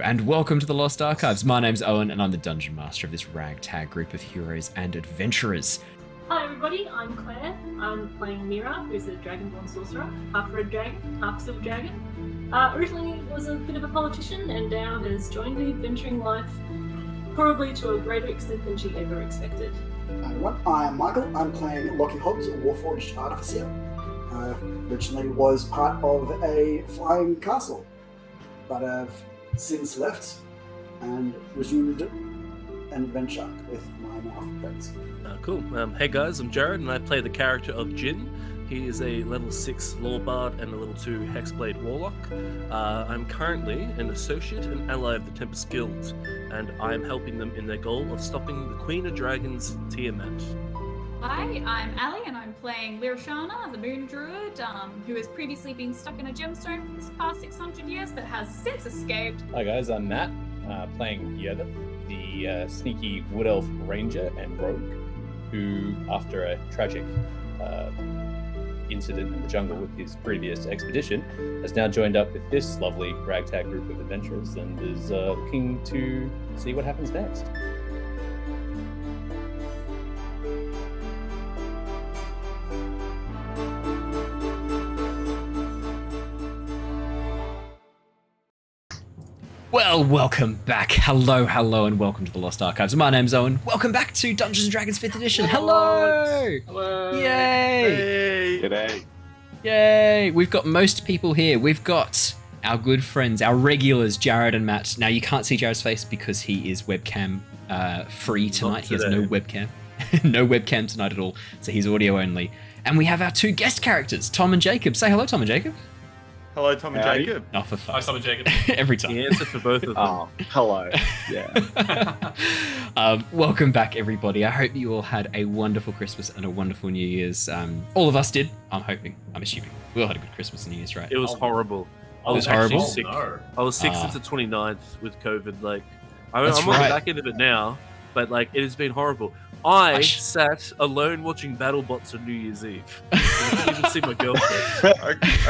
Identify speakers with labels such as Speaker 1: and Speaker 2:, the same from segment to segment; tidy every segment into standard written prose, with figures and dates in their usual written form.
Speaker 1: and welcome to the Lost Archives. My name's Owen, and I'm the Dungeon Master of this ragtag group of heroes and adventurers.
Speaker 2: Hi everybody, I'm Claire. I'm playing Mira, who's a Dragonborn Sorcerer, half red dragon, half silver dragon. Originally was a bit of a politician and now has joined the adventuring life, probably to a greater extent than she ever expected.
Speaker 3: Hi everyone, I'm Michael. I'm playing Lockie, a Warforged Artificer. Originally was part of a flying castle, but I've since left and resumed an adventure with my now friends.
Speaker 4: Cool. Hey guys, I'm Jared, and I play the character of Jin. He is a level 6 Law Bard and a level 2 Hexblade Warlock. I'm currently an associate and ally of the Tempest Guild, and I am helping them in their goal of stopping the Queen of Dragons, Tiamat.
Speaker 5: Hi, I'm Ali, and I'm playing Lyra, the Moon Druid, who has previously been stuck in a gemstone for the past 600 years, but has since escaped.
Speaker 6: Hi guys, I'm Matt, playing Yervith, the sneaky Wood Elf Ranger and Rogue, who, after a tragic incident in the jungle with his previous expedition, has now joined up with this lovely ragtag group of adventurers and is looking to see what happens next.
Speaker 1: Well, welcome back. Hello, and welcome to the Lost Archives. My name's Owen. Welcome back to Dungeons & Dragons 5th edition. Hello!
Speaker 4: Hello!
Speaker 1: Yay!
Speaker 4: Hey!
Speaker 7: G'day.
Speaker 1: Yay! We've got most people here. We've got our good friends, our regulars, Jared and Matt. Now, you can't see Jared's face because he is webcam free tonight. He has no webcam. No webcam tonight at all, so he's audio only. And we have our two guest characters, Tom and Jacob. Say hello, Tom and Jacob.
Speaker 7: Hello, Tom and Jacob.
Speaker 1: Oh, for fun.
Speaker 8: Hi, Tom and Jacob.
Speaker 1: Every time.
Speaker 4: The answer for both of them.
Speaker 7: Oh, hello. Yeah.
Speaker 1: Welcome back, everybody. I hope you all had a wonderful Christmas and a wonderful New Year's. All of us did. I'm assuming. We all had a good Christmas and New Year's, right?
Speaker 4: It was horrible. I was
Speaker 1: horrible?
Speaker 4: actually sick.
Speaker 8: No.
Speaker 4: I was sick since the 29th with COVID. I'm
Speaker 1: That's
Speaker 4: on
Speaker 1: right.
Speaker 4: the back end of it now, but it has been horrible. I sat alone watching BattleBots on New Year's Eve. I didn't even see my girlfriend.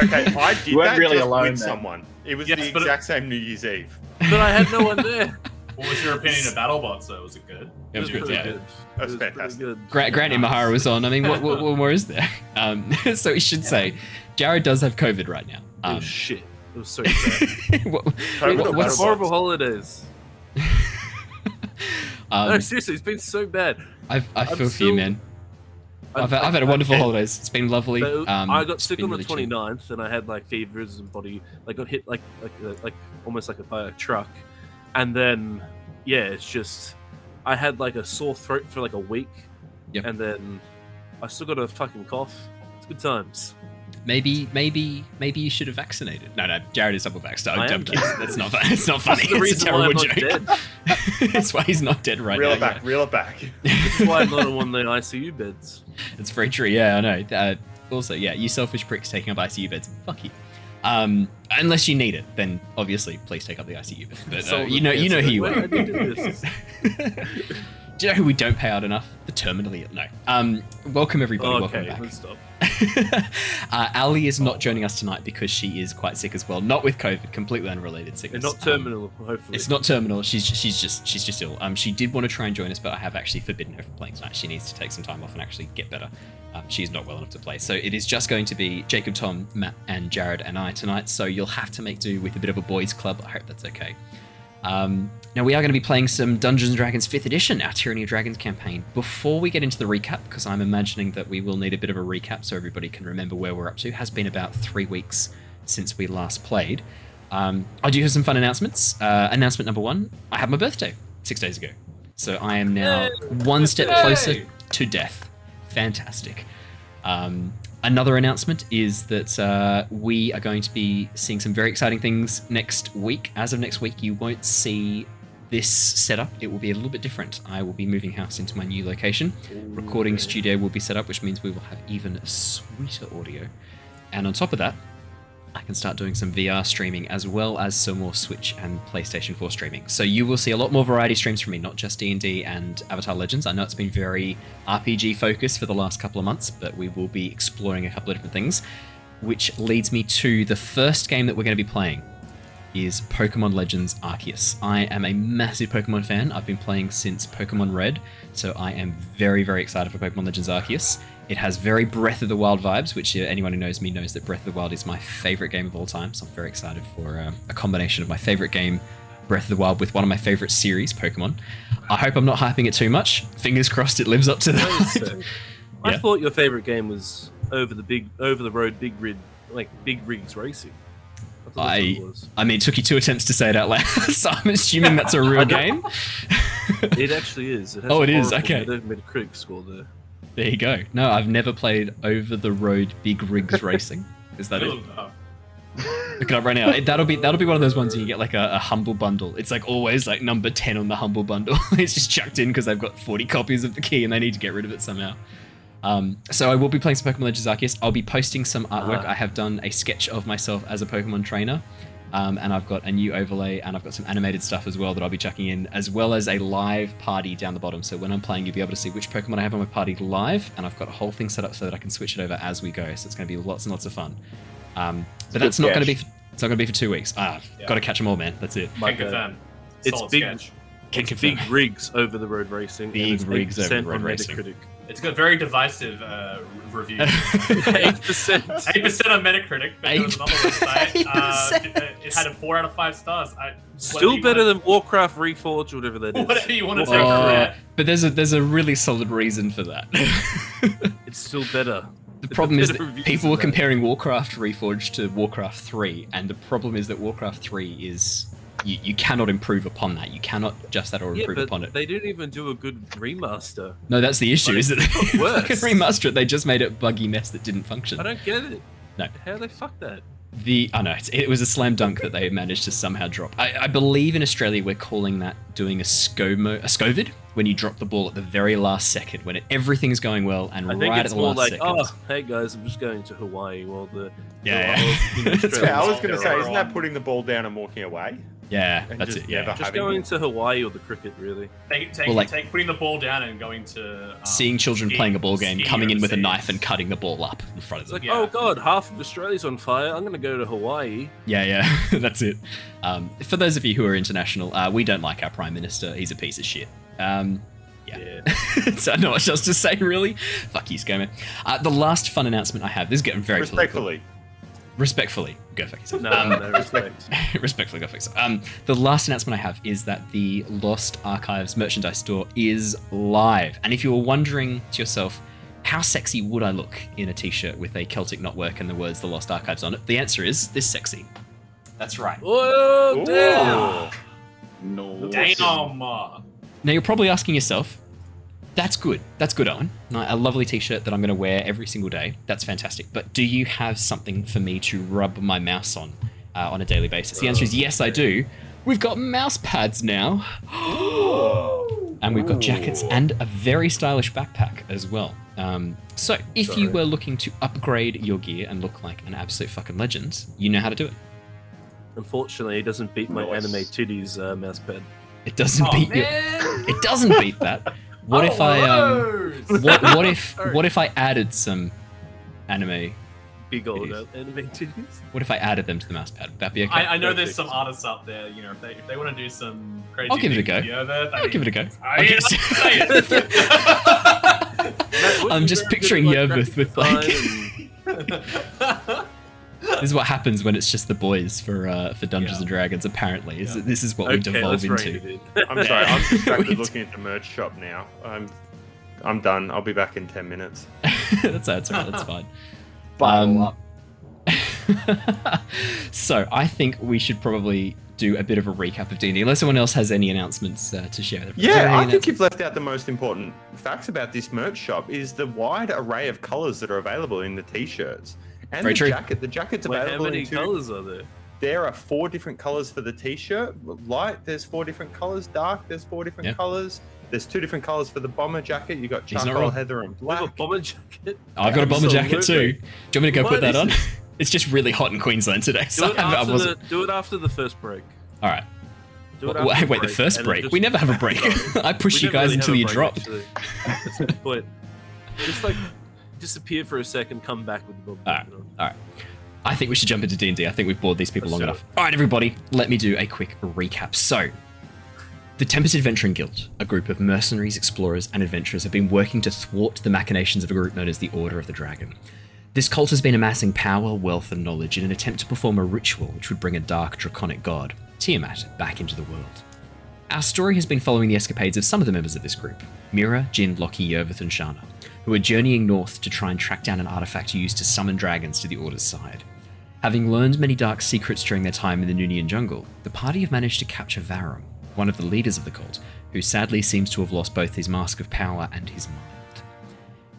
Speaker 7: Okay, I did
Speaker 9: You weren't
Speaker 7: that
Speaker 9: really
Speaker 7: just
Speaker 9: alone
Speaker 7: with
Speaker 9: then.
Speaker 7: someone. It was
Speaker 8: Yes,
Speaker 7: the
Speaker 8: but
Speaker 7: exact same New Year's Eve.
Speaker 4: But I had no one there.
Speaker 8: What was your opinion of BattleBots, though? Was it good?
Speaker 1: It was good,
Speaker 4: pretty
Speaker 1: yeah.
Speaker 4: good.
Speaker 7: That's
Speaker 4: It was pretty
Speaker 7: fantastic.
Speaker 4: good.
Speaker 1: Granny Mahara was on. I mean, what more is there? So we should say, Jared does have COVID right now.
Speaker 4: It was shit. It was so bad.
Speaker 1: What's
Speaker 4: Horrible holidays. No,
Speaker 1: um,
Speaker 4: seriously, it's been so bad.
Speaker 1: I feel for you, man. I've had a wonderful holidays. It's been lovely.
Speaker 4: I got sick on the
Speaker 1: really chill.
Speaker 4: 29th, and I had fevers and body, got hit almost by a truck, and then it's just I had a sore throat for a week,
Speaker 1: Yep.
Speaker 4: and then I still got a fucking cough. It's good times.
Speaker 1: Maybe you should have vaccinated. No, Jared is double vaxxed.
Speaker 4: I
Speaker 1: I'm
Speaker 4: am
Speaker 1: kidding. That's not funny. It's not funny.
Speaker 4: That's the
Speaker 1: It's a
Speaker 4: reason why I'm
Speaker 1: terrible
Speaker 4: not
Speaker 1: joke.
Speaker 4: dead.
Speaker 1: That's why he's not dead right
Speaker 7: Reel
Speaker 1: now.
Speaker 7: it back, reel it back.
Speaker 4: This is why I'm not on one of the ICU beds.
Speaker 1: It's very true. Yeah, I know. Also, you selfish pricks taking up ICU beds. Fuck you. Unless you need it, then obviously please take up the ICU bed. But
Speaker 4: So
Speaker 1: you know who you
Speaker 4: where
Speaker 1: are.
Speaker 4: I did this.
Speaker 1: Do you know who we don't pay out enough? The terminally ill. No. Welcome everybody. Welcome
Speaker 4: Okay,
Speaker 1: back.
Speaker 4: let's stop.
Speaker 1: Ali is not joining us tonight because she is quite sick as well. Not with COVID, completely unrelated sickness.
Speaker 4: And not terminal, hopefully.
Speaker 1: It's not terminal. She's just ill. She did want to try and join us, but I have actually forbidden her from playing tonight. She needs to take some time off and actually get better. She's not well enough to play. So it is just going to be Jacob, Tom, Matt, and Jared and I tonight. So you'll have to make do with a bit of a boys' club. I hope that's okay. Now we are going to be playing some Dungeons & Dragons 5th edition, our Tyranny of Dragons campaign. Before we get into the recap, because I'm imagining that we will need a bit of a recap so everybody can remember where we're up to. It has been about 3 weeks since we last played. I do have some fun announcements. Announcement number 1, I had my birthday 6 days ago. So I am now one step closer to death. Fantastic. Another announcement is that we are going to be seeing some very exciting things next week. As of next week, you won't see this setup. It will be a little bit different. I will be moving house into my new location. Recording studio will be set up, which means we will have even sweeter audio. And on top of that, I can start doing some VR streaming as well as some more Switch and PlayStation 4 streaming. So you will see a lot more variety streams from me, not just D&D and Avatar Legends. I know it's been very RPG focused for the last couple of months, but we will be exploring a couple of different things, which leads me to the first game that we're going to be playing. is Pokemon Legends Arceus. I am a massive Pokemon fan. I've been playing since Pokemon Red, so I am very, very excited for Pokemon Legends Arceus. It has very Breath of the Wild vibes, which anyone who knows me knows that Breath of the Wild is my favorite game of all time, so I'm very excited for a combination of my favorite game, Breath of the Wild, with one of my favorite series, Pokemon. I hope I'm not hyping it too much. Fingers crossed it lives up to that.
Speaker 4: I thought your favorite game was over the road big rigs racing.
Speaker 1: I mean, it took you 2 attempts to say it out loud, so I'm assuming that's a real game.
Speaker 4: It actually is. It has
Speaker 1: it is. Okay.
Speaker 4: Metacritic score there.
Speaker 1: There you go. No, I've never played Over the Road Big Rigs Racing. Is that it? Look it up right now. That'll be one of those ones where you get like a humble bundle. It's like always like number 10 on the humble bundle. It's just chucked in because they've got 40 copies of the key and they need to get rid of it somehow. So I will be playing some Pokemon Legends Arceus. I'll be posting some artwork. I have done a sketch of myself as a Pokemon trainer, and I've got a new overlay, and I've got some animated stuff as well that I'll be chucking in, as well as a live party down the bottom. So when I'm playing, you'll be able to see which Pokemon I have on my party live, and I've got a whole thing set up so that I can switch it over as we go. So it's going to be lots and lots of fun. But that's not going to be. It's not going to be for 2 weeks. Got to catch them all, man. That's it.
Speaker 8: Can confirm.
Speaker 4: It's big.
Speaker 8: Sketch.
Speaker 4: It's big rigs over the road racing.
Speaker 1: Big rigs over the road racing.
Speaker 4: Metacritic.
Speaker 8: It's got very divisive reviews.
Speaker 4: 8%.
Speaker 8: 8% on Metacritic. But there was another website. It had a 4 out of 5 stars.
Speaker 4: Still better than Warcraft Reforged, whatever that is.
Speaker 8: Whatever you want to say.
Speaker 1: But there's a really solid reason for that.
Speaker 4: It's still better.
Speaker 1: The problem is that people were comparing Warcraft Reforged to Warcraft 3, and the problem is that Warcraft 3 is... You cannot improve upon that. You cannot adjust that or improve upon it.
Speaker 4: They didn't even do a good remaster.
Speaker 1: No, that's the issue, is it? They
Speaker 4: worse.
Speaker 1: fucking remaster it. They just made it a buggy mess that didn't function.
Speaker 4: I don't get it.
Speaker 1: No.
Speaker 4: How they fuck that?
Speaker 1: I know, it was a slam dunk that they managed to somehow drop. I believe in Australia we're calling that doing a scovid, when you drop the ball at the very last second, when everything's going well, and right at the last second.
Speaker 4: Oh, hey guys, I'm just going to Hawaii while the...
Speaker 7: I was going to say, isn't that putting the ball down and walking away?
Speaker 1: Yeah, that's it. Yeah,
Speaker 4: just going to Hawaii or the cricket, really.
Speaker 8: Putting the ball down and going to
Speaker 1: seeing children playing a ball game, coming in with a knife and cutting the ball up in front of them.
Speaker 4: It's like, oh god, half of Australia's on fire. I'm going to go to Hawaii.
Speaker 1: Yeah, that's it. For those of you who are international, we don't like our Prime Minister. He's a piece of shit. Yeah. So not much else to say, really. Fuck you, Scammer. The last fun announcement I have. This is getting very Respectfully, go fuck yourself.
Speaker 4: No respect.
Speaker 1: Respectfully, go fuck yourself. The last announcement I have is that the Lost Archives merchandise store is live. And if you were wondering to yourself, how sexy would I look in a t-shirt with a Celtic knotwork and the words The Lost Archives on it? The answer is this sexy. That's right.
Speaker 4: Oh, damn!
Speaker 7: No.
Speaker 8: Damn!
Speaker 1: Now you're probably asking yourself, that's good, Owen. A lovely t-shirt that I'm going to wear every single day. That's fantastic. But do you have something for me to rub my mouse on a daily basis? The answer is yes, I do. We've got mouse pads now. And we've got jackets and a very stylish backpack as well. So if you were looking to upgrade your gear and look like an absolute fucking legend, you know how to do it.
Speaker 4: Unfortunately, it doesn't beat my anime titties mouse pad.
Speaker 1: It doesn't beat you. It doesn't beat that. What if what if I added some anime?
Speaker 4: Big old anime titties.
Speaker 1: What if I added them to the mouse pad? Would that be okay?
Speaker 8: I know there's some artists out there, if they want to do some crazy.
Speaker 1: I'll give it a go.
Speaker 8: I'll
Speaker 1: give it a go. I'm just picturing Yervith with like. This is what happens when it's just the boys for Dungeons and Dragons. Apparently, this is what we devolve into.
Speaker 7: I'm sorry, I'm distracted looking at the merch shop now. I'm done. I'll be back in 10 minutes.
Speaker 1: That's alright. That's fine.
Speaker 3: Bottle up.
Speaker 1: So I think we should probably do a bit of a recap of D&D, unless someone else has any announcements to share.
Speaker 7: Yeah, I think you've left out the most important facts about this merch shop is the wide array of colours that are available in the t-shirts. And
Speaker 1: very true.
Speaker 7: Jacket. The jacket's available
Speaker 4: how many colours are there?
Speaker 7: There are 4 different colours for the t-shirt. Light, there's 4 different colours. Dark, there's 4 different colours. There's 2 different colours for the bomber jacket. You got charcoal, heather, and black.
Speaker 4: You have a bomber jacket?
Speaker 1: I've got a bomber jacket too. Do you want me to go put that on? It's just really hot in Queensland today. So
Speaker 4: do it after the first break.
Speaker 1: All right. Wait, the first break? We never have a break. I push you guys until you drop.
Speaker 4: That's a good point. Just like disappear for a second, come back with the bomber jacket on.
Speaker 1: All right. I think we should jump into D&D. I think we've bored these people long enough. All right, everybody, let me do a quick recap. So, the Tempest Adventuring Guild, a group of mercenaries, explorers, and adventurers, have been working to thwart the machinations of a group known as the Order of the Dragon. This cult has been amassing power, wealth, and knowledge in an attempt to perform a ritual which would bring a dark, draconic god, Tiamat, back into the world. Our story has been following the escapades of some of the members of this group, Mira, Jin, Lockie, Yervith, and Shana, who are journeying north to try and track down an artifact used to summon dragons to the Order's side. Having learned many dark secrets during their time in the Noonian jungle, the party have managed to capture Varum, one of the leaders of the cult, who sadly seems to have lost both his mask of power and his mind.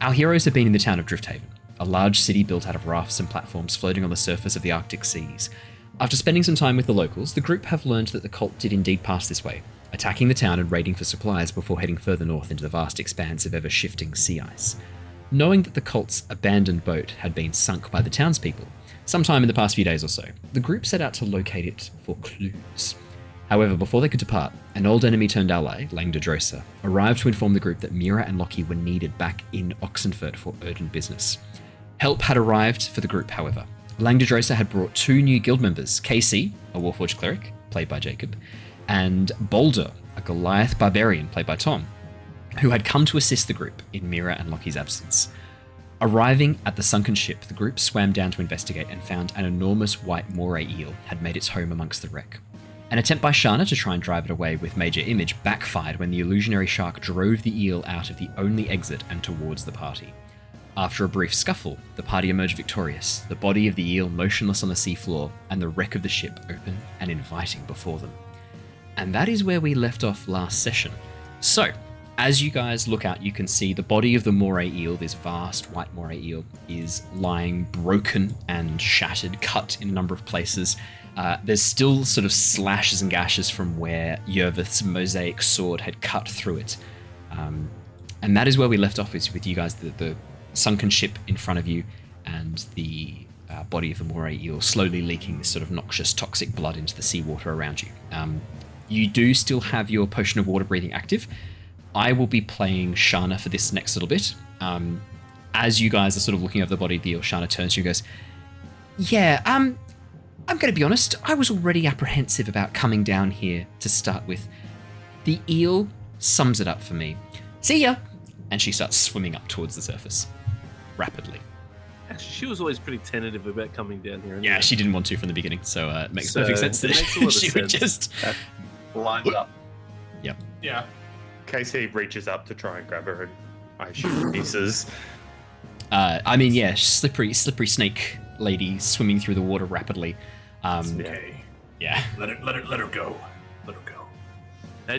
Speaker 1: Our heroes have been in the town of Drifthaven, a large city built out of rafts and platforms floating on the surface of the Arctic seas. After spending some time with the locals, the group have learned that the cult did indeed pass this way, attacking the town and raiding for supplies before heading further north into the vast expanse of ever-shifting sea ice. Knowing that the cult's abandoned boat had been sunk by the townspeople, sometime in the past few days or so, the group set out to locate it for clues. However, before they could depart, an old enemy-turned ally, Langdedrosa, arrived to inform the group that Mira and Lockie were needed back in Oxenford for urgent business. Help had arrived for the group, however. Langdedrosa had brought 2 new guild members, KayCee, a Warforged Cleric, played by Jacob, and Boldor, a Goliath Barbarian, played by Tom, who had come to assist the group in Mira and Lockie's absence. Arriving at the sunken ship, the group swam down to investigate and found an enormous white moray eel had made its home amongst the wreck. An attempt by Shana to try and drive it away with Major Image backfired when the illusionary shark drove the eel out of the only exit and towards the party. After a brief scuffle, the party emerged victorious, the body of the eel motionless on the seafloor and the wreck of the ship open and inviting before them. And that is where we left off last session. So, as you guys look out, you can see the body of the moray eel, this vast white moray eel, is lying broken and shattered, cut in a number of places. There's still sort of slashes and gashes from where Yervith's mosaic sword had cut through it. And that is where we left off, is with you guys, the sunken ship in front of you and the body of the moray eel slowly leaking this sort of noxious, toxic blood into the seawater around you. You do still have your potion of water breathing active. I will be playing Shana for this next little bit. As you guys are sort of looking over the body of the eel, Shana turns to you and goes, yeah, I'm going to be honest, I was already apprehensive about coming down here to start with. The eel sums it up for me. See ya! And she starts swimming up towards the surface, rapidly.
Speaker 4: Actually, she was always pretty tentative about coming down here.
Speaker 1: Yeah, she didn't want to from the beginning, so it makes perfect sense that she would just...
Speaker 7: Lines up.
Speaker 1: Yep.
Speaker 8: Yeah.
Speaker 7: KayCee reaches up to try and grab her and I shoot pieces.
Speaker 1: I mean, yeah, slippery snake lady swimming through the water rapidly.
Speaker 8: Okay.
Speaker 1: Yeah.
Speaker 8: Let her go. Let her go.
Speaker 4: How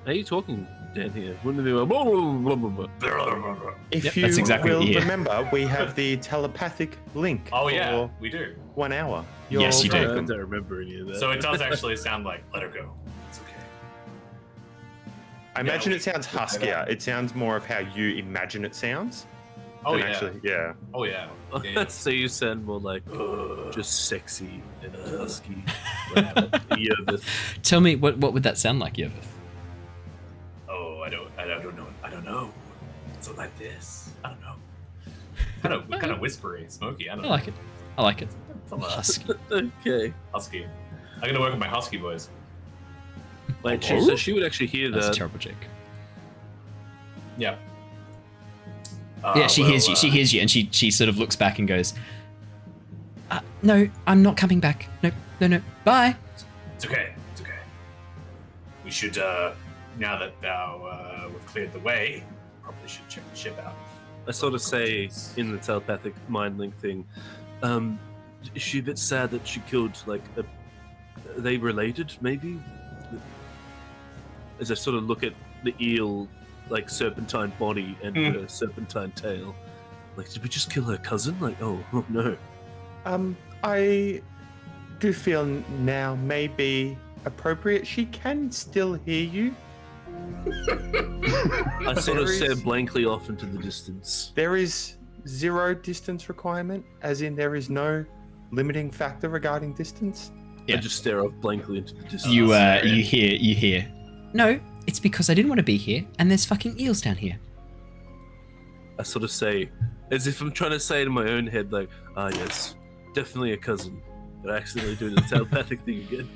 Speaker 4: are you talking down here? Wouldn't it be like, blah, blah, blah, blah, blah.
Speaker 7: If
Speaker 1: that's exactly
Speaker 7: will
Speaker 1: it.
Speaker 7: remember, we have the telepathic link.
Speaker 8: Oh yeah,
Speaker 7: for
Speaker 8: we do.
Speaker 7: 1 hour.
Speaker 1: Yes, you do.
Speaker 4: I don't remember any of that.
Speaker 8: So it does actually sound like let her go. It's okay.
Speaker 7: I imagine it sounds huskier. It sounds more of how you imagine it sounds.
Speaker 8: Oh yeah.
Speaker 7: Actually, yeah.
Speaker 8: Oh yeah. Yeah.
Speaker 4: So you sound more like just sexy and husky. Yervith.
Speaker 1: Tell me, what would that sound like, Yervith?
Speaker 8: Oh, I don't know. So like this. I don't know. Kind of whispery, smoky. I don't know.
Speaker 1: I like it.
Speaker 8: It's
Speaker 1: Husky.
Speaker 4: Okay.
Speaker 8: husky. I'm gonna work with my husky voice.
Speaker 4: Wait, so she would actually hear
Speaker 1: That's
Speaker 4: that.
Speaker 1: a terrible joke.
Speaker 8: Yeah.
Speaker 1: Yeah, she hears you. She hears you, and she sort of looks back and goes, "No, I'm not coming back. No. Bye."
Speaker 8: It's okay. It's okay. We should now that we've cleared the way, probably should check the ship out.
Speaker 4: I sort of say in the telepathic mind link thing, is she a bit sad that she killed, like, are they related, maybe? As I sort of look at the eel, like, serpentine body and her serpentine tail. Like, did we just kill her cousin? Like, oh no.
Speaker 7: I do feel now may be appropriate. She can still hear you.
Speaker 4: I sort of stare blankly off into the distance.
Speaker 7: There is 0 distance requirement, as in there is no limiting factor regarding distance.
Speaker 1: Yeah.
Speaker 4: I just stare off blankly into the distance.
Speaker 1: You hear. No, it's because I didn't want to be here, and there's fucking eels down here.
Speaker 4: I sort of say, as if I'm trying to say it in my own head, like, yes, definitely a cousin. But I accidentally do the telepathic thing again.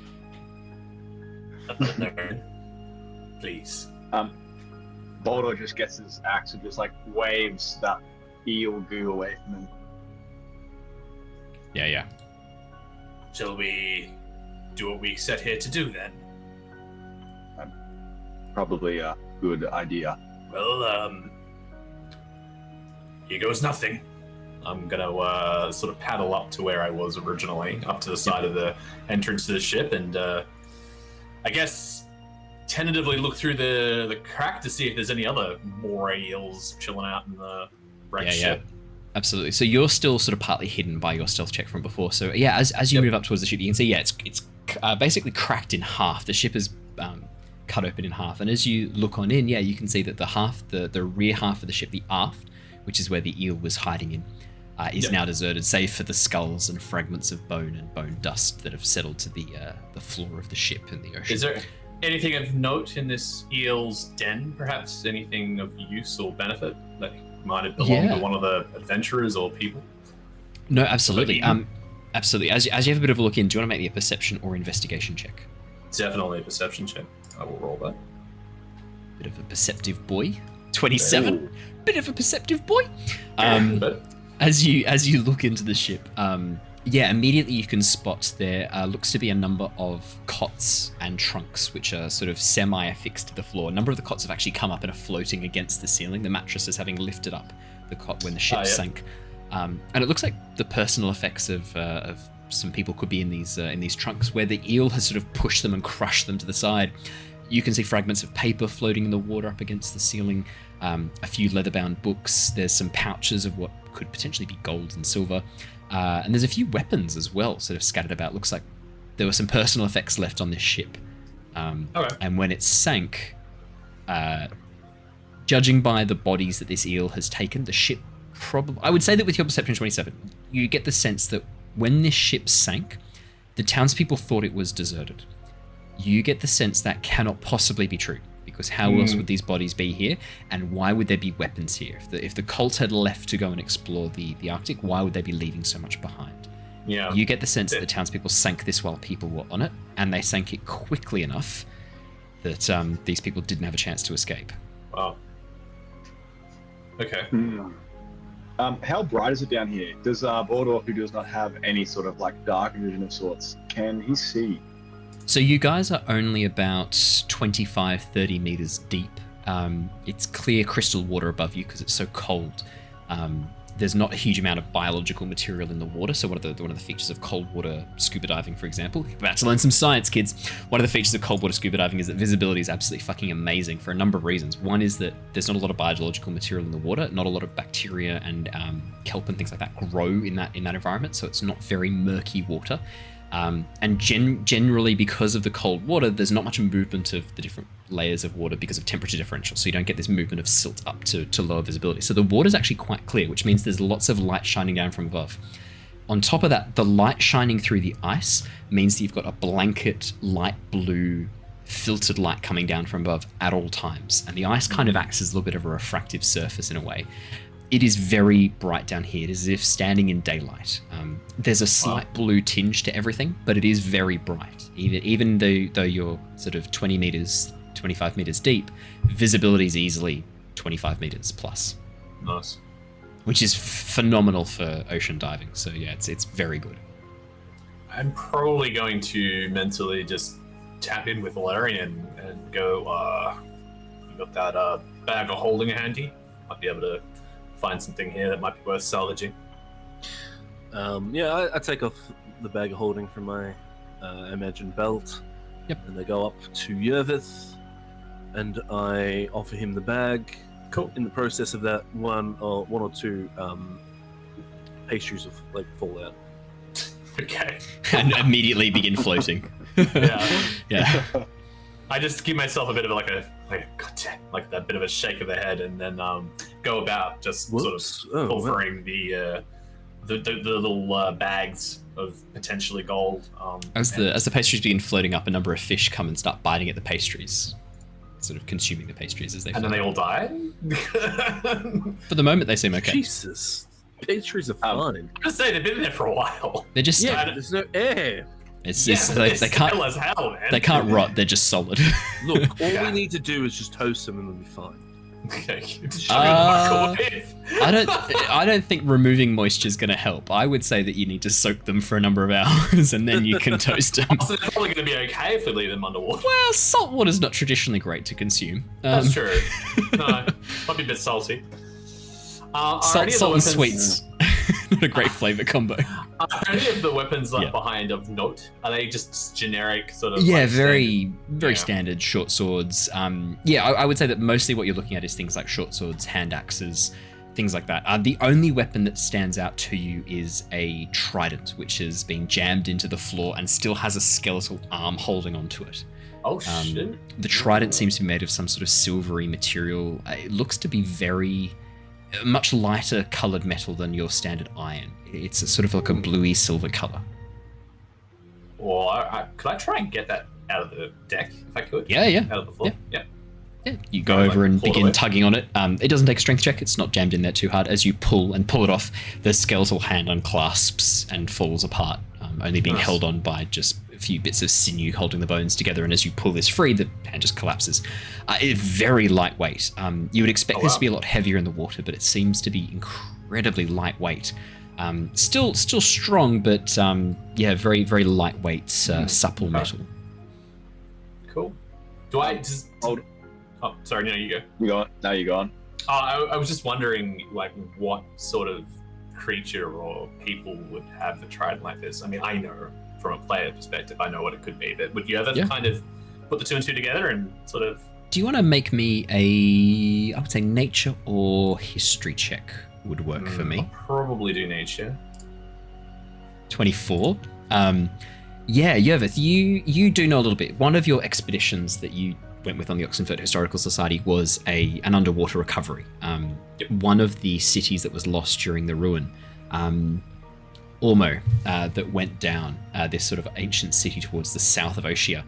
Speaker 8: Please.
Speaker 9: Boldor just gets his axe and just like waves that eel goo away from him.
Speaker 1: Yeah.
Speaker 8: Shall we do what we set here to do then?
Speaker 9: Probably a good idea.
Speaker 8: Well, here goes nothing. I'm gonna sort of paddle up to where I was originally, up to the side of the entrance to the ship, and I guess tentatively look through the crack to see if there's any other moray eels chilling out in the wrecked ship.
Speaker 1: Absolutely. So you're still sort of partly hidden by your stealth check from before. So yeah, as you move up towards the ship, you can see it's basically cracked in half. The ship is cut open in half, and as you look on in, you can see that the rear half of the ship, the aft, which is where the eel was hiding in, is now deserted, save for the skulls and fragments of bone and bone dust that have settled to the floor of the ship in the ocean.
Speaker 8: Is there anything of note in this eel's den? Perhaps anything of use or benefit that might have belonged to one of the adventurers or people?
Speaker 1: No, absolutely. Absolutely. As you have a bit of a look in, do you want to make me a perception or investigation check?
Speaker 8: Definitely a perception check. I will roll that.
Speaker 1: Bit of a perceptive boy. 27. Ooh. Bit of a perceptive boy. As you look into the ship, immediately you can spot there looks to be a number of cots and trunks which are sort of semi-affixed to the floor. A number of the cots have actually come up and are floating against the ceiling, the mattresses having lifted up the cot when the ship sank. And it looks like the personal effects of some people could be in these trunks, where the eel has sort of pushed them and crushed them to the side. You can see fragments of paper floating in the water up against the ceiling, a few leather-bound books. There's some pouches of what could potentially be gold and silver. And there's a few weapons as well, sort of scattered about. Looks like there were some personal effects left on this ship. And when it sank, judging by the bodies that this eel has taken, the ship probably... I would say that with your perception 27, you get the sense that when this ship sank, the townspeople thought it was deserted. You get the sense that cannot possibly be true, because how else would these bodies be here, and why would there be weapons here? If the cult had left to go and explore the Arctic, why would they be leaving so much behind?
Speaker 8: Yeah.
Speaker 1: You get the sense that the townspeople sank this while people were on it, and they sank it quickly enough that these people didn't have a chance to escape.
Speaker 8: Wow. Okay.
Speaker 9: How bright is it down here? Does Boldor, who does not have any sort of like dark vision of sorts, can he see?
Speaker 1: So you guys are only about 25-30 meters deep. It's clear crystal water above you because it's so cold. There's not a huge amount of biological material in the water. So one of the features of cold water scuba diving, for example, you're about to learn some science, kids. One of the features of cold water scuba diving is that visibility is absolutely fucking amazing for a number of reasons. One is that there's not a lot of biological material in the water. Not a lot of bacteria and kelp and things like that grow in that environment. So it's not very murky water. And generally, because of the cold water, there's not much movement of the different layers of water because of temperature differential. So you don't get this movement of silt up to lower visibility. So the water's actually quite clear, which means there's lots of light shining down from above. On top of that, the light shining through the ice means that you've got a blanket light blue filtered light coming down from above at all times. And the ice kind of acts as a little bit of a refractive surface in a way. It is very bright down here. It is as if standing in daylight. There's a slight blue tinge to everything, but it is very bright. Even though you're sort of 25 meters deep, visibility is easily 25 meters plus.
Speaker 8: Nice.
Speaker 1: Which is phenomenal for ocean diving. So yeah, it's very good.
Speaker 8: I'm probably going to mentally just tap in with Valerian and go, you got that bag of holding handy? Might be able to find something here that might be worth salvaging.
Speaker 4: I take off the bag of holding from my imagined belt.
Speaker 1: Yep.
Speaker 4: And they go up to Yervith, and I offer him the bag.
Speaker 8: Cool.
Speaker 4: In the process of that, one or two pastries will like fall out.
Speaker 8: Okay.
Speaker 1: And immediately begin floating. Yeah.
Speaker 8: I just give myself a bit of like that bit of a shake of the head, and then go about just sort of pilfering the little bags of potentially gold.
Speaker 1: As the pastries begin floating up, a number of fish come and start biting at the pastries, sort of consuming the pastries as they.
Speaker 8: And then they all die.
Speaker 1: For the moment, they seem okay.
Speaker 4: Jesus. Pastries are fine.
Speaker 8: I'm gonna say they've been there for a while.
Speaker 1: They're just
Speaker 4: There's no air.
Speaker 1: It's
Speaker 8: Yeah,
Speaker 1: just
Speaker 8: but
Speaker 1: they
Speaker 8: they're
Speaker 1: can't
Speaker 8: stale as hell, man.
Speaker 1: they can't rot. They're just solid.
Speaker 4: Look, all we need to do is just toast them and we'll be fine.
Speaker 8: Okay, just show me the microwave.
Speaker 1: I don't think removing moisture is going to help. I would say that you need to soak them for a number of hours and then you can toast them.
Speaker 8: So they're probably going to be okay if we leave them underwater.
Speaker 1: Well, salt water is not traditionally great to consume.
Speaker 8: That's true. No, might be a bit salty.
Speaker 1: Salt and sweets. Not a great flavor combo.
Speaker 8: Are any of the weapons left behind of note? Are they just generic sort of?
Speaker 1: Yeah,
Speaker 8: like
Speaker 1: very standard short swords. I would say that mostly what you're looking at is things like short swords, hand axes, things like that. The only weapon that stands out to you is a trident, which has been jammed into the floor and still has a skeletal arm holding onto it.
Speaker 8: Oh shit!
Speaker 1: The trident seems to be made of some sort of silvery material. It looks to be much lighter coloured metal than your standard iron. It's a sort of like a bluey silver colour.
Speaker 8: Well, could I try and get that out of the deck if I could?
Speaker 1: Yeah.
Speaker 8: Out of the floor? Yeah.
Speaker 1: You go over and begin tugging on it. It doesn't take a strength check. It's not jammed in there too hard. As you pull it off, the skeletal hand unclasps and falls apart, only being held on by just a few bits of sinew holding the bones together. And as you pull this free, the hand just collapses. It's very lightweight. You would expect this to be a lot heavier in the water, but it seems to be incredibly lightweight. Still strong, but very, very lightweight, supple metal.
Speaker 8: Cool. Do I just... Oh, sorry, no, you go.
Speaker 9: You go on. Now you go on.
Speaker 8: I was just wondering, like, what sort of creature or people would have the trident like this. I mean, I know from a player perspective, I know what it could be, but would you ever kind of put the two and two together and sort of...
Speaker 1: Do you want to make me I would say nature or history check would work for me.
Speaker 8: I'll probably do nature.
Speaker 1: 24. Yervith, you do know a little bit. One of your expeditions that you went with on the Oxenford Historical Society was an underwater recovery. One of the cities that was lost during the ruin, Ormo, that went down, this sort of ancient city towards the south of Oshia.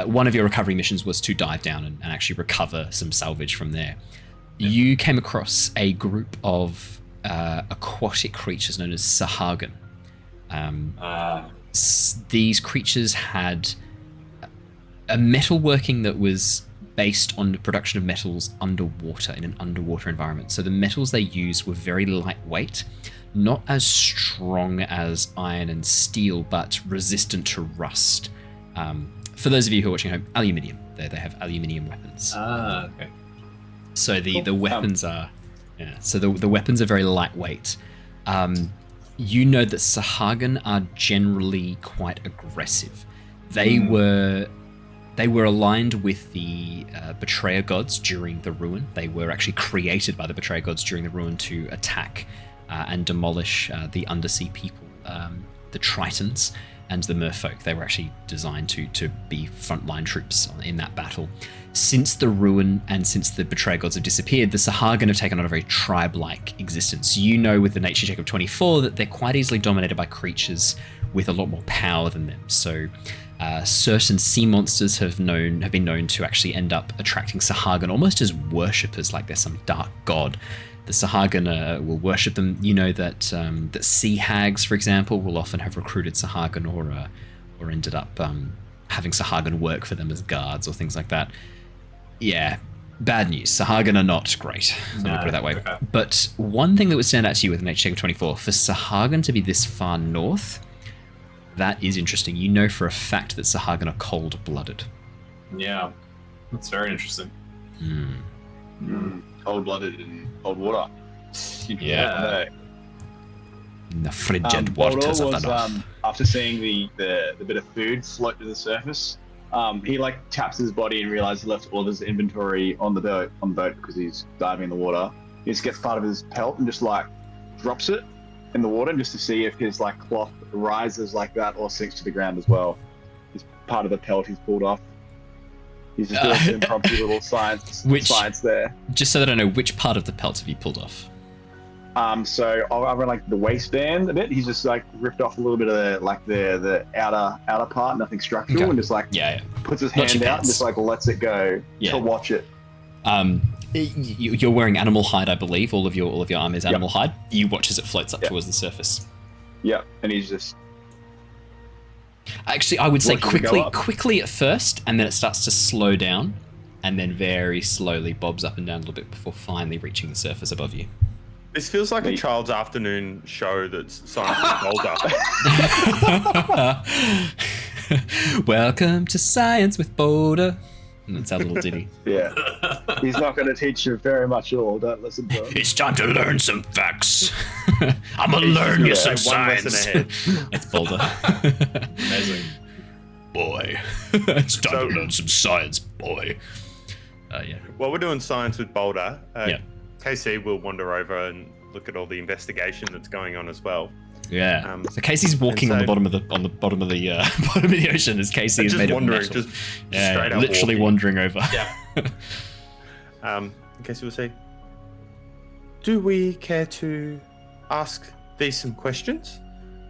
Speaker 1: One of your recovery missions was to dive down and actually recover some salvage from there. You came across a group of aquatic creatures known as Sahagin. These creatures had a metalworking that was based on the production of metals underwater, in an underwater environment. So the metals they used were very lightweight, not as strong as iron and steel, but resistant to rust. For those of you who are watching at home, aluminium. They have aluminium weapons.
Speaker 8: Okay.
Speaker 1: So the weapons are... Yeah, so the weapons are very lightweight. You know that Sahagin are generally quite aggressive. They were aligned with the Betrayer gods during the ruin. They were actually created by the Betrayer gods during the ruin to attack and demolish the undersea people, the Tritons and the Merfolk. They were actually designed to be frontline troops in that battle. Since the ruin and since the Betrayer gods have disappeared, the Sahagin have taken on a very tribe-like existence. You know with the nature check of 24 that they're quite easily dominated by creatures with a lot more power than them. So certain sea monsters have been known to actually end up attracting Sahagin almost as worshippers, like they're some dark god. The Sahagin will worship them. You know that that sea hags, for example, will often have recruited Sahagin or ended up having Sahagin work for them as guards or things like that. Yeah, bad news. Sahagin are not great. I'm going to put it that way.
Speaker 8: Okay.
Speaker 1: But one thing that would stand out to you with an nature check of 24, for Sahagin to be this far north, that is interesting. You know for a fact that Sahagin are cold-blooded.
Speaker 8: Yeah, that's very interesting.
Speaker 9: Cold-blooded in cold water.
Speaker 1: Yeah. In the frigid waters of the north.
Speaker 9: After seeing the bit of food float to the surface, he taps his body and realizes he left all of his inventory on the boat because he's diving in the water. He just gets part of his pelt and just drops it in the water just to see if his cloth rises like that or sinks to the ground as well. It's part of the pelt he's pulled off. He's just doing some impromptu little science there.
Speaker 1: Just so that I know, which part of the pelt have you pulled off?
Speaker 9: So over the waistband a bit, he's just ripped off a little bit of the outer part, nothing structural, and just puts his hand out and just lets it go to watch it.
Speaker 1: You're wearing animal hide, I believe. All of your armor is animal hide. You watch as it floats up towards the surface.
Speaker 9: Yeah, and he's just...
Speaker 1: Actually, I would say
Speaker 9: Watches it go up.
Speaker 1: quickly at first, and then it starts to slow down, and then very slowly bobs up and down a little bit before finally reaching the surface above you.
Speaker 7: This feels like a child's afternoon show that's Science with Boulder.
Speaker 1: Welcome to Science with Boulder. And that's our little ditty.
Speaker 9: Yeah. He's not going to teach you very much at all. Don't listen to him.
Speaker 1: It's time to learn some facts. I'm gonna learn you some science. It's Boulder.
Speaker 8: Amazing.
Speaker 1: Boy. It's time to learn some science, boy. Yeah.
Speaker 7: While we're doing Science with Boulder,
Speaker 1: Yeah.
Speaker 7: KayCee will wander over and look at all the investigation that's going on as well.
Speaker 1: Yeah. So KayCee's walking on the bottom of the bottom of the ocean as KayCee is made of metal.
Speaker 7: Just
Speaker 1: Yeah,
Speaker 7: straight up
Speaker 1: literally
Speaker 7: walking.
Speaker 1: wandering over.
Speaker 8: Yeah.
Speaker 7: KayCee will say, "Do we care to ask these some questions?"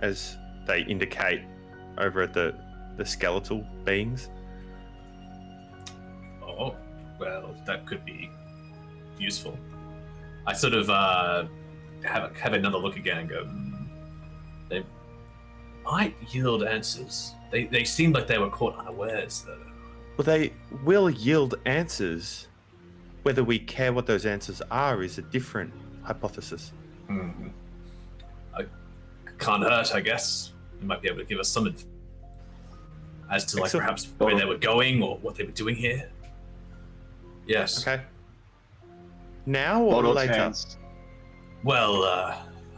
Speaker 7: As they indicate over at the skeletal beings.
Speaker 8: Oh, well, that could be useful. I sort of have another look again and go, they might yield answers. They seemed like they were caught unawares, though.
Speaker 7: Well, they will yield answers. Whether we care what those answers are is a different hypothesis.
Speaker 8: I can't hurt, I guess. You might be able to give us some as to, like,
Speaker 7: Excellent.
Speaker 8: perhaps where they were going or what they were doing here. Yes.
Speaker 7: Okay. Now or
Speaker 9: Boldor's
Speaker 7: later?
Speaker 9: hands.
Speaker 8: Well,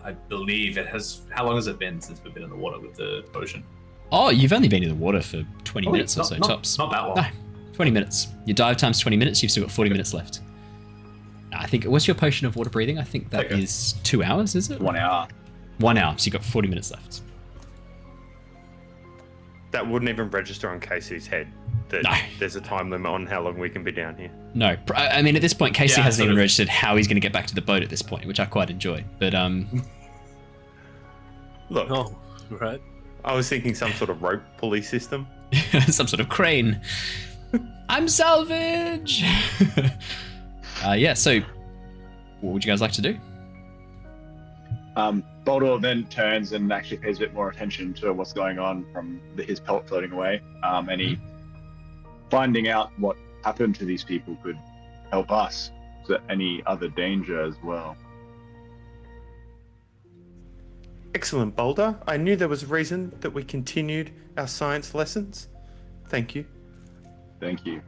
Speaker 8: I believe it has... How long has it been since we've been in the water with the potion?
Speaker 1: Oh, you've only been in the water for 20 minutes or so, tops.
Speaker 8: Not that long.
Speaker 1: No, 20 minutes. Your dive time's 20 minutes, you've still got 40 minutes left. I think, what's your potion of water breathing? I think that is 2 hours, is it?
Speaker 9: 1 hour.
Speaker 1: 1 hour, so you've got 40 minutes left.
Speaker 7: That wouldn't even register on KayCee's head that
Speaker 1: No.
Speaker 7: there's a time limit on how long we can be down here.
Speaker 1: No, I mean, at this point, KayCee
Speaker 8: Yeah,
Speaker 1: hasn't
Speaker 8: sort
Speaker 1: even
Speaker 8: of.
Speaker 1: registered how he's going to get back to the boat at this point, which I quite enjoy. But,
Speaker 7: Look,
Speaker 4: Oh, right.
Speaker 7: I was thinking some sort of rope pulley system.
Speaker 1: some sort of crane. I'm salvage! Yeah, so what would you guys like to do?
Speaker 9: Boldor then turns and actually pays a bit more attention to what's going on from his pelt floating away. And he, finding out what happened to these people could help us to any other danger as well.
Speaker 7: Excellent, Boulder. I knew there was a reason that we continued our science lessons. Thank you.
Speaker 9: Thank you.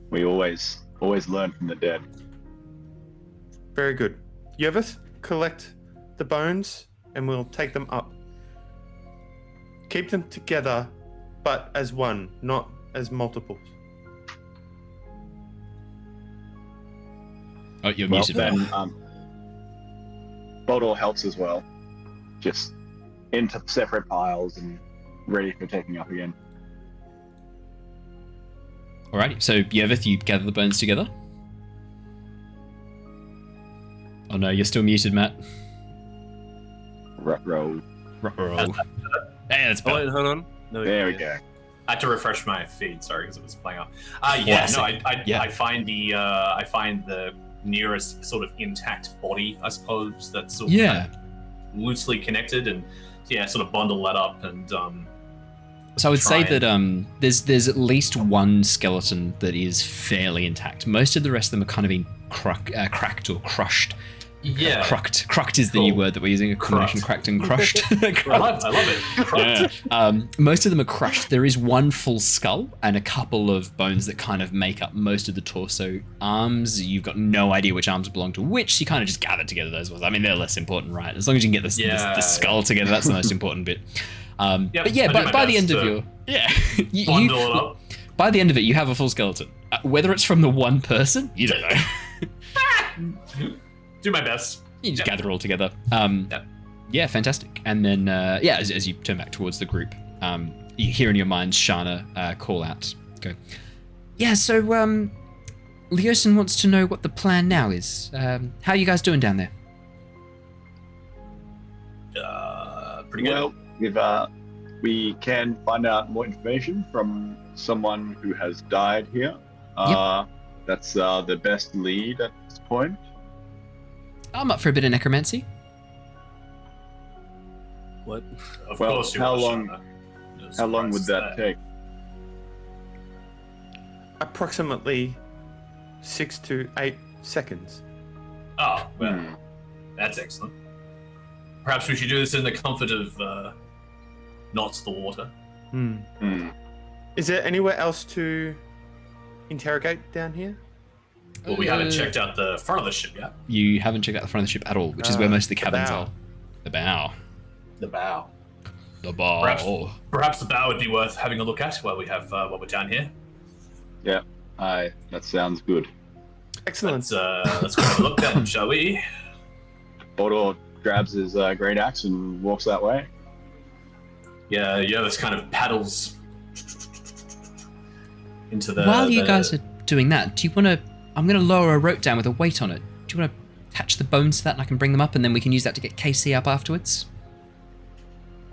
Speaker 9: We always learn from the dead.
Speaker 7: Very good. Yervith, collect the bones and we'll take them up. Keep them together, but as one, not as multiples.
Speaker 1: Oh, you're
Speaker 9: Well,
Speaker 1: muted.
Speaker 9: then
Speaker 1: Val.
Speaker 9: Boldor helps as well. Just into separate piles and ready for taking up again.
Speaker 1: Alrighty, so Yervith, you gather the bones together. Oh no, you're still muted, Matt.
Speaker 9: Roll.
Speaker 1: Ruh-roh. Hey, that's
Speaker 4: Oh,
Speaker 1: better.
Speaker 4: wait, hold on. No,
Speaker 9: There we go.
Speaker 8: I had to refresh my feed, sorry, because it was playing up.
Speaker 1: Classic.
Speaker 8: I find the nearest sort of intact body, I suppose, that's sort of
Speaker 1: Yeah.
Speaker 8: kind of loosely connected, and sort of bundle that up and
Speaker 1: So I would say
Speaker 8: try
Speaker 1: that there's at least one skeleton that is fairly intact. Most of the rest of them are kind of being cracked or crushed.
Speaker 8: yeah.
Speaker 1: Crucked is the new
Speaker 8: Cool.
Speaker 1: word that we're using. A combination of cracked and crushed.
Speaker 8: I love it.
Speaker 1: Yeah. Most of them are crushed. There is one full skull and a couple of bones that kind of make up most of the torso. Arms, you've got no idea which arms belong to which, so you kind of just gather together those ones. I mean, they're less important, right? As long as you can get the skull together, that's the most important bit. But yeah,
Speaker 8: I do my
Speaker 1: by the
Speaker 8: best
Speaker 1: end of
Speaker 8: to
Speaker 1: your... Yeah.
Speaker 8: Bundle it up.
Speaker 1: By the end of it, you have a full skeleton. Whether it's from the one person, you don't know.
Speaker 8: Do my best.
Speaker 1: You just
Speaker 8: Yep.
Speaker 1: gather all together.
Speaker 8: Yep.
Speaker 1: Yeah, fantastic. And then, as you turn back towards the group, you hear in your mind Shana call out, go, yeah, so Leosin wants to know what the plan now is. How are you guys doing down there?
Speaker 8: Pretty good.
Speaker 9: Well, we can find out more information from someone who has died here. that's the best lead at this point.
Speaker 1: I'm up for a bit of necromancy.
Speaker 4: What?
Speaker 8: Of
Speaker 9: Well,
Speaker 8: course you
Speaker 9: how
Speaker 8: are,
Speaker 9: long-
Speaker 8: Shauna. No
Speaker 9: How long would
Speaker 8: surprises
Speaker 9: that
Speaker 8: there.
Speaker 9: take?
Speaker 7: Approximately 6 to 8 seconds.
Speaker 8: Oh, well,
Speaker 9: Hmm.
Speaker 8: that's excellent. Perhaps we should do this in the comfort of not the water.
Speaker 7: Hmm.
Speaker 9: Hmm.
Speaker 7: Is there anywhere else to interrogate down here?
Speaker 8: Well, we haven't checked out the front of the ship yet.
Speaker 1: You haven't checked out the front of the ship at all, which is where most of the
Speaker 7: the
Speaker 1: cabins
Speaker 7: bow.
Speaker 1: are. The bow.
Speaker 8: The bow.
Speaker 1: The bow.
Speaker 8: Perhaps the bow would be worth having a look at while we have while we're down here.
Speaker 9: Yeah, that sounds good.
Speaker 7: Excellent.
Speaker 8: Let's go have a look then, shall we?
Speaker 9: Boldor grabs his great axe and walks that way.
Speaker 8: Yeah, this kind of paddles into the.
Speaker 1: While you guys are doing that, do you want to? I'm going to lower a rope down with a weight on it. Do you want to attach the bones to that, and I can bring them up, and then we can use that to get KayCee up afterwards?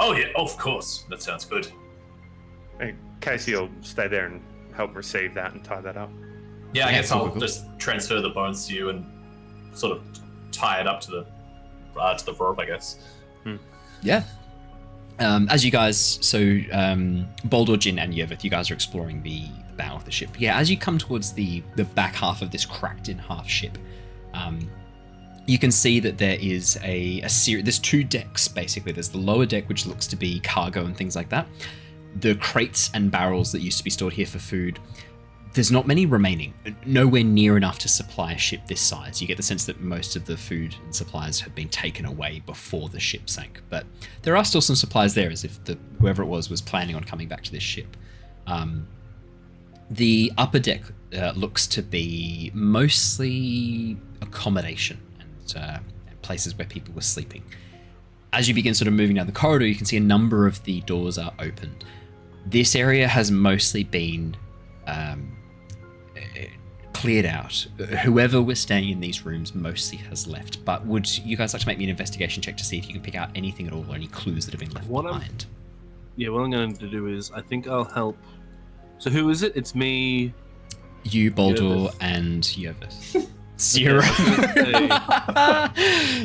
Speaker 8: Oh yeah, of course. That sounds good.
Speaker 7: Hey, KayCee will stay there and help receive that and tie that up.
Speaker 8: Yeah, I
Speaker 1: Yeah,
Speaker 8: guess
Speaker 1: cool,
Speaker 8: I'll
Speaker 1: cool.
Speaker 8: just transfer the bones to you and sort of tie it up to the rope, I guess.
Speaker 1: Yeah. As you guys, so Boldor, Jin, and Yervith, you guys are exploring the bow of the ship. Yeah, as you come towards the back half of this cracked in half ship, you can see that there is a series. There's 2 decks basically. There's the lower deck, which looks to be cargo and things like that. The crates and barrels that used to be stored here for food. There's not many remaining, nowhere near enough to supply a ship this size. You get the sense that most of the food and supplies have been taken away before the ship sank, but there are still some supplies there, as if whoever it was planning on coming back to this ship. The upper deck looks to be mostly accommodation and places where people were sleeping. As you begin sort of moving down the corridor, you can see a number of the doors are opened. This area has mostly been cleared out. Whoever was staying in these rooms mostly has left. But would you guys like to make me an investigation check to see if you can pick out anything at all or any clues that have been left behind?
Speaker 4: What I'm going to do is, I think I'll help. So who is it? It's me.
Speaker 1: You, Boldor,
Speaker 4: Yervith.
Speaker 1: and Yervith. 0.
Speaker 4: Okay.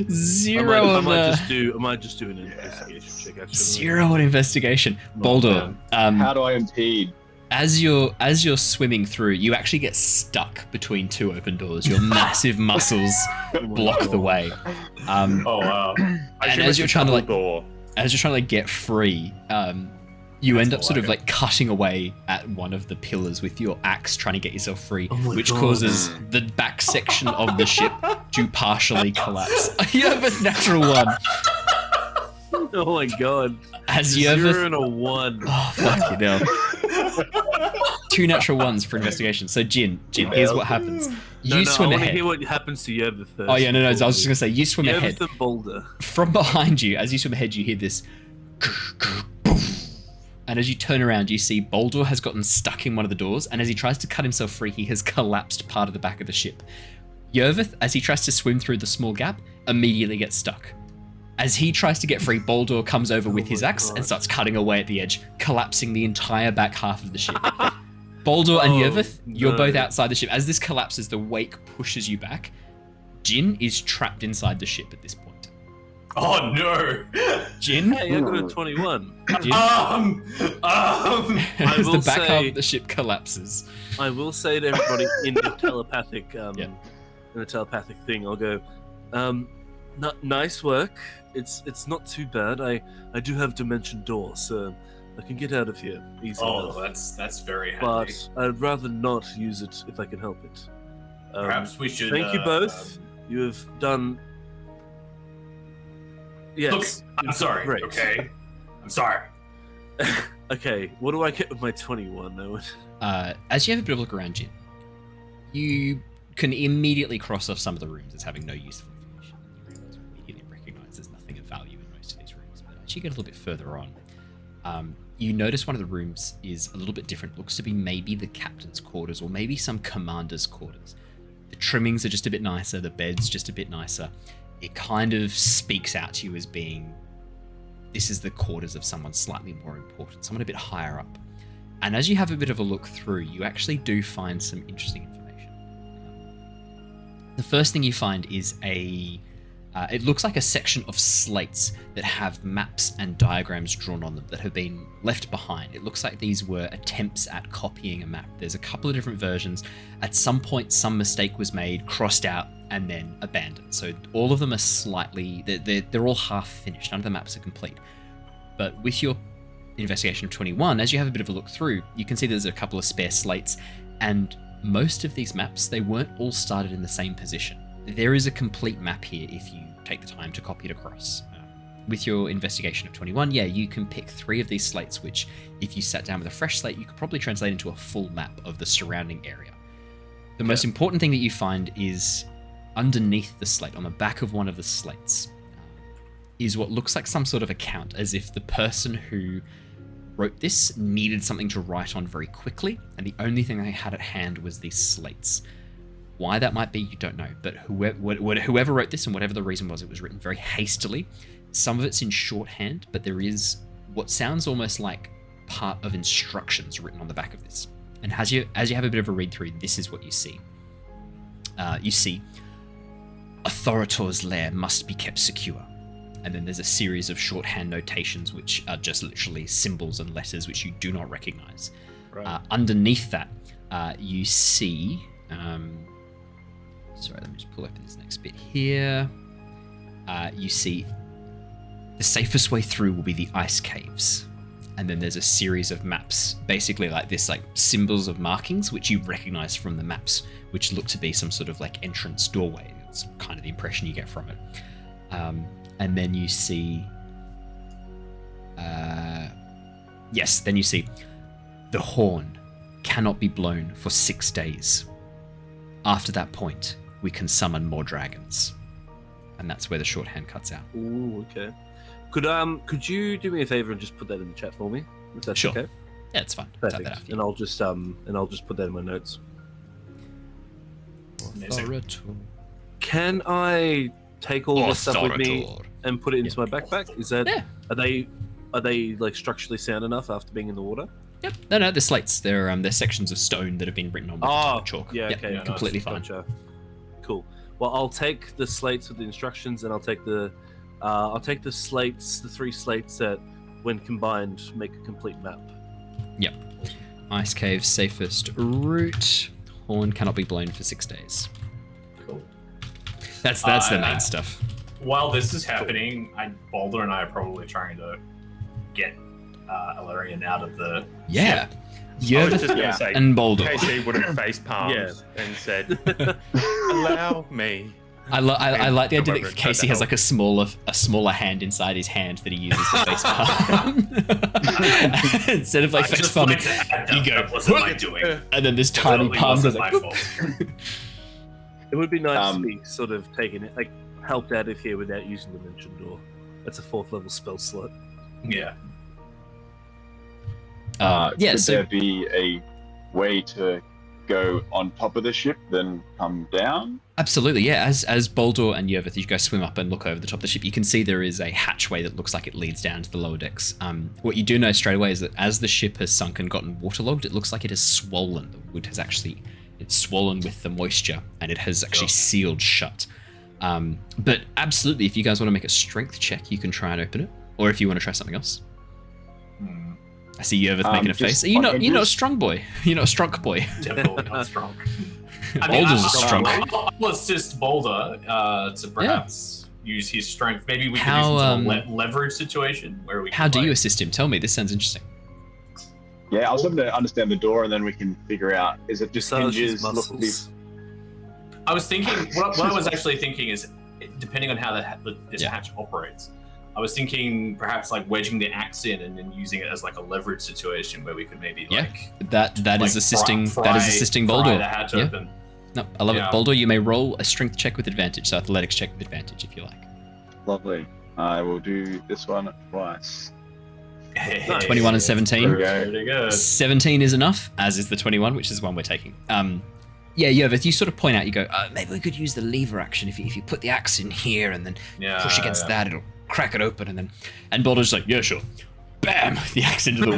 Speaker 1: 0
Speaker 4: I
Speaker 1: on
Speaker 4: might just do an investigation check. Actually.
Speaker 1: 0 on investigation. Boldor,
Speaker 9: How do I impede?
Speaker 1: as you're swimming through, you actually get stuck between 2 open doors. Your massive muscles block the way.
Speaker 8: Oh wow.
Speaker 1: And as you're trying to get free, you end up sort of like cutting away at one of the pillars with your axe, trying to get yourself free, which causes the back section of the ship to partially collapse. You have a natural 1.
Speaker 4: Oh my god.
Speaker 1: As you
Speaker 4: 0 and a 1.
Speaker 1: Oh, fuck you, hell. 2 natural 1s for investigation. So, Jin, here's what happens. You swim
Speaker 4: I want to
Speaker 1: ahead.
Speaker 4: hear what happens to Yervith first.
Speaker 1: Oh, yeah, no, I was just going to say, you swim ahead.
Speaker 4: Yervith and Boulder.
Speaker 1: From behind you, as you swim ahead, you hear this. And as you turn around, you see Boldor has gotten stuck in one of the doors, and as he tries to cut himself free, he has collapsed part of the back of the ship. Yervith, as he tries to swim through the small gap, immediately gets stuck. As he tries to get free, Boldor comes over with his axe and starts cutting away at the edge, collapsing the entire back half of the ship. Boldor and Yervith, you're both outside the ship. As this collapses, the wake pushes you back. Jin is trapped inside the ship at this point.
Speaker 8: Oh no.
Speaker 1: Jin?
Speaker 4: Hey, I got a 21.
Speaker 1: Jin? As the back half of the ship collapses.
Speaker 4: I will say to everybody in the telepathic, in a telepathic thing, I'll go, nice work. It's not too bad. I do have dimension door, so I can get out of here easily.
Speaker 8: Oh, that's very handy.
Speaker 4: But I'd rather not use it if I can help it.
Speaker 8: Perhaps we should.
Speaker 4: Thank you both. You have done. Yes.
Speaker 8: Look, I'm sorry.
Speaker 4: Great.
Speaker 8: Okay. I'm sorry.
Speaker 4: Okay. What do I get with my 21, Owen?
Speaker 1: As you have a bit of a look around, Jin, you can immediately cross off some of the rooms as having no useful information. You're able to immediately recognize there's nothing of value in most of these rooms. But as you get a little bit further on, you notice one of the rooms is a little bit different. Looks to be maybe the captain's quarters or maybe some commander's quarters. The trimmings are just a bit nicer. The bed's just a bit nicer. It kind of speaks out to you as being, this is the quarters of someone slightly more important, someone a bit higher up. And as you have a bit of a look through, you actually do find some interesting information. The first thing you find is it looks like a section of slates that have maps and diagrams drawn on them that have been left behind. It looks like these were attempts at copying a map. There's a couple of different versions. At some point, some mistake was made, crossed out, and then abandoned. So all of them are slightly, they're all half finished. None of the maps are complete. But with your investigation of 21, as you have a bit of a look through, you can see there's a couple of spare slates, and most of these maps, they weren't all started in the same position. There is a complete map here if you take the time to copy it across. With your investigation of 21, yeah, you can pick 3 of these slates, which if you sat down with a fresh slate, you could probably translate into a full map of the surrounding area. The most important thing that you find is underneath the slate, on the back of one of the slates, is what looks like some sort of account, as if the person who wrote this needed something to write on very quickly, and the only thing they had at hand was these slates. Why that might be, you don't know, but whoever wrote this, and whatever the reason was, it was written very hastily. Some of it's in shorthand, but there is what sounds almost like part of instructions written on the back of this. And as you have a bit of a read through, this is what you see. You see, Authoritor's lair must be kept secure. And then there's a series of shorthand notations, which are just literally symbols and letters which you do not recognize.
Speaker 4: Right.
Speaker 1: Underneath that, you see... sorry, let me just pull up this next bit here. You see the safest way through will be the ice caves. And then there's a series of maps, basically like this, like symbols of markings, which you recognize from the maps, which look to be some sort of like entrance doorway. It's kind of the impression you get from it. And then you see, then you see the horn cannot be blown for 6 days. After that point, we can summon more dragons. And that's where the shorthand cuts out.
Speaker 4: Ooh, okay. Could you do me a favor and just put that in the chat for me? If that's
Speaker 1: Sure.
Speaker 4: okay.
Speaker 1: Yeah, it's fine.
Speaker 4: Perfect.
Speaker 1: Type that out.
Speaker 4: And I'll just put that in my notes. Can I take all this stuff with me and put it into my backpack? Is that are they like structurally sound enough after being in the water?
Speaker 1: Yep. No, they're slates. They're sections of stone that have been written on with chalk.
Speaker 4: Yeah,
Speaker 1: Yep,
Speaker 4: okay.
Speaker 1: completely fine.
Speaker 4: Gotcha. Cool. Well, I'll take the slates with the instructions, and I'll take the slates, the 3 slates that, when combined, make a complete map.
Speaker 1: Yep. Ice cave, safest route. Horn cannot be blown for 6 days.
Speaker 8: Cool.
Speaker 1: That's the main stuff.
Speaker 8: While this is happening, Boulder and I are probably trying to get Illyrian out of the
Speaker 1: Yeah.
Speaker 8: ship.
Speaker 7: I was just going to say,
Speaker 1: and Boldor.
Speaker 7: KayCee would have face palms and said, "Allow me."
Speaker 1: I like the idea that
Speaker 7: Come over and
Speaker 1: KayCee
Speaker 7: try
Speaker 1: has
Speaker 7: to
Speaker 1: like a smaller hand inside his hand that he uses to face palm. Instead of like face palming, you go,
Speaker 8: That wasn't my doing.
Speaker 1: and then this tiny
Speaker 8: Definitely
Speaker 1: palm goes
Speaker 8: wasn't
Speaker 1: like,
Speaker 8: my fault.
Speaker 4: It would be nice to be sort of taken it, like helped out of here without using the Dimension Door. That's a 4th level spell slot.
Speaker 8: Yeah.
Speaker 9: Could
Speaker 1: so
Speaker 9: there be a way to go on top of the ship, then come down?
Speaker 1: absolutely, yeah. As Boldor and Yervith, you guys swim up and look over the top of the ship, you can see there is a hatchway that looks like it leads down to the lower decks. What you do know straight away is that as the ship has sunk and gotten waterlogged, it looks like it has swollen. The wood has it's swollen with the moisture, and it has actually sealed shut. But absolutely, if you guys want to make a strength check, you can try and open it, or if you want to try something else. I see Yervith making a face. You're not a strong boy. You're not a strong boy.
Speaker 8: Definitely not strong.
Speaker 1: Boulder's strong.
Speaker 8: I'll assist Boulder to perhaps use his strength. Maybe we can use it in a leverage situation where we.
Speaker 1: How do you assist him? Tell me. This sounds interesting.
Speaker 9: Yeah, I was hoping to understand the door, and then we can figure out, is it just hinges?
Speaker 8: I was thinking, what I was actually thinking is, depending on how this hatch operates, I was thinking perhaps like wedging the axe in and then using it as like a leverage situation where we could maybe
Speaker 1: that is assisting Boulder.
Speaker 8: The hatch open.
Speaker 1: No, I love it. Boulder, you may roll a strength check with advantage, so athletics check with advantage if you like.
Speaker 9: Lovely. I will do this one twice.
Speaker 8: Hey,
Speaker 1: 21 and 17.
Speaker 8: Pretty good.
Speaker 1: 17 is enough, as is the 21, which is the one we're taking. Yervith, you sort of point out, you go, maybe we could use the lever action if you put the axe in here and then push against that, it'll crack it open, and Boulder's like, yeah, sure. Bam! The axe into the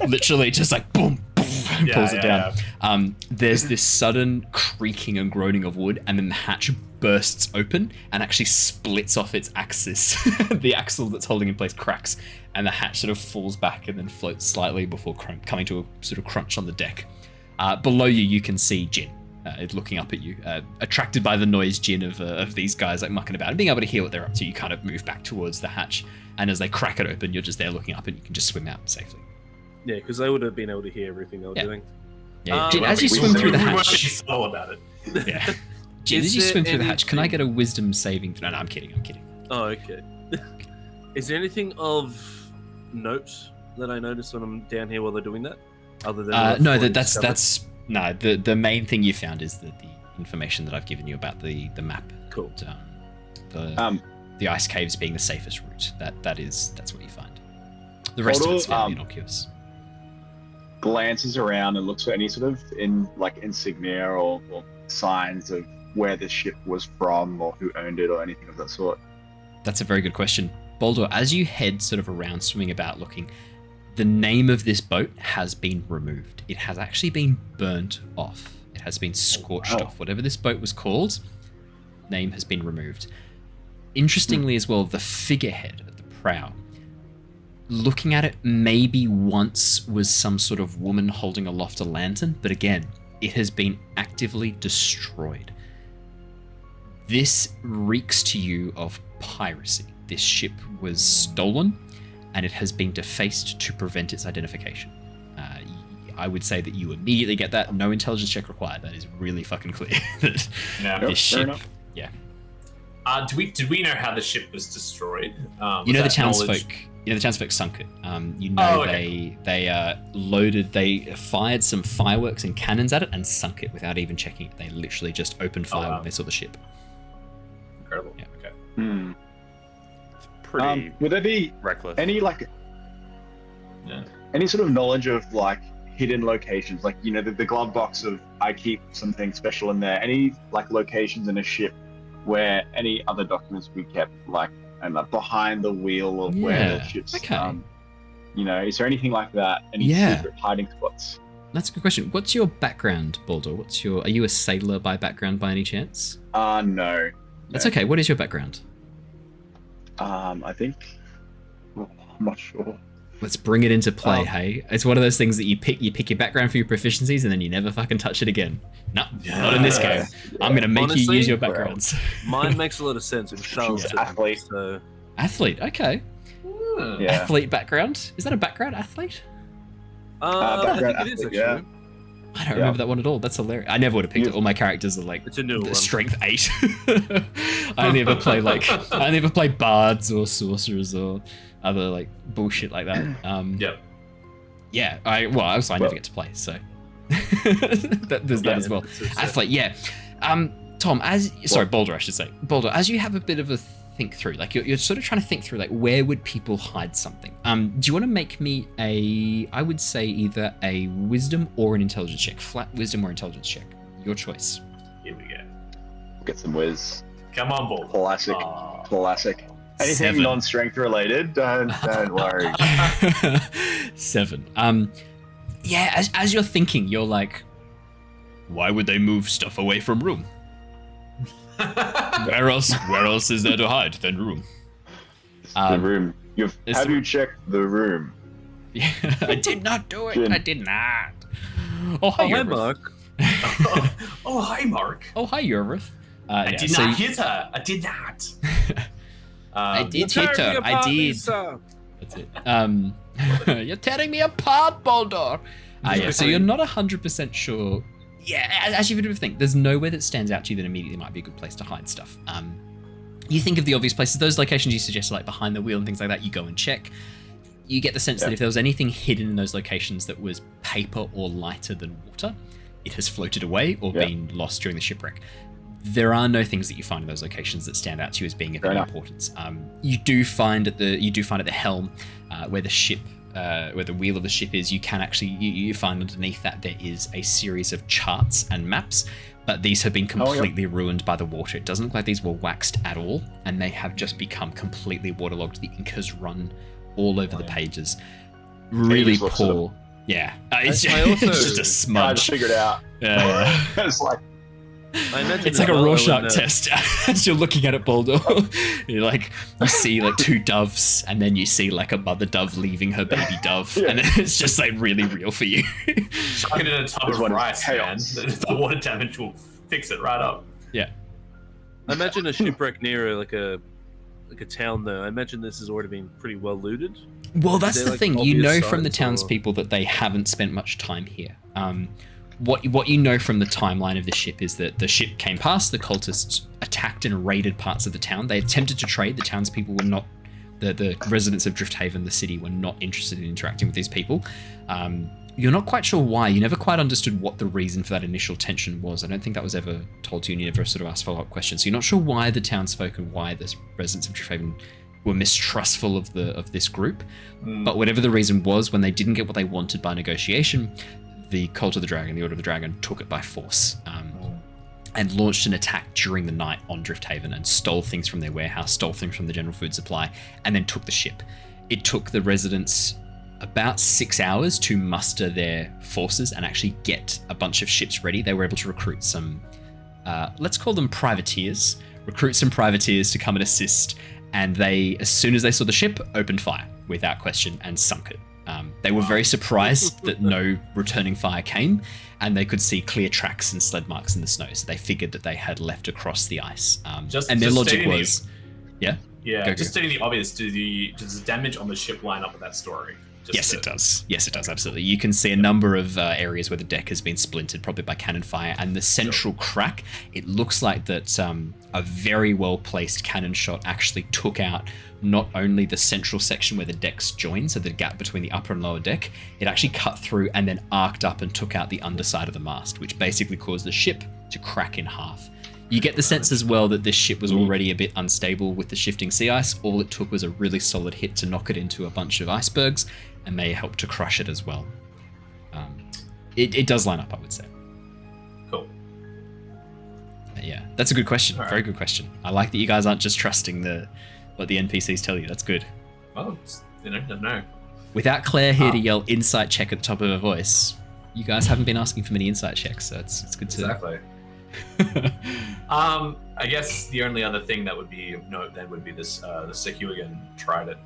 Speaker 1: wood. Literally just like boom, boom. pulls it down. There's this sudden creaking and groaning of wood, and then the hatch bursts open and actually splits off its axis. The axle that's holding in place cracks, and the hatch sort of falls back and then floats slightly before coming to a sort of crunch on the deck. Below you can see Jin looking up at you, attracted by the noise, Jin, of these guys like mucking about and being able to hear what they're up to. You kind of move back towards the hatch, and as they crack it open, you're just there looking up, and you can just swim out safely.
Speaker 4: Yeah, because they would have been able to hear everything they were doing.
Speaker 1: Yeah, Jin, as you swim through the hatch,
Speaker 8: all about it.
Speaker 1: Yeah, Jin, as you swim through the hatch, can I get a wisdom saving? No, I'm kidding.
Speaker 4: Oh, okay. Is there anything of note that I noticed when I'm down here while they're doing that? Other than
Speaker 1: no, that's no. The main thing you found is the information that I've given you about the map.
Speaker 4: Cool.
Speaker 1: The ice caves being the safest route. That's what you find. The rest of it's fairly innocuous.
Speaker 9: Glances around and looks for any sort of insignia or signs of where the ship was from or who owned it or anything of that sort.
Speaker 1: That's a very good question. Boldor, as you head sort of around, swimming about, looking, the name of this boat has been removed. It has actually been burnt off. It has been scorched off. Whatever this boat was called, name has been removed. Interestingly as well, the figurehead at the prow, looking at it, maybe once was some sort of woman holding aloft a lantern, but again, it has been actively destroyed. This reeks to you of piracy. This ship was stolen, and it has been defaced to prevent its identification. I would say that you immediately get that. No intelligence check required. That is really fucking clear. That this ship. Yeah.
Speaker 8: Did we know how the ship was destroyed?
Speaker 1: The townsfolk. The townsfolk sunk it. They fired some fireworks and cannons at it and sunk it without even checking it. They literally just opened fire when they saw the ship.
Speaker 8: Incredible.
Speaker 1: Yeah.
Speaker 8: Okay.
Speaker 7: Pretty
Speaker 9: would there be
Speaker 7: reckless.
Speaker 9: Any sort of knowledge of hidden locations, the glove box of I keep something special in there, any locations in a ship where any other documents we kept behind the wheel of where the ship's is there anything like that, any secret hiding spots?
Speaker 1: That's a good question. What's your background, Boldor? Are you a sailor by background by any chance?
Speaker 9: No.
Speaker 1: That's okay. What is your background?
Speaker 9: I think I'm not sure.
Speaker 1: Let's bring it into play, hey? It's one of those things that you pick your background for your proficiencies and then you never fucking touch it again. No, not in this game. I'm going to make you use your backgrounds.
Speaker 4: Mine makes a lot of sense. It shows
Speaker 9: athlete.
Speaker 4: So.
Speaker 1: Athlete, okay. Athlete background? Is that a background athlete?
Speaker 9: Background
Speaker 4: I think it is,
Speaker 9: athlete,
Speaker 4: actually.
Speaker 1: I don't remember that one at all. That's hilarious. I never would have picked it. All my characters are
Speaker 4: it's a new one.
Speaker 1: Strength 8. I only ever play bards or sorcerers or other bullshit like that. Yeah. I never get to play, so there's that as well. Athlete, yeah. Tom, Boldor, I should say. Boldor, as you have a bit of a think through, you're sort of trying to think through, where would people hide something? Do you want to make me I would say either a wisdom or an intelligence check. Flat wisdom or intelligence check. Your choice.
Speaker 8: Here we go.
Speaker 9: Get some whiz.
Speaker 8: Come on, Bold.
Speaker 9: Classic. Anything
Speaker 1: 7.
Speaker 9: non-strength related, don't worry.
Speaker 1: 7. As you're thinking, you're like, why would they move stuff away from room? Where else is there to hide than room?
Speaker 9: The room. Have you checked the room?
Speaker 1: Yeah, I did not do it. I did not. Oh, hi,
Speaker 4: Mark.
Speaker 8: Oh, hi, Mark.
Speaker 1: Oh, hi, Yervith.
Speaker 8: I did not hit her. I did not.
Speaker 1: I did hit her. I did. That's it. You're tearing me apart, Boldor. So you're not 100% sure. Yeah, as you would think, there's nowhere that stands out to you that immediately might be a good place to hide stuff. You think of the obvious places, those locations you suggest, behind the wheel and things like that, you go and check. You get the sense that if there was anything hidden in those locations that was paper or lighter than water, it has floated away or been lost during the shipwreck. There are no things that you find in those locations that stand out to you as being of any importance. You do find at the helm where the ship, where the wheel of the ship is, you can actually you find underneath that there is a series of charts and maps, but these have been completely ruined by the water. It doesn't look like these were waxed at all, and they have just become completely waterlogged. The ink has run all over the pages. Really poor. Yeah, it's,
Speaker 4: I also-
Speaker 1: it's just a
Speaker 9: I just
Speaker 1: smudge.
Speaker 9: figured it out.
Speaker 1: Yeah.
Speaker 9: It's like,
Speaker 4: I imagine
Speaker 1: It's like a
Speaker 4: as well,
Speaker 1: Rorschach
Speaker 4: Owen,
Speaker 1: test as you're looking at it, Boldor. You see like 2 doves, and then you see like a mother dove leaving her baby dove,
Speaker 9: Yeah.
Speaker 1: and it's just like really real for you.
Speaker 8: Chuck it in a tub
Speaker 9: This
Speaker 8: of
Speaker 9: one is
Speaker 8: rice, man.
Speaker 9: chaos.
Speaker 8: The water damage will fix it right up.
Speaker 4: I imagine a shipwreck near like a town though. I imagine this has already been pretty well looted.
Speaker 1: Well, that's
Speaker 4: there,
Speaker 1: the
Speaker 4: like,
Speaker 1: thing. You know
Speaker 4: obvious
Speaker 1: from the
Speaker 4: signs, or-
Speaker 1: townspeople that they haven't spent much time here. What you know from the timeline of the ship is that the ship came past, the cultists attacked and raided parts of the town. They attempted to trade. The townspeople were not, the residents of Drifthaven, the city, were not interested in interacting with these people. You're not quite sure why. You never quite understood what the reason for that initial tension was. I don't think that was ever told to you, and you never sort of asked follow-up questions. So you're not sure why the townsfolk and why the residents of Drifthaven were mistrustful of this group. But whatever the reason was, when they didn't get what they wanted by negotiation, the Cult of the Dragon, the Order of the Dragon, took it by force and launched an attack during the night on Drifthaven and stole things from their warehouse, stole things from the general food supply, and then took the ship. It took the residents about 6 hours to muster their forces and actually get a bunch of ships ready. They were able to recruit some, let's call them privateers, to come and assist, and they, as soon as they saw the ship, opened fire without question and sunk it. They were very surprised that no returning fire came, and they could see clear tracks and sled marks in the snow, so they figured that they had left across the ice. And their logic
Speaker 8: stating
Speaker 1: was,
Speaker 8: yeah,
Speaker 1: Go.
Speaker 8: just stating the obvious. Does the damage on the ship line up with that story?
Speaker 1: Yes, it does. Yes, it does, absolutely. You can see a number of areas where the deck has been splintered, probably by cannon fire, and the central crack, it looks like that a very well-placed cannon shot actually took out not only the central section where the decks join, so the gap between the upper and lower deck, it actually cut through and then arced up and took out the underside of the mast, which basically caused the ship to crack in half. You get the sense as well that this ship was already a bit unstable with the shifting sea ice. All it took was a really solid hit to knock it into a bunch of icebergs, and they helped to crush it as well. It does line up, I would say.
Speaker 8: Cool.
Speaker 1: Yeah, that's a good question.
Speaker 8: All right.
Speaker 1: Very good question. I like that you guys aren't just trusting what the NPCs tell you. That's good.
Speaker 8: Oh, never know.
Speaker 1: Without Claire here to yell insight check at the top of her voice, you guys haven't been asking for many insight checks, so it's good to...
Speaker 8: Exactly. I guess the only other thing that would be of note then would be this the Sehuagin Trident.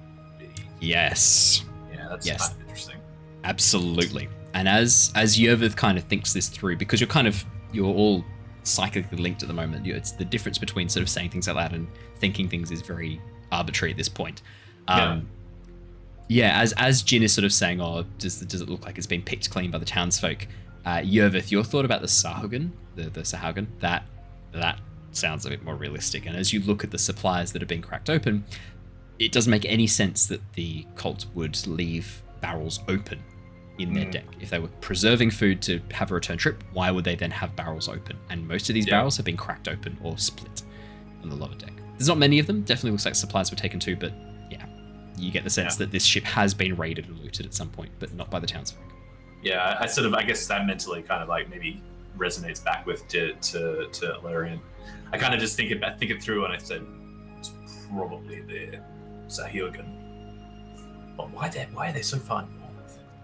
Speaker 1: Yes.
Speaker 8: Yeah, that's
Speaker 1: Yes.
Speaker 8: kind of interesting.
Speaker 1: Absolutely. And as Yervith kind of thinks this through, because you're all psychically linked at the moment. It's the difference between sort of saying things out loud and thinking things is very arbitrary at this point. As Jin is sort of saying, oh, does it look like it's been picked clean by the townsfolk? Yervith, your thought about the Sahuagin, the Sahuagin, that sounds a bit more realistic. And as you look at the supplies that have been cracked open, it doesn't make any sense that the cult would leave barrels open in their deck. If they were preserving food to have a return trip, why would they then have barrels open? And most of these barrels have been cracked open or split on the lower deck. There's not many of them. Definitely looks like supplies were taken too, but yeah, you get the sense that this ship has been raided and looted at some point, but not by the townsfolk.
Speaker 8: Yeah, I guess that mentally kind of like maybe resonates back with to Larian. I kind of just think it through, and I said it's probably the Sahuagin. But why are they so fun?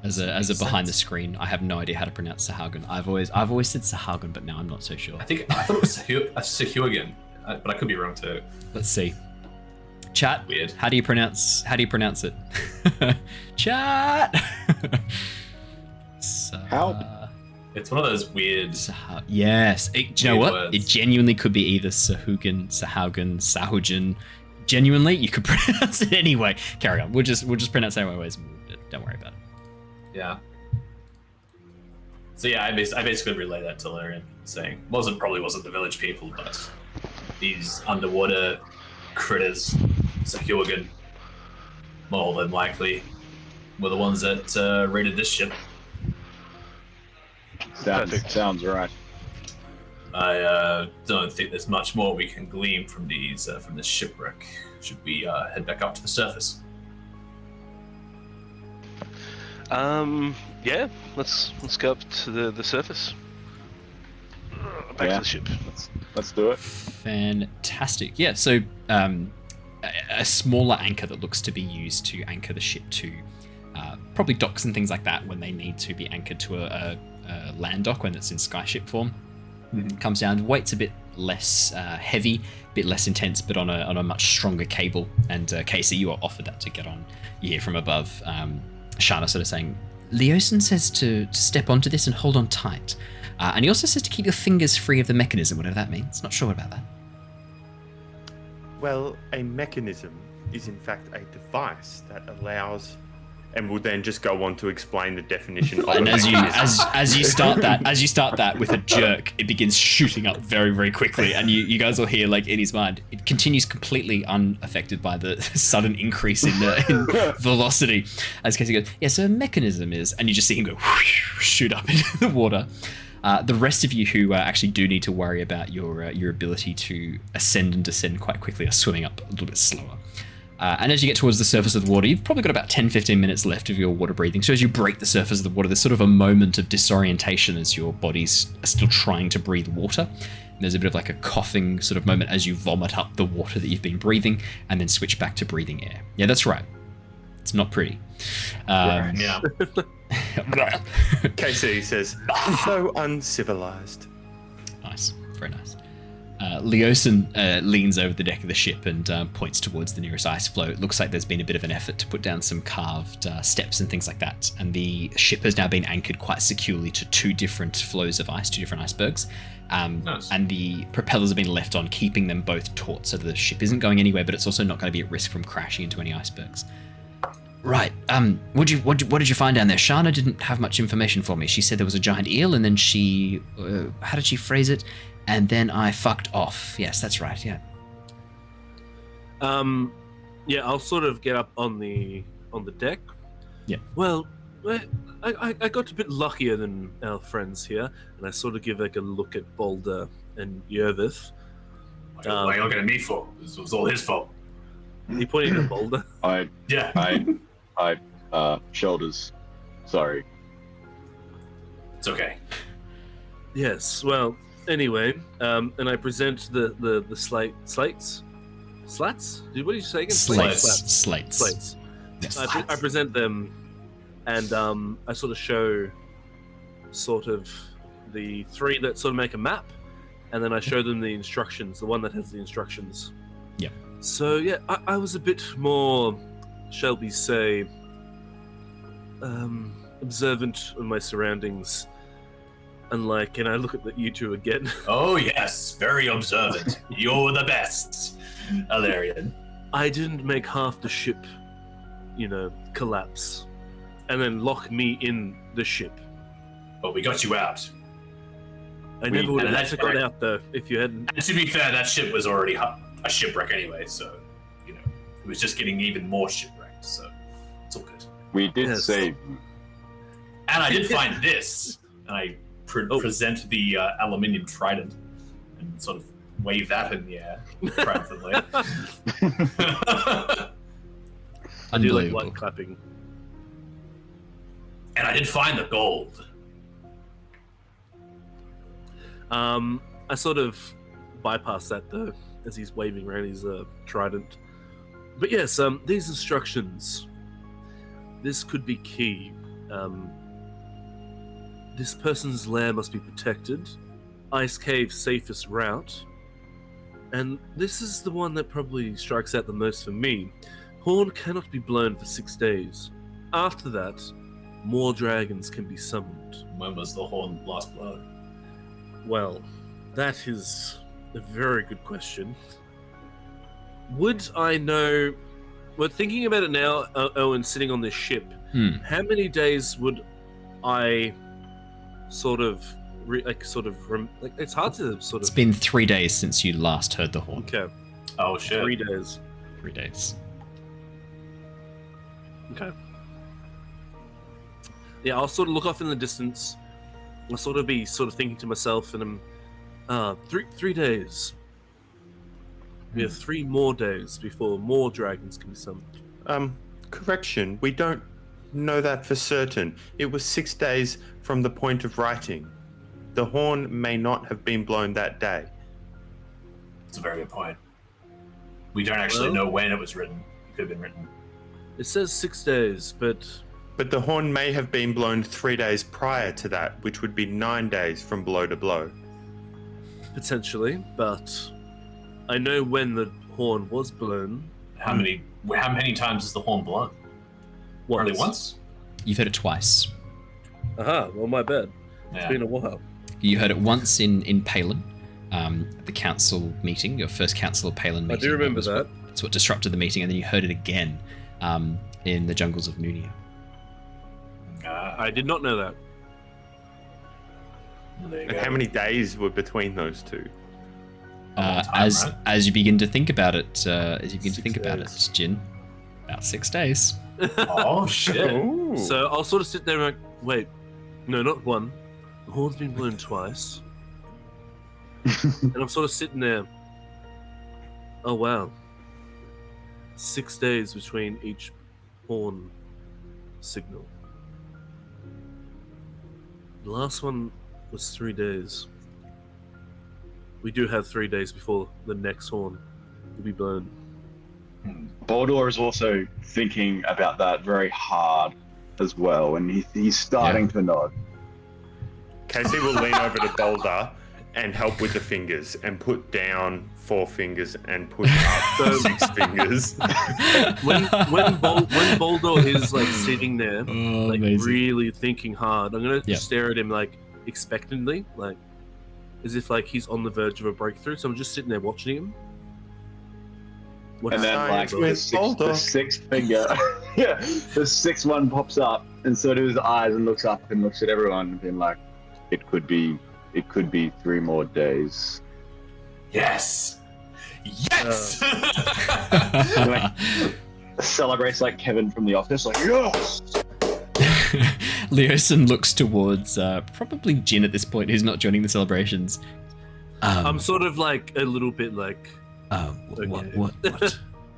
Speaker 1: As a behind the screen, I have no idea how to pronounce Sahuagin. I've always said Sahuagin, but now I'm not so sure.
Speaker 8: I thought it was Sahuagin, but I could be wrong too.
Speaker 1: Let's see. Chat.
Speaker 8: Weird.
Speaker 1: How do you pronounce it? Chat.
Speaker 9: How?
Speaker 8: It's one of those weird.
Speaker 1: Yes. Do you know
Speaker 8: Weird
Speaker 1: what?
Speaker 8: words.
Speaker 1: It genuinely could be either Sahuagin, Sahuagin. Genuinely, you could pronounce it anyway. Carry on. We'll just pronounce it our ways. Don't worry about it.
Speaker 8: Yeah. So yeah, I basically relay that to Larian, saying probably wasn't the village people, but these underwater critters, Sahuagin, more than likely, were the ones that raided this ship.
Speaker 9: Sounds right.
Speaker 8: I don't think there's much more we can glean from this shipwreck. Should we head back up to the surface?
Speaker 10: Yeah, let's go up to the surface. Back to the ship.
Speaker 9: Let's do it.
Speaker 1: Fantastic. Yeah, so a smaller anchor that looks to be used to anchor the ship to probably docks and things like that when they need to be anchored to a land dock when it's in skyship form. Comes down, weight's a bit less heavy, a bit less intense, but on a much stronger cable. And KayCee, you are offered that to get on. You hear from above Shana sort of saying, Leosin says to step onto this and hold on tight. And he also says to keep your fingers free of the mechanism, whatever that means. Not sure about that.
Speaker 7: Well, a mechanism is in fact a device that allows, and we'll then just go on to explain the definition of.
Speaker 1: And as you start that with a jerk, it begins shooting up very, very quickly, and you guys will hear, like, in his mind, it continues completely unaffected by the sudden increase in velocity. As KayCee goes, yeah, so a mechanism is, and you just see him go shoot up into the water. The rest of you who actually do need to worry about your ability to ascend and descend quite quickly are swimming up a little bit slower. And as you get towards the surface of the water, you've probably got about 10-15 minutes left of your water breathing. So as you break the surface of the water, there's sort of a moment of disorientation as your body's still trying to breathe water. And there's a bit of like a coughing sort of moment as you vomit up the water that you've been breathing and then switch back to breathing air. Yeah, that's right. It's not pretty.
Speaker 8: Yeah.
Speaker 7: KayCee says, so uncivilized.
Speaker 1: Nice, very nice. Leosin leans over the deck of the ship and points towards the nearest ice floe. It looks like there's been a bit of an effort to put down some carved steps and things like that. And the ship has now been anchored quite securely to two different floes of ice, two different icebergs.
Speaker 8: Nice. And
Speaker 1: the propellers have been left on, keeping them both taut so the ship isn't going anywhere, but it's also not going to be at risk from crashing into any icebergs. Right. What did you find down there? Shana didn't have much information for me. She said there was a giant eel, and then she, how did she phrase it? And then I fucked off. Yes, that's right. Yeah.
Speaker 4: Yeah, I'll sort of get up on the deck.
Speaker 1: Yeah.
Speaker 4: Well, I got a bit luckier than our friends here, and I sort of give like a look at Boulder and Yervith.
Speaker 8: What are you looking at me for? This was all his fault.
Speaker 4: He pointed at Boulder.
Speaker 9: Shoulders. Sorry.
Speaker 8: It's okay.
Speaker 4: Yes. Well. Anyway, and I present the slates. Slats? What did you say again?
Speaker 1: Slates. Yes.
Speaker 4: I present them, and I sort of show sort of the three that sort of make a map, and then I show them the instructions, the one that has the instructions.
Speaker 1: Yeah.
Speaker 4: So yeah, I was a bit more, shall we say, observant of my surroundings. And I look at you two again.
Speaker 8: Oh yes, very observant. You're the best, Alarian.
Speaker 4: I didn't make half the ship, collapse, and then lock me in the ship.
Speaker 8: But we got you out.
Speaker 4: I never would have actually got out though if you hadn't.
Speaker 8: And to be fair, that ship was already a shipwreck anyway, so it was just getting even more shipwrecked. So it's all good.
Speaker 9: We did save.
Speaker 8: And I did find this, and I present the aluminium trident and sort of wave that in the air triumphantly.
Speaker 4: I do like light clapping.
Speaker 8: And I did find the gold.
Speaker 4: I sort of bypass that though, as he's waving around his trident. But yes, these instructions. This could be key. This person's lair must be protected. Ice cave safest route. And this is the one that probably strikes out the most for me. Horn cannot be blown for 6 days. After that, more dragons can be summoned.
Speaker 8: When was the horn last blown?
Speaker 4: Well, that is a very good question. Would I know... We're thinking about it now, Owen, sitting on this ship. How many days would I it's hard to sort of...
Speaker 1: It's been 3 days since you last heard the horn.
Speaker 4: Okay.
Speaker 8: Oh, shit.
Speaker 4: 3 days.
Speaker 1: 3 days.
Speaker 4: Okay. Yeah, I'll sort of look off in the distance. I'll sort of be thinking to myself, and I'm... 3 days. We have 3 more days before more dragons can be summoned.
Speaker 7: Correction. We don't know that for certain. It was 6 days from the point of writing. The horn may not have been blown that day.
Speaker 8: That's a very good point. We don't actually know when it was written. It could have been written.
Speaker 4: It says 6 days, but
Speaker 7: But the horn may have been blown 3 days prior to that, which would be 9 days from blow to blow.
Speaker 4: Potentially, but I know when the horn was blown.
Speaker 8: How many times is the horn blown? Only once?
Speaker 1: You've heard it twice.
Speaker 4: Aha, well, my bad. It's been a while.
Speaker 1: You heard it once in Palin, at the council meeting, your first council of Palin meeting.
Speaker 4: I do remember that.
Speaker 1: It's what disrupted the meeting, and then you heard it again in the jungles of Nunia.
Speaker 4: I did not know that.
Speaker 7: And how many days were between those two?
Speaker 1: As you begin to think about it, Jin, about 6 days.
Speaker 8: Oh shit!
Speaker 7: Ooh.
Speaker 4: So I'll sort of sit there and like, wait, no, not one. The horn's been blown twice, and I'm sort of sitting there. Oh wow! 6 days between each horn signal. The last one was 3 days. We do have 3 days before the next horn will be blown.
Speaker 9: Boldor is also thinking about that very hard as well, and he's starting to nod.
Speaker 7: KayCee will lean over to Boulder and help with the fingers, and put down 4 fingers and push up 6 fingers.
Speaker 4: When Boldor is like sitting there, like
Speaker 1: amazing.
Speaker 4: really thinking hard, I'm gonna stare at him like expectantly, like as if like he's on the verge of a breakthrough. So I'm just sitting there watching him.
Speaker 9: And then like the sixth finger, the sixth one pops up, and sort of his eyes and looks up and looks at everyone and being like, it could be 3 more days.
Speaker 8: Yes!
Speaker 9: Like, celebrates like Kevin from The Office, like, yes!
Speaker 1: Leosin looks towards probably Jin at this point, who's not joining the celebrations.
Speaker 4: I'm sort of like a little bit like,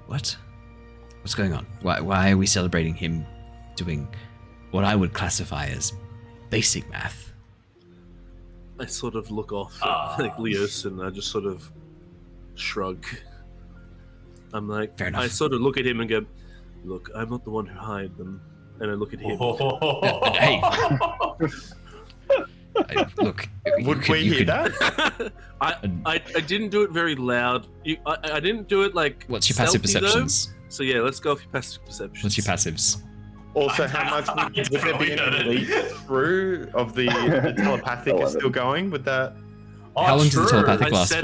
Speaker 1: What's going on? Why are we celebrating him doing what I would classify as basic math?
Speaker 4: I sort of look off at like Leos and I just sort of shrug. I'm like,
Speaker 1: fair enough.
Speaker 4: I sort of look at him and go, look, I'm not the one who hired them. And I look at him.
Speaker 1: Hey. Look,
Speaker 7: would we hear that?
Speaker 4: I didn't do it very loud. I didn't do it like.
Speaker 1: What's your passive perceptions?
Speaker 4: Though. So yeah, let's go off your passive perceptions.
Speaker 1: What's your passives?
Speaker 7: Also, how much would there be any leak through of the telepathic is still going with that?
Speaker 1: How long does the telepathic last for?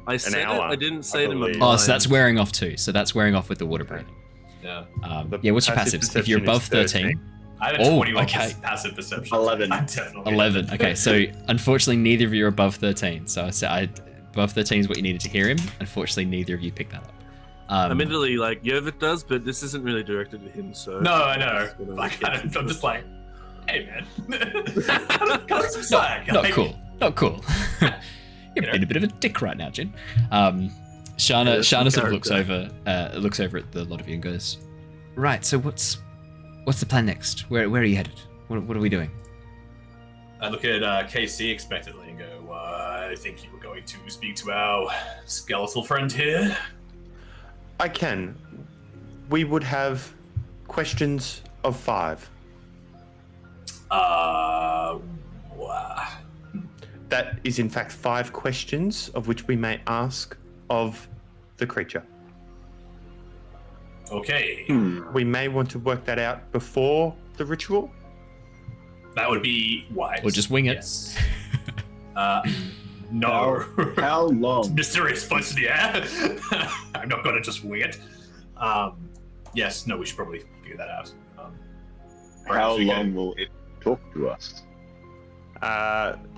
Speaker 4: I said it. I didn't say it in my mind.
Speaker 1: Oh, so that's wearing off too. So that's wearing off with the water breathing.
Speaker 8: Yeah.
Speaker 1: What's your passives? If you're above 13.
Speaker 8: I have a 21 passive perception.
Speaker 9: 11.
Speaker 8: I'm definitely
Speaker 1: 11. Okay, so unfortunately neither of you are above 13. So I said above 13 is what you needed to hear him. Unfortunately, neither of you picked that up.
Speaker 4: Admittedly, like Yervith does, but this isn't really directed at him. So
Speaker 8: no, I know. I'm just like, hey man, cut some slack.
Speaker 1: Not cool. You're being a bit of a dick right now, Jin. Shana sort of looks over at the lot of you and goes, right. So what's the plan next? Where are you headed? What are we doing?
Speaker 8: I look at KayCee expectantly and go, I think you were going to speak to our skeletal friend here.
Speaker 7: I can. We would have questions of 5.
Speaker 8: Wow.
Speaker 7: That is in fact 5 questions of which we may ask of the creature.
Speaker 8: Okay.
Speaker 7: We may want to work that out before the ritual.
Speaker 8: That would be wise.
Speaker 1: Or just wing it.
Speaker 8: Yes. No.
Speaker 9: How long?
Speaker 8: Mysterious voice in the air. I'm not gonna just wing it. Yes, no, we should probably figure that out.
Speaker 9: How long will it talk to us?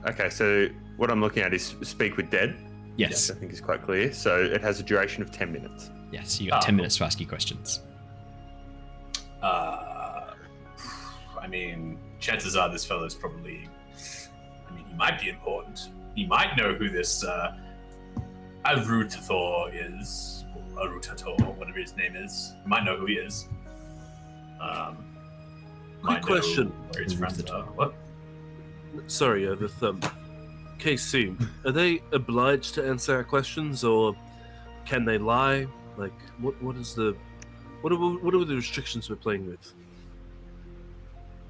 Speaker 7: Okay, so what I'm looking at is speak with dead.
Speaker 1: Yes.
Speaker 7: I think is quite clear. So it has a duration of 10 minutes.
Speaker 1: Yes, you got 10 minutes to ask you questions.
Speaker 8: I mean, chances are this fellow's probably... he might be important. He might know who this Arutator is, or Arutator, whatever his name is. He might know who he is.
Speaker 4: Quick question.
Speaker 8: Where his friends are. What?
Speaker 4: Sorry, Yervith. KayCee, are they obliged to answer our questions, or can they lie? Like, what are the restrictions we're playing with?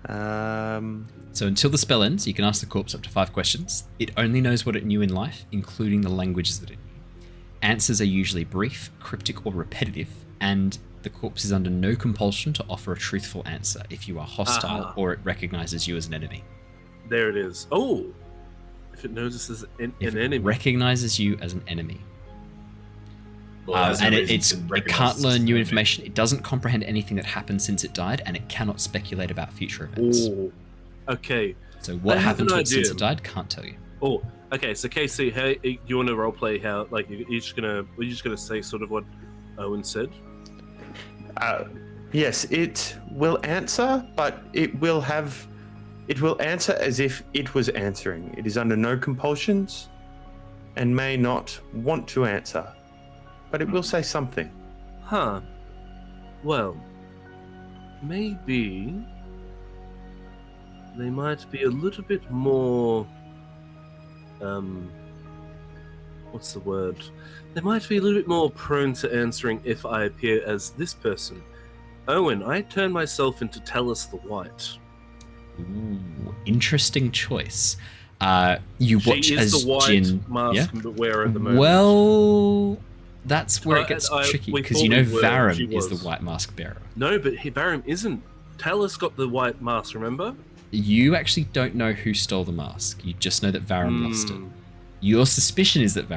Speaker 1: So until the spell ends, you can ask the corpse up to 5 questions. It only knows what it knew in life, including the languages that it knew. Answers are usually brief, cryptic, or repetitive, and the corpse is under no compulsion to offer a truthful answer if you are hostile or it recognizes you as an enemy.
Speaker 4: There it is. Oh! If it notices an enemy.
Speaker 1: It recognizes you as an enemy.
Speaker 8: Well,
Speaker 1: And it can't learn new information. It doesn't comprehend anything that happened since it died, and it cannot speculate about future events.
Speaker 4: Oh, okay.
Speaker 1: So what happened to it since
Speaker 4: idea.
Speaker 1: it died, can't tell you.
Speaker 4: Oh, okay. So KayCee, how you want to roleplay? How you're just gonna say sort of what Owen said?
Speaker 7: Yes, it will answer, but it will answer as if it was answering. It is under no compulsions and may not want to answer, but it will say something.
Speaker 4: Huh. Well, maybe they might be a little bit more. What's the word? They might be a little bit more prone to answering if I appear as this person. Owen, I turn myself into Tellus the White.
Speaker 1: Ooh, interesting choice. You watch
Speaker 4: she
Speaker 1: as
Speaker 4: is the white
Speaker 1: Jin.
Speaker 4: mask wearer at the moment.
Speaker 1: Well, that's where it gets
Speaker 4: I-
Speaker 1: tricky
Speaker 4: we
Speaker 1: because
Speaker 4: thought
Speaker 1: you know
Speaker 4: we were,
Speaker 1: Varum
Speaker 4: she
Speaker 1: is the
Speaker 4: was.
Speaker 1: white mask bearer.
Speaker 4: No, but Varum isn't. Tellus got the white mask, remember?
Speaker 1: You actually don't know who stole the mask. You just know that Varum lost it. Your suspicion is that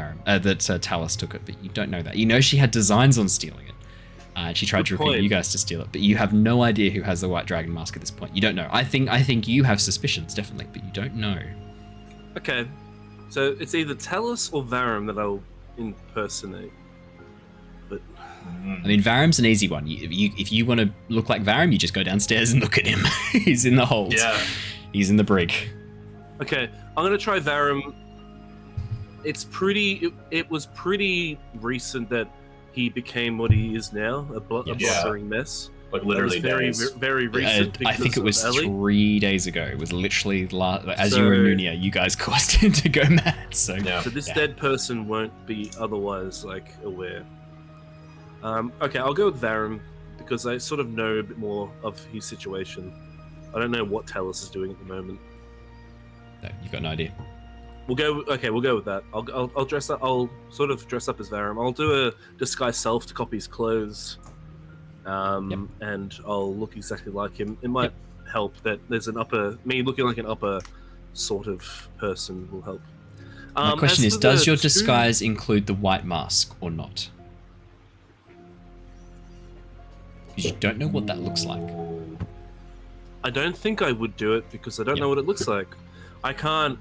Speaker 1: Talus took it, but you don't know that. You know she had designs on stealing it. She tried to recruit you guys to steal it, but you have no idea who has the white dragon mask at this point. You don't know. I think you have suspicions, definitely, but you don't know.
Speaker 4: Okay, so it's either Tellus or Varum that I'll impersonate. But
Speaker 1: I mean, Varum's an easy one. If you want to look like Varum, you just go downstairs and look at him. He's in the hold.
Speaker 8: Yeah.
Speaker 1: He's in the brig.
Speaker 4: okay, I'm gonna try Varum. It's pretty. It was pretty recent that he became what he is now, a blubbering mess.
Speaker 8: Like
Speaker 4: That
Speaker 8: literally
Speaker 4: was very,
Speaker 8: days.
Speaker 4: very recent.
Speaker 1: I think
Speaker 4: because
Speaker 1: it was
Speaker 4: of Ellie.
Speaker 1: 3 days ago. It was literally as you were in Nunia, you guys caused him to go mad. So,
Speaker 8: Yeah.
Speaker 4: So this dead person won't be otherwise aware. Okay, I'll go with Varum because I sort of know a bit more of his situation. I don't know what Tellus is doing at the moment.
Speaker 1: no, you've got no idea.
Speaker 4: We'll go with that. I'll dress up. I'll sort of dress up as Varum. I'll do a disguise self to copy his clothes, and I'll look exactly like him. It might help that there's me looking like an upper sort of person will help.
Speaker 1: My question
Speaker 4: as
Speaker 1: is,
Speaker 4: for
Speaker 1: does
Speaker 4: the
Speaker 1: your
Speaker 4: two-
Speaker 1: disguise include the white mask or not? Because you don't know what that looks like.
Speaker 4: I don't think I would do it because I don't know what it looks like. I can't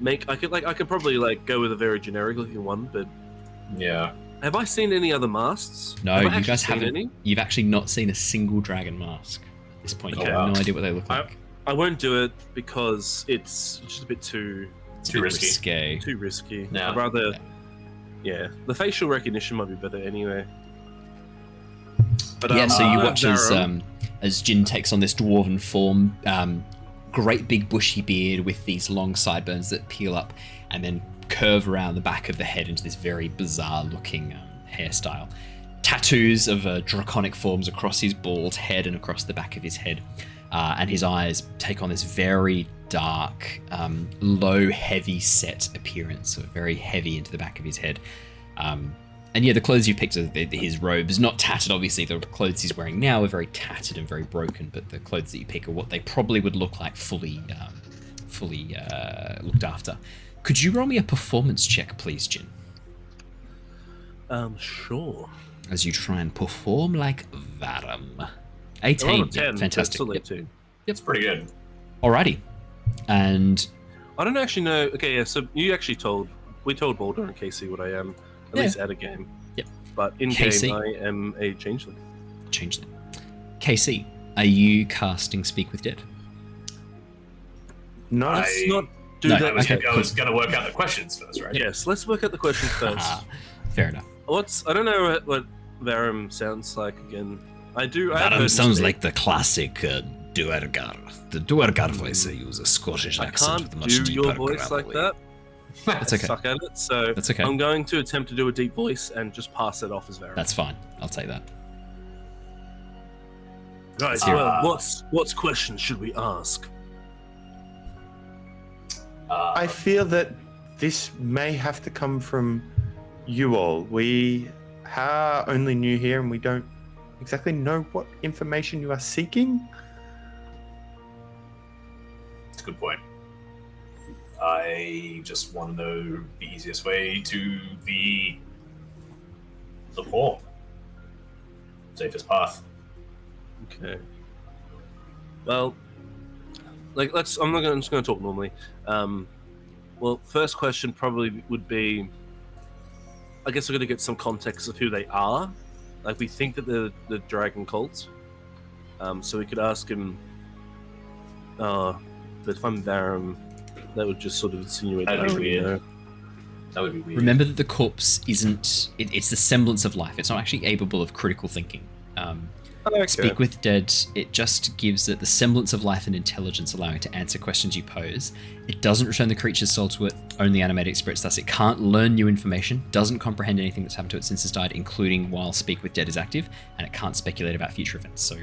Speaker 4: make. I could probably go with a very generic looking one, but
Speaker 8: Yeah.
Speaker 4: have I seen any other masks?
Speaker 1: No,
Speaker 4: Have I
Speaker 1: you
Speaker 4: actually
Speaker 1: guys
Speaker 4: seen
Speaker 1: haven't.
Speaker 4: any?
Speaker 1: You've actually not seen a single dragon mask at this point. You
Speaker 4: Okay.
Speaker 1: have no idea what they look like.
Speaker 4: I won't do it because it's just a bit too
Speaker 1: It's a
Speaker 8: Too
Speaker 1: bit
Speaker 8: risky.
Speaker 1: risque.
Speaker 4: too risky.
Speaker 8: No.
Speaker 4: I'd rather, the facial recognition might be better anyway. But
Speaker 1: Yeah, so you
Speaker 4: I'll
Speaker 1: watch
Speaker 4: have Varum.
Speaker 1: as Jin takes on this dwarven form, great big bushy beard with these long sideburns that peel up and then curve around the back of the head into this very bizarre looking hairstyle. Tattoos of draconic forms across his bald head and across the back of his head. And his eyes take on this very dark, low, heavy set appearance, so very heavy into the back of his head. And yeah, the clothes you picked are his robes, not tattered, obviously. The clothes he's wearing now are very tattered and very broken, but the clothes that you pick are what they probably would look like fully looked after. Could you roll me a performance check, please, Jin?
Speaker 4: Sure.
Speaker 1: As you try and perform like Varum. 18,
Speaker 4: I rolled a 10,
Speaker 1: fantastic.
Speaker 4: That's
Speaker 1: Yep.
Speaker 4: too.
Speaker 8: It's pretty good.
Speaker 1: Alrighty. And
Speaker 4: I don't actually know. Okay, yeah. So we told Boldor and KayCee what I am, at least at a game.
Speaker 1: Yep.
Speaker 4: But in
Speaker 1: KayCee.
Speaker 4: game, I am a changeling.
Speaker 1: changeling. KayCee, are you casting Speak with Dead?
Speaker 7: No,
Speaker 4: Let's not do
Speaker 1: No,
Speaker 4: that.
Speaker 1: okay.
Speaker 8: I was going to work out the questions first, right?
Speaker 4: Yes, let's work out the questions first.
Speaker 1: Fair enough.
Speaker 4: I don't know what Varum sounds like again. I have
Speaker 1: Varum
Speaker 4: heard
Speaker 1: sounds
Speaker 4: him
Speaker 1: like the classic Duergar. The Duergar voice. I use a Scottish
Speaker 4: I
Speaker 1: accent with a
Speaker 4: can't
Speaker 1: much
Speaker 4: do
Speaker 1: deeper
Speaker 4: your voice like
Speaker 1: gravelly.
Speaker 4: that.
Speaker 1: That's okay.
Speaker 4: Suck at it. So
Speaker 1: That's okay.
Speaker 4: I'm going to attempt to do a deep voice and just pass it off as Varum.
Speaker 1: That's fine. I'll take that.
Speaker 4: Right. Well, what questions should we ask?
Speaker 7: I feel that this may have to come from you all. We are only new here and we don't exactly know what information you are seeking.
Speaker 8: That's a good point. I just want to know the easiest way to the port. Safest path.
Speaker 4: Okay. Well, I'm just gonna talk normally. Well, first question probably would be, I guess we're gonna get some context of who they are. Like, we think that they're the dragon cult. So we could ask him. But if I'm Varum, that would just sort of insinuate that.
Speaker 8: That'd be weird. That would be weird.
Speaker 1: Remember that the corpse isn't. It's the semblance of life. It's not actually capable of critical thinking. Speak with dead. It just gives it the semblance of life and intelligence, allowing it to answer questions you pose. It doesn't return the creature's soul to it, only animated spirits. Thus, it can't learn new information, doesn't comprehend anything that's happened to it since it's died, including while Speak with Dead is active, and it can't speculate about future events. So,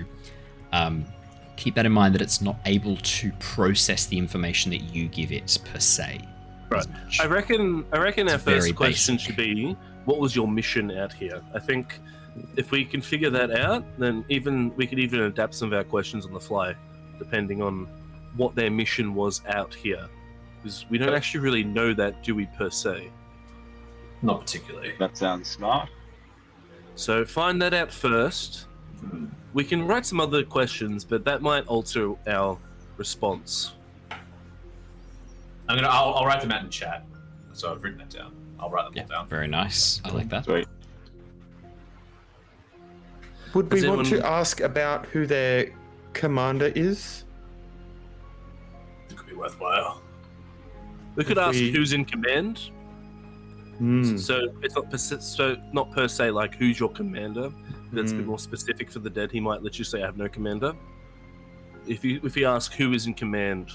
Speaker 1: keep that in mind, that it's not able to process the information that you give it per se.
Speaker 4: Right. I reckon our first question should be, what was your mission out here? I think if we can figure that out, then we could even adapt some of our questions on the fly, depending on what their mission was out here. Because we don't actually really know that, do we, per se?
Speaker 8: Not particularly.
Speaker 9: That sounds smart.
Speaker 4: So find that out first. We can write some other questions, but that might alter our response.
Speaker 8: I'll write them out in chat. So I've written that down. I'll write them all down.
Speaker 1: Very nice. I like that.
Speaker 9: Sweet.
Speaker 7: Would we want to ask about who their commander is?
Speaker 8: It could be worthwhile.
Speaker 4: We could ask who's in command.
Speaker 7: Mm.
Speaker 4: So it's not per se like who's your commander. That's a bit more specific for the dead. He might let you say I have no commander. If you ask who is in command,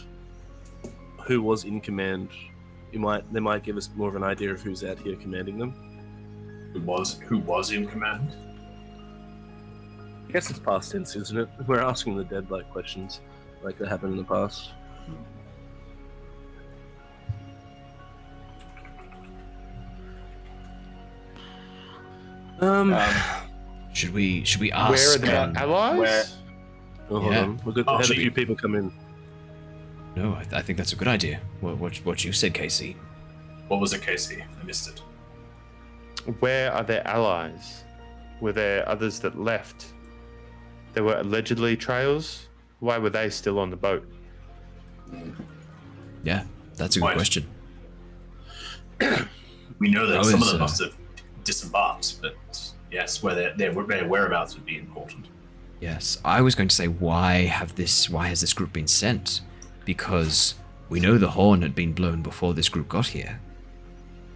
Speaker 4: who was in command, they might give us more of an idea of who's out here commanding them.
Speaker 8: Who was in command?
Speaker 4: I guess it's past tense, isn't it? We're asking the dead like questions like that happened in the past.
Speaker 1: Should we ask?
Speaker 7: Where are the allies?
Speaker 4: Hold on. We're good to have a few people come in.
Speaker 1: No, I think that's a good idea. What you said, KayCee.
Speaker 8: What was it, KayCee? I missed it.
Speaker 7: Where are their allies? Were there others that left? There were allegedly trails. Why were they still on the boat?
Speaker 1: Yeah, that's a good question.
Speaker 8: We know that some of them must have disembarked, but yes, where their whereabouts would be important.
Speaker 1: Yes, I was going to say, why has this group been sent? Because we know the horn had been blown before this group got here.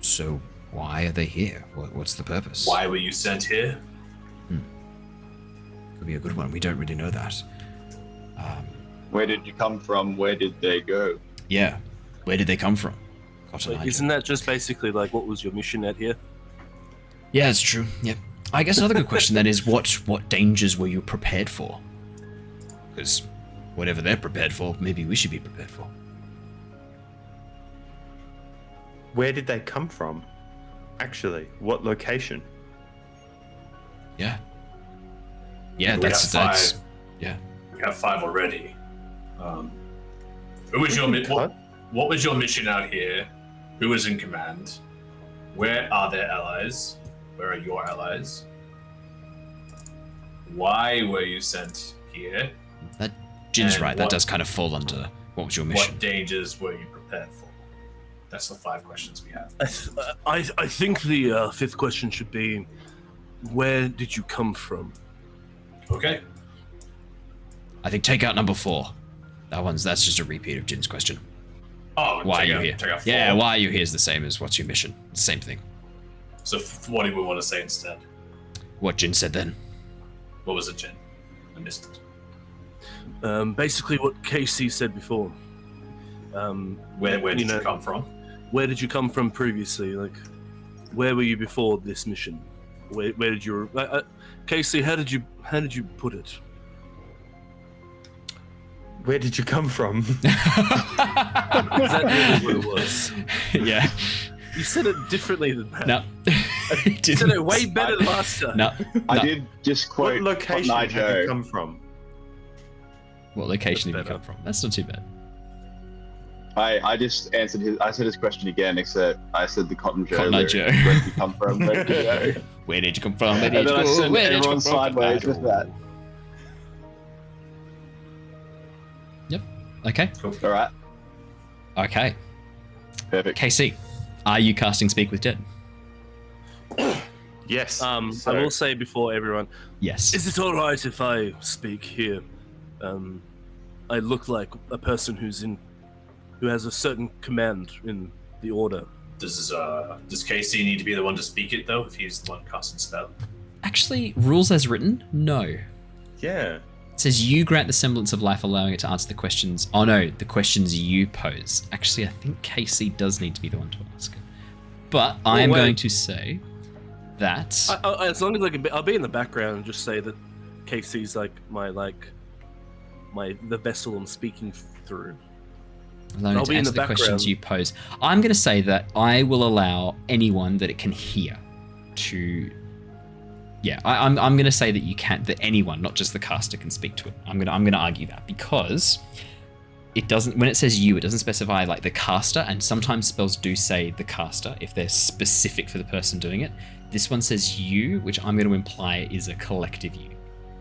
Speaker 1: So why are they here? What's the purpose?
Speaker 8: Why were you sent here?
Speaker 1: Could be a good one. We don't really know that.
Speaker 9: Where did you come from? Where did they go?
Speaker 1: Yeah, where did they come from?
Speaker 4: Isn't that just basically like what was your mission out here?
Speaker 1: Yeah, it's true. Yep. I guess another good question then is what dangers were you prepared for? Because whatever they're prepared for, maybe we should be prepared for.
Speaker 7: Where did they come from? Actually, what location?
Speaker 1: Yeah. Yeah,
Speaker 8: We
Speaker 1: that's yeah.
Speaker 8: We have 5 already. Who was your what was your mission out here? Who was in command? Where are their allies? Where are your allies? Why were you sent here?
Speaker 1: That Jin's right. That does kind of fall under what was your mission.
Speaker 8: What dangers were you prepared for? That's the 5 questions we have.
Speaker 4: I think the 5th question should be, where did you come from?
Speaker 8: Okay.
Speaker 1: I think take out number 4. That's just a repeat of Jin's question.
Speaker 8: Oh,
Speaker 1: why are you here?
Speaker 8: Take out 4.
Speaker 1: Yeah, why are you here is the same as what's your mission. Same thing.
Speaker 8: So what do we want to say instead?
Speaker 1: What Jin said then.
Speaker 8: What was it, Jin? I missed
Speaker 4: it. Basically what KayCee said before.
Speaker 8: Where did you come from?
Speaker 4: Where did you come from previously? Like, where were you before this mission? Where did you? KayCee, how did you put it?
Speaker 7: Where did you come from?
Speaker 4: Is that really what it was?
Speaker 1: Yeah.
Speaker 4: You said it differently than that.
Speaker 1: No.
Speaker 4: You said it way better than last time.
Speaker 1: No.
Speaker 9: I did just quote
Speaker 7: What location
Speaker 9: Cotton Eye
Speaker 7: have you
Speaker 9: Joe.
Speaker 7: come from?
Speaker 1: What location
Speaker 4: That's
Speaker 1: have you come from? That's not too bad.
Speaker 9: I just answered I said his question again, except I said the Cotton Joe.
Speaker 1: Cotton Eye
Speaker 9: lyric.
Speaker 1: Joe.
Speaker 9: Where did you come from? Where did you go?
Speaker 1: Where did you come from? Where
Speaker 9: And
Speaker 1: did you
Speaker 9: then I
Speaker 1: go?
Speaker 9: sent
Speaker 1: Where did you
Speaker 9: everyone
Speaker 1: come from?
Speaker 9: sideways with that.
Speaker 1: Yep. Okay.
Speaker 9: All right.
Speaker 1: Okay.
Speaker 9: Perfect.
Speaker 1: KayCee, are you casting Speak with Dead?
Speaker 7: Yes.
Speaker 4: I will say before everyone,
Speaker 1: Yes.
Speaker 4: is it alright if I speak here? I look like a person who has a certain command in the order.
Speaker 8: Does KayCee need to be the one to speak it though, if he's the one casting the spell?
Speaker 1: Actually, rules as written, no.
Speaker 7: Yeah.
Speaker 1: It says you grant the semblance of life, allowing it to answer the questions. Oh no, the questions you pose. Actually, I think KayCee does need to be the one to ask it. But I am going to say that
Speaker 4: As long as I'll be in the background and just say that KayCee's the vessel I'm speaking through.
Speaker 1: allowing it
Speaker 4: I'll
Speaker 1: to
Speaker 4: be in
Speaker 1: answer
Speaker 4: the
Speaker 1: the questions
Speaker 4: background.
Speaker 1: you pose. I'm going to say that I will allow anyone that it can hear to. Yeah, I'm going to say that you can't. That anyone, not just the caster, can speak to it. I'm going to argue that because it doesn't. When it says you, it doesn't specify like the caster, and sometimes spells do say the caster if they're specific for the person doing it. This one says you, which I'm going to imply is a collective you.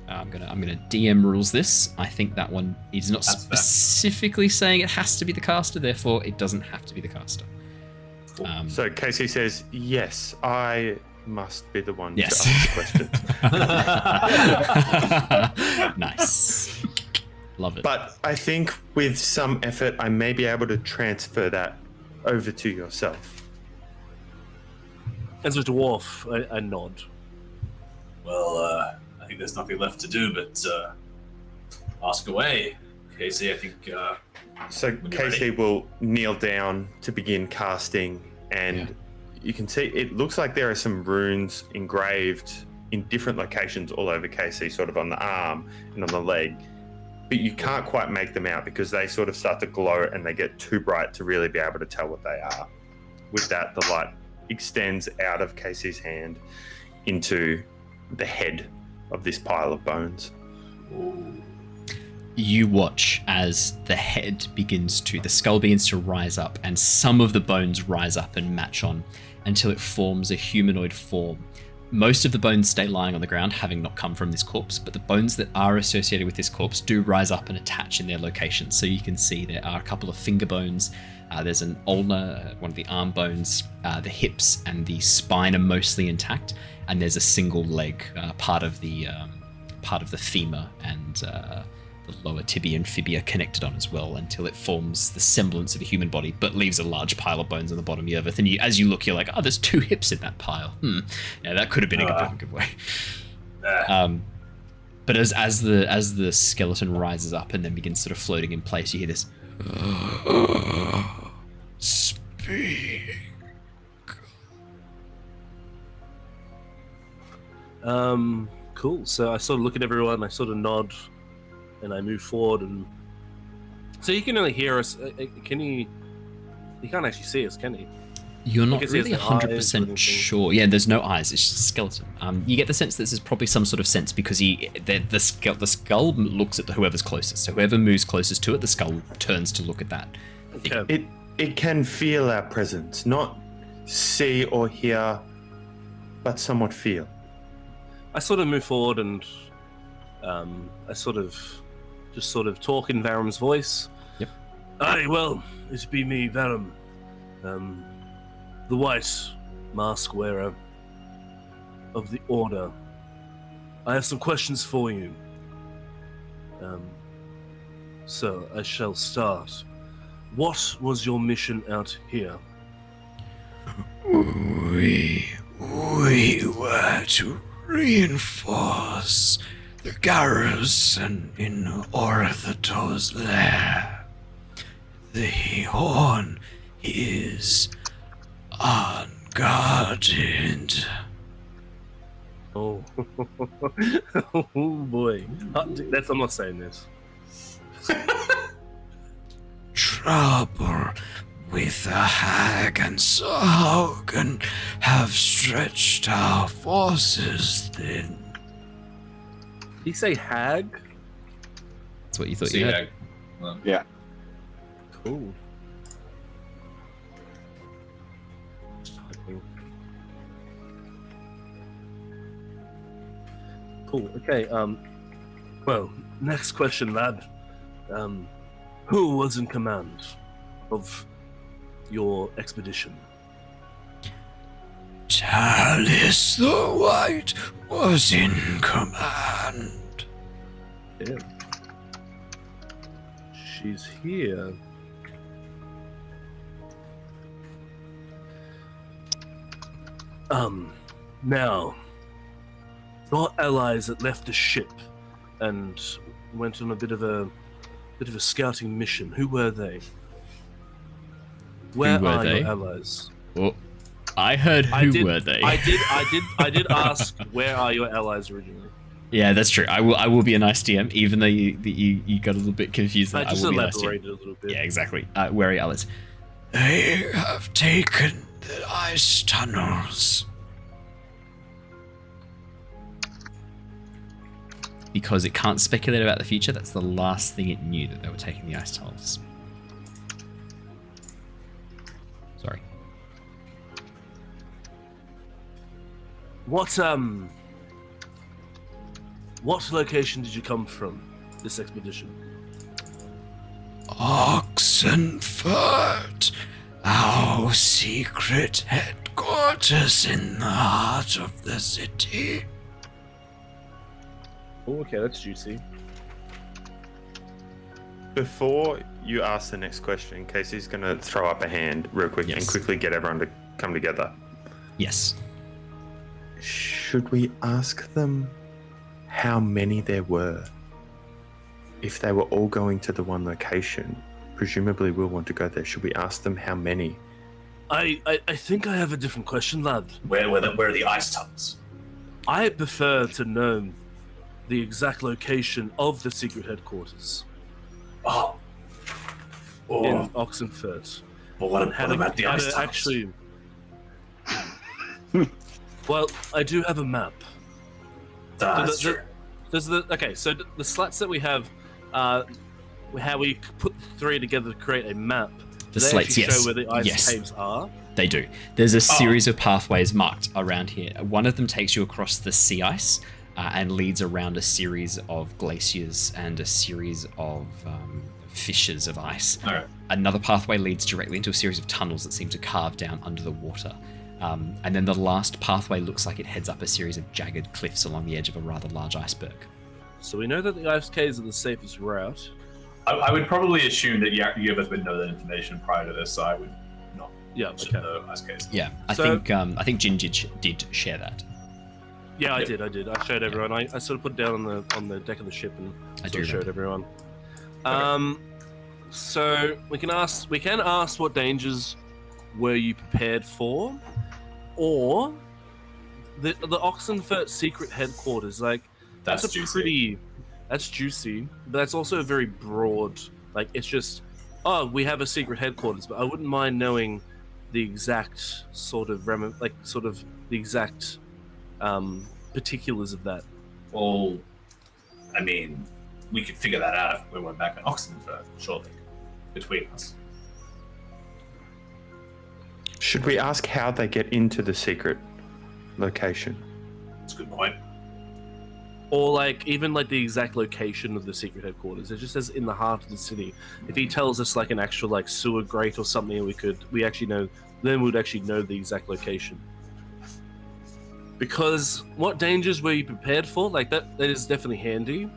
Speaker 1: I'm gonna DM rules this. I think that one is not
Speaker 8: That's fair.
Speaker 1: specifically saying it has to be the caster, therefore it doesn't have to be the caster.
Speaker 7: So KayCee says, yes, I must be the one
Speaker 1: Yes.
Speaker 7: to ask the question.
Speaker 1: Nice. Love it.
Speaker 7: But I think with some effort, I may be able to transfer that over to yourself.
Speaker 4: As a dwarf, I nod.
Speaker 8: Well, I think there's nothing left to do but ask away. KayCee, I think.
Speaker 7: So
Speaker 8: When you're ready.
Speaker 7: KayCee will kneel down to begin casting, and you can see it looks like there are some runes engraved in different locations all over KayCee, sort of on the arm and on the leg. But you can't quite make them out because they sort of start to glow and they get too bright to really be able to tell what they are. With that, the light extends out of KayCee's hand into the head of this pile of bones.
Speaker 1: You watch as the skull begins to rise up, and some of the bones rise up and match on until it forms a humanoid form. Most of the bones stay lying on the ground, having not come from this corpse, but the bones that are associated with this corpse do rise up and attach in their locations. So you can see there are a couple of finger bones, there's an ulnar, one of the arm bones, the hips and the spine are mostly intact, and there's a single leg, part of the femur and the lower tibia and fibia connected on as well, until it forms the semblance of a human body, but leaves a large pile of bones on the bottom of Yervith. And as you look, you're like, oh, there's 2 hips in that pile. Yeah, that could have been a good way. But as the skeleton rises up and then begins sort of floating in place, you hear this. Speak.
Speaker 4: Cool. So I sort of look at everyone, I sort of nod, and I move forward. And so he can only hear us. Can he? He can't actually see us, can he?
Speaker 1: You're not
Speaker 4: Because he has
Speaker 1: really
Speaker 4: no eyes or
Speaker 1: 100%
Speaker 4: anything.
Speaker 1: sure. Yeah, there's no eyes. It's just a skeleton. You get the sense this is probably some sort of sense because the skull looks at whoever's closest. So whoever moves closest to it, the skull turns to look at that.
Speaker 4: Okay.
Speaker 7: It can feel our presence, not see or hear, but somewhat feel.
Speaker 4: I sort of move forward and I sort of talk in Varum's voice.
Speaker 1: Yep.
Speaker 4: Aye, well, it be me, Varum. The white mask wearer of the Order. I have some questions for you. So I shall start. What was your mission out here?
Speaker 1: We were to reinforce the garrison in Orthodo's lair. The horn is unguarded.
Speaker 4: Oh, oh boy. I'm not saying this.
Speaker 11: Trouble with the hag and Sorgen have stretched our forces thin.
Speaker 4: Did he say hag?
Speaker 1: That's what you thought
Speaker 8: See
Speaker 1: you
Speaker 8: you
Speaker 1: had.
Speaker 8: Well,
Speaker 9: Yeah.
Speaker 4: Cool. Cool. Okay. Well, next question, lad. Who was in command of your expedition?
Speaker 11: Talis the White was in command.
Speaker 4: Yeah. She's here. Now, your allies that left the ship and went on a bit of a scouting mission. Who were they? Where
Speaker 1: were
Speaker 4: are
Speaker 1: they?
Speaker 4: your allies?
Speaker 1: Oh, I heard who were they?
Speaker 4: I did ask where are your allies originally.
Speaker 1: Yeah, that's true. I will be a nice DM, even though you got a little bit confused.
Speaker 4: I
Speaker 1: There.
Speaker 4: just
Speaker 1: will be a nice
Speaker 4: elaborated
Speaker 1: DM.
Speaker 4: a little bit.
Speaker 1: Yeah, exactly. Where are your allies?
Speaker 11: They have taken the ice tunnels.
Speaker 1: Because it can't speculate about the future, that's the last thing it knew, that they were taking the ice tunnels. Sorry.
Speaker 4: What location did you come from, this expedition?
Speaker 11: Oxenford, our secret headquarters in the heart of the city.
Speaker 4: Oh, okay, that's juicy.
Speaker 7: Before you ask the next question, KayCee's going to throw up a hand real quick and quickly get everyone to come together.
Speaker 1: Yes.
Speaker 7: Should we ask them how many there were? If they were all going to the one location, presumably we'll want to go there. Should we ask them how many?
Speaker 4: I think I have a different question, lad.
Speaker 8: Where are the ice tunnels?
Speaker 4: I prefer to know the exact location of the secret headquarters
Speaker 8: Oh.
Speaker 4: in Oxenford.
Speaker 8: Well, what about the ice tunnels?
Speaker 4: Actually, well, I do have a map.
Speaker 8: That's true.
Speaker 4: Okay, so the slats that we have, how we put the three together to create a map.
Speaker 1: The
Speaker 4: they
Speaker 1: slates,
Speaker 4: actually
Speaker 1: yes.
Speaker 4: show where the ice
Speaker 1: Yes.
Speaker 4: caves are.
Speaker 1: They do. There's a series of pathways marked around here. One of them takes you across the sea ice and leads around a series of glaciers and a series of fissures of ice.
Speaker 8: All right.
Speaker 1: Another pathway leads directly into a series of tunnels that seem to carve down under the water. And then the last pathway looks like it heads up a series of jagged cliffs along the edge of a rather large iceberg.
Speaker 4: So we know that the ice caves are the safest route.
Speaker 8: I would probably assume that Yervith would know that information prior to this, so I would not mention the ice caves.
Speaker 1: Yeah, I think Jin did share that.
Speaker 4: Yeah, I did. I showed everyone. I sort of put it down on the deck of the ship and showed everyone. So we can ask what dangers were you prepared for, or the Oxenfurt secret headquarters. Like that's juicy, but that's also very broad. Like it's just, we have a secret headquarters, but I wouldn't mind knowing the exact sort of particulars of that.
Speaker 8: Well, I mean, we could figure that out if we went back in Oxenford, surely, between us.
Speaker 7: Should we ask how they get into the secret location?
Speaker 8: That's a good point.
Speaker 4: Or even the exact location of the secret headquarters. It just says in the heart of the city. If he tells us an actual sewer grate or something, we actually know. Then we'd actually know the exact location. Because what dangers were you prepared for? That is definitely handy.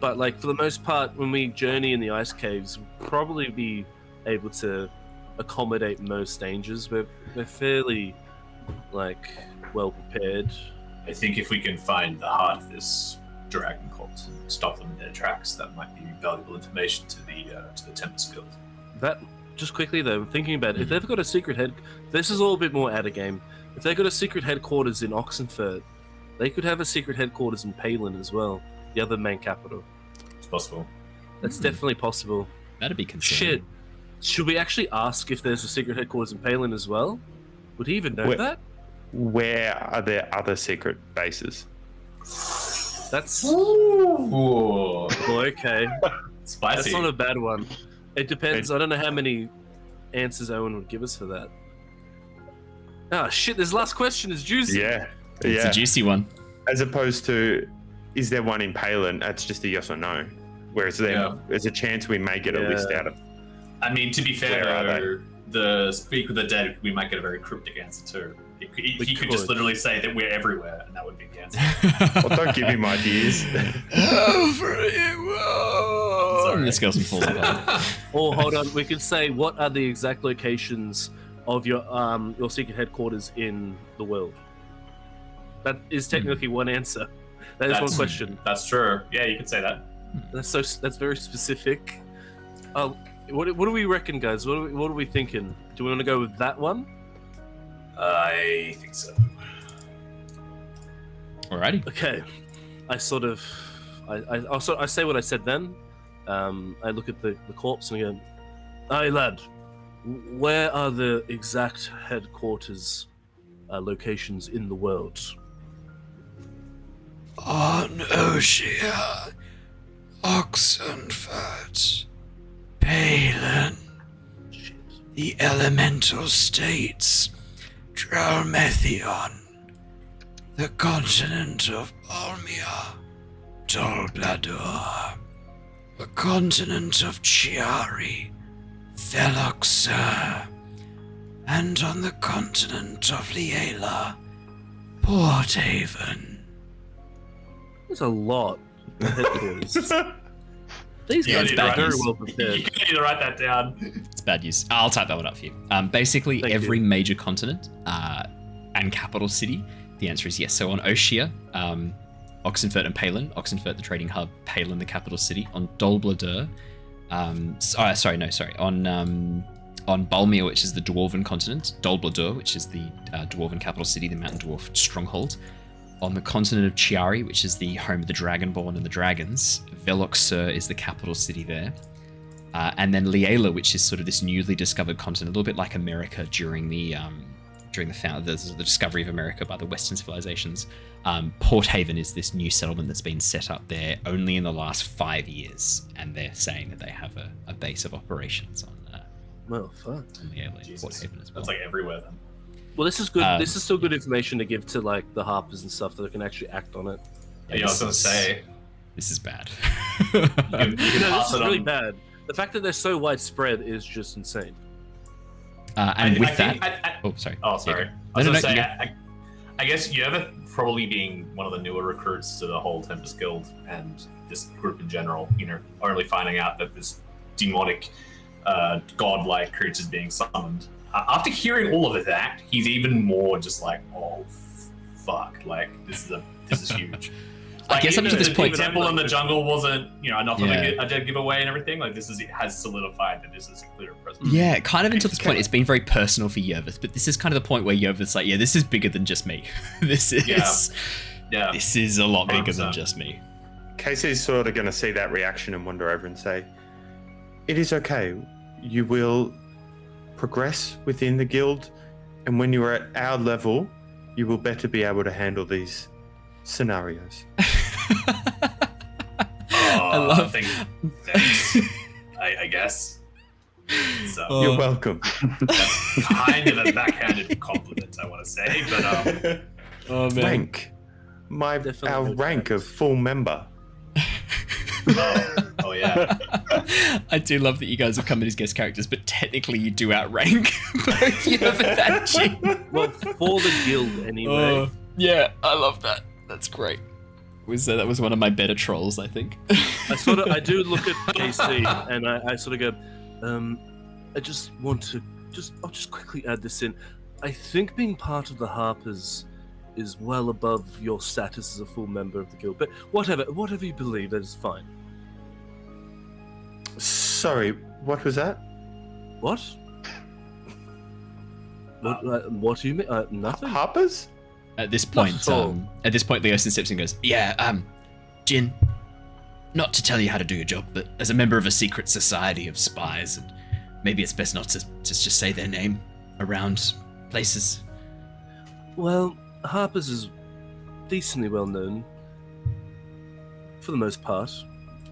Speaker 4: But for the most part, when we journey in the ice caves, we'll probably be able to accommodate most dangers. We're fairly well prepared.
Speaker 8: I think if we can find the heart of this dragon cult and stop them in their tracks, that might be valuable information to the Tempest Guild.
Speaker 4: That just quickly though, thinking about it, if they've got a secret this is all a bit more out of game. If they've got a secret headquarters in Oxenford, they could have a secret headquarters in Palin as well, the other main capital.
Speaker 8: It's possible.
Speaker 4: That's definitely possible.
Speaker 1: That'd be concerning.
Speaker 4: Shit. Should we actually ask if there's a secret headquarters in Palin as well? Would he even know that?
Speaker 7: Where are there other secret bases?
Speaker 4: That's...
Speaker 8: Ooh.
Speaker 4: Okay.
Speaker 8: Spicy.
Speaker 4: That's not a bad one. It depends. I don't know how many answers Owen would give us for that. Ah, shit, this last question is juicy.
Speaker 7: Yeah.
Speaker 1: It's a juicy one.
Speaker 7: As opposed to, is there one in Palin? That's just a yes or no. Whereas there's a chance we may get a list out of.
Speaker 8: I mean, to be fair,
Speaker 7: Where are
Speaker 8: though, the Speak with the Dead, we might get a very cryptic answer too. He could just literally say that we're everywhere, and that would be the answer.
Speaker 7: Well, don't give him ideas.
Speaker 1: Sorry. This girl's full of
Speaker 4: Or hold on, we could say what are the exact locations of your secret headquarters in the world? That is technically one answer. That's one question.
Speaker 8: That's true. Yeah, you could say that.
Speaker 4: That's very specific. What do we reckon, guys? What are we thinking? Do we want to go with that one?
Speaker 8: I think so.
Speaker 1: Alrighty.
Speaker 4: Okay. I say what I said then. I look at the corpse and I go, "Aye, lad, where are the exact headquarters locations in the world?"
Speaker 11: On Oshia, Oxenford, Palin, the elemental states, Dralmethion, the continent of Balmia, Dolblador, the continent of Chiari, Veloxer, and on the continent of Liela, Porthaven.
Speaker 4: There's a lot of headquarters. These guys are very well prepared.
Speaker 8: You need to write that down.
Speaker 1: It's bad news. I'll type that one up for you. Basically, every major continent and capital city, the answer is yes. So on Oshia, Oxenford and Palin. Oxenford, the trading hub. Palin, the capital city. On Dolblador. On Balmia, which is the Dwarven continent. Dolblador, which is the Dwarven capital city, the Mountain Dwarf stronghold. On the continent of Chiari, which is the home of the Dragonborn and the Dragons, Veloxer is the capital city there. And then Liela, which is sort of this newly discovered continent, a little bit like America during the discovery of America by the Western civilizations. Porthaven is this new settlement that's been set up there only in the last 5 years, and they're saying that they have a base of operations on
Speaker 4: fuck.
Speaker 1: Liela and Porthaven as well.
Speaker 8: That's like everywhere then.
Speaker 4: Well, this is good. This is still good information to give to like the Harpers and stuff that they can actually act on it.
Speaker 8: Yeah, I was gonna say
Speaker 1: this is bad.
Speaker 8: you can
Speaker 4: This
Speaker 8: pass
Speaker 4: is
Speaker 8: it
Speaker 4: really
Speaker 8: on.
Speaker 4: bad. The fact that they're so widespread is just insane.
Speaker 1: And with that,
Speaker 8: sorry.
Speaker 1: Yeah,
Speaker 8: I was gonna say, I guess Yervith probably being one of the newer recruits to the whole Tempest Guild and this group in general, only finding out that this demonic, godlike creature is being summoned. After hearing all of that, he's even more just like, oh, fuck! Like this is huge.
Speaker 1: I guess up to this point,
Speaker 8: the temple in the jungle wasn't, enough of a dead giveaway and everything. Like it has solidified that this is a clear presence.
Speaker 1: Yeah, kind of until this point, it's been very personal for Yervith, but this is kind of the point where Yervith's like, yeah, this is bigger than just me. This is a lot bigger
Speaker 8: 100%.
Speaker 1: than just me.
Speaker 7: KayCee's sort of going to see that reaction and wander over and say, "It is okay. You will progress within the guild, and when you are at our level, you will better be able to handle these scenarios."
Speaker 8: Thanks. I guess. So,
Speaker 7: You're welcome.
Speaker 8: That's kind of a backhanded compliment, I want to say, but
Speaker 1: oh man,
Speaker 7: rank. Our rank of full member.
Speaker 8: Oh yeah.
Speaker 1: I do love that you guys have come in as guest characters, but technically you do outrank both Yervith and Jin.
Speaker 4: Well, for the guild anyway.
Speaker 1: Yeah, I love that. That's great. That was one of my better trolls, I think.
Speaker 4: I do look at KayCee and I sort of go, I just want to I'll just quickly add this in. I think being part of the Harpers is well above your status as a full member of the guild, but whatever you believe, that is fine.
Speaker 7: Sorry, what was that?
Speaker 4: What? What do you mean? Nothing.
Speaker 7: Harpers?
Speaker 1: At this point, Leosin steps in and goes, "Yeah, Jin, not to tell you how to do your job, but as a member of a secret society of spies, and maybe it's best not to just say their name around places.
Speaker 4: Well, Harper's is decently well known, for the most part.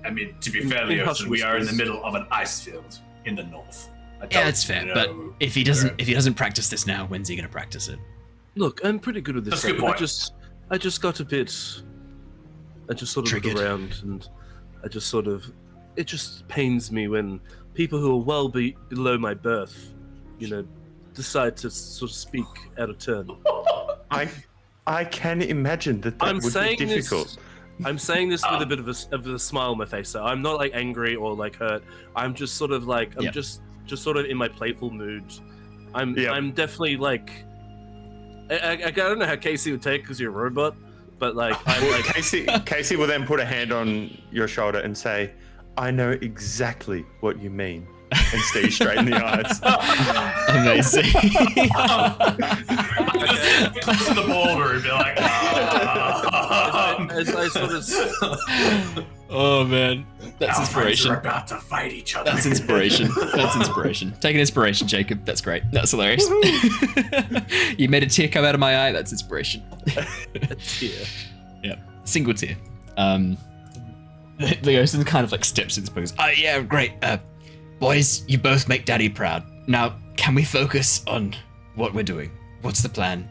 Speaker 8: I mean, to be fair, Leosin, we are in the middle of an ice field in the north.
Speaker 1: Yeah, it's fair. But if he doesn't practice this now, when's he going to practice it?
Speaker 4: Look, I'm pretty good with this.
Speaker 8: That's a good point.
Speaker 4: I just got a bit. I just sort of
Speaker 1: Triggered.
Speaker 4: look around, and I just sort of. It just pains me when people who are well below my birth, decide to sort of speak out of turn.
Speaker 7: I can imagine that would be difficult.
Speaker 4: I'm saying this with a bit of a smile on my face. So I'm not like angry or like hurt. I'm just sort of like just sort of in my playful mood. I'm definitely like I don't know how KayCee would take because you're a robot, but like I'm like
Speaker 7: KayCee will then put a hand on your shoulder and say, "I know exactly what you mean," and stare you straight in the eyes.
Speaker 1: Amazing.
Speaker 8: Close to the boulder and be like,
Speaker 4: as I sort of.
Speaker 1: Oh man, that's inspiration.
Speaker 8: We're about to fight each other.
Speaker 1: That's inspiration. That's inspiration. Take an inspiration, Jacob. That's great. That's hilarious. You made a tear come out of my eye. That's inspiration.
Speaker 4: A tear.
Speaker 1: Yeah, single tear. Leosin kind of like steps in and goes, "Oh yeah, great. Boys, you both make Daddy proud. Now, can we focus on what we're doing? What's the plan?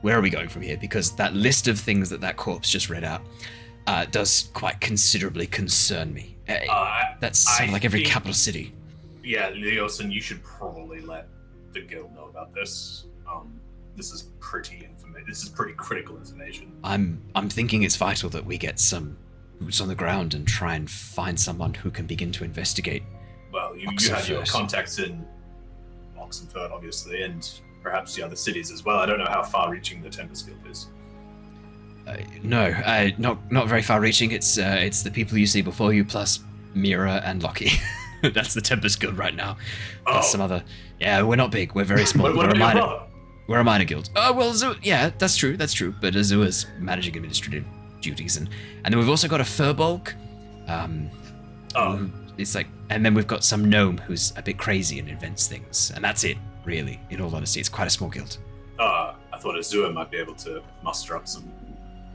Speaker 1: Where are we going from here? Because that list of things that corpse just read out does quite considerably concern me. That sounds like every capital city."
Speaker 8: Yeah, Leosin, you should probably let the guild know about this. This is pretty critical information.
Speaker 1: I'm thinking it's vital that we get some boots on the ground and try and find someone who can begin to investigate.
Speaker 8: Well, you have your contacts in Oxenford, obviously, and perhaps the other cities as well. I don't know how far-reaching the Tempest Guild is.
Speaker 1: No, not very far-reaching. It's the people you see before you, plus Mira and Lockie. That's the Tempest Guild right now. Plus some other. Yeah, we're not big. We're very small.
Speaker 8: What about your brother?
Speaker 1: We're a minor guild. Oh well, yeah, that's true. But Azua's managing administrative duties, and then we've also got a Furbolg. It's like, and then we've got some gnome who's a bit crazy and invents things, and that's it, really. In all honesty, it's quite a small guild.
Speaker 8: I thought Azua might be able to muster up some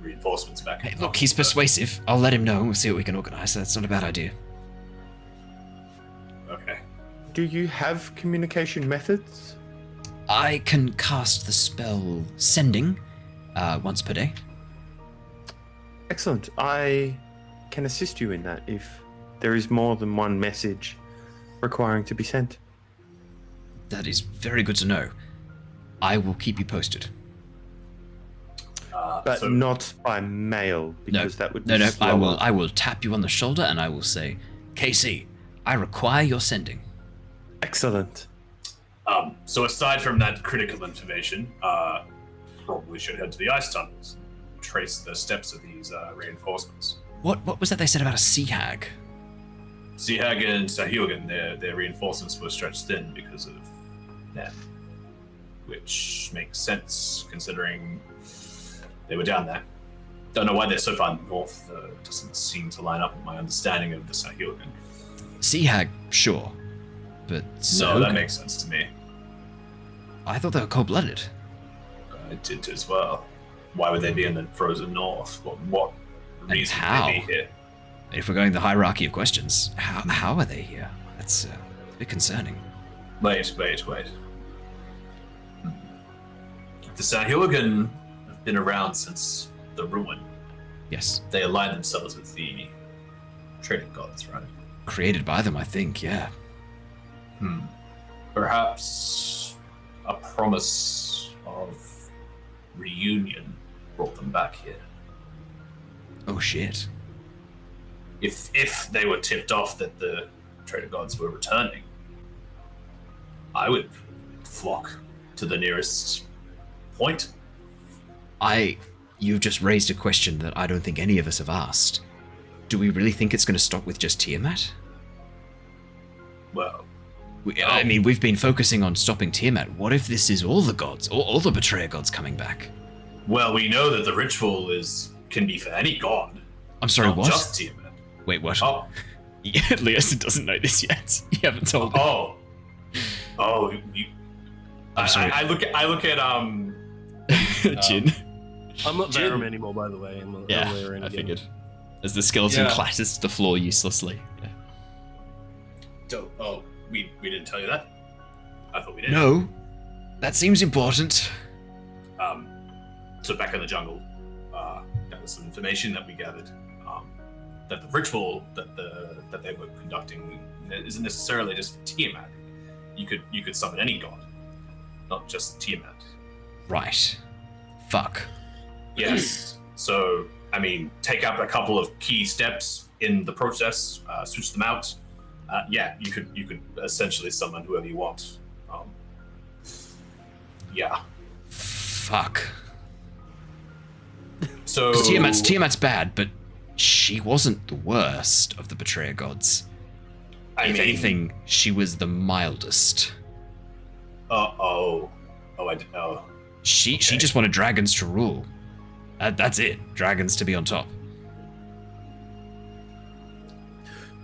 Speaker 8: reinforcements back.
Speaker 1: Hey, look, he's persuasive. I'll let him know. We'll see what we can organise. That's not a bad idea.
Speaker 8: Okay.
Speaker 7: Do you have communication methods?
Speaker 1: I can cast the spell Sending once per day.
Speaker 7: Excellent. I can assist you in that if there is more than one message requiring to be sent.
Speaker 1: That is very good to know. I will keep you posted.
Speaker 7: But not by mail, because that would be
Speaker 1: No,
Speaker 7: slower.
Speaker 1: I will tap you on the shoulder and I will say, KayCee, I require your sending.
Speaker 7: Excellent.
Speaker 8: So aside from that critical information, probably should head to the ice tunnels and trace the steps of these reinforcements.
Speaker 1: What was that they said about a sea hag?
Speaker 8: Sea hag and Sahilgan, their reinforcements were stretched thin because of them, which makes sense considering they were down there. Don't know why they're so far north. Doesn't seem to line up with my understanding of the Sahilgan.
Speaker 1: Sea hag, sure, but
Speaker 8: no, that makes sense to me.
Speaker 1: I thought they were cold-blooded.
Speaker 8: I did as well. Why would they be in the frozen north? What reason would they be here?
Speaker 1: If we're going the hierarchy of questions, how are they here? That's a bit concerning.
Speaker 8: Wait. The Sahilgan have been around since the ruin.
Speaker 1: Yes.
Speaker 8: They aligned themselves with the trading gods, right?
Speaker 1: Created by them, I think, yeah.
Speaker 8: Perhaps a promise of reunion brought them back here.
Speaker 1: Oh shit.
Speaker 8: If they were tipped off that the trader gods were returning, I would flock to the nearest point.
Speaker 1: You've just raised a question that I don't think any of us have asked. Do we really think it's going to stop with just Tiamat?
Speaker 8: Well,
Speaker 1: I mean, we've been focusing on stopping Tiamat. What if this is all the gods, all the betrayer gods coming back?
Speaker 8: Well, we know that the ritual can be for any god.
Speaker 1: I'm sorry,
Speaker 8: not
Speaker 1: what?
Speaker 8: Just Tiamat.
Speaker 1: Wait, what?
Speaker 8: Oh.
Speaker 1: Yeah, Leosin doesn't know this yet. You haven't told him.
Speaker 8: Oh.
Speaker 1: I'm sorry.
Speaker 8: I look at
Speaker 1: Jin.
Speaker 4: I'm not
Speaker 8: Jin.
Speaker 4: Varum anymore, by the way. I'm Lyra
Speaker 1: I
Speaker 4: again.
Speaker 1: figured. As the skeleton
Speaker 8: Yeah.
Speaker 1: clatters to the floor uselessly.
Speaker 8: We didn't tell you that? I thought we did.
Speaker 1: No, that seems important.
Speaker 8: So back in the jungle, that was some information that we gathered. That the ritual that they were conducting isn't necessarily just for Tiamat. You could summon any god, not just Tiamat.
Speaker 1: Right. Fuck.
Speaker 8: Yes. So I mean, take up a couple of key steps in the process, switch them out. You could essentially summon whoever you want. Yeah.
Speaker 1: Fuck.
Speaker 8: So
Speaker 1: Tiamat's bad, but she wasn't the worst of the betrayer gods. If anything, she was the mildest. She just wanted dragons to rule. That's it. Dragons to be on top.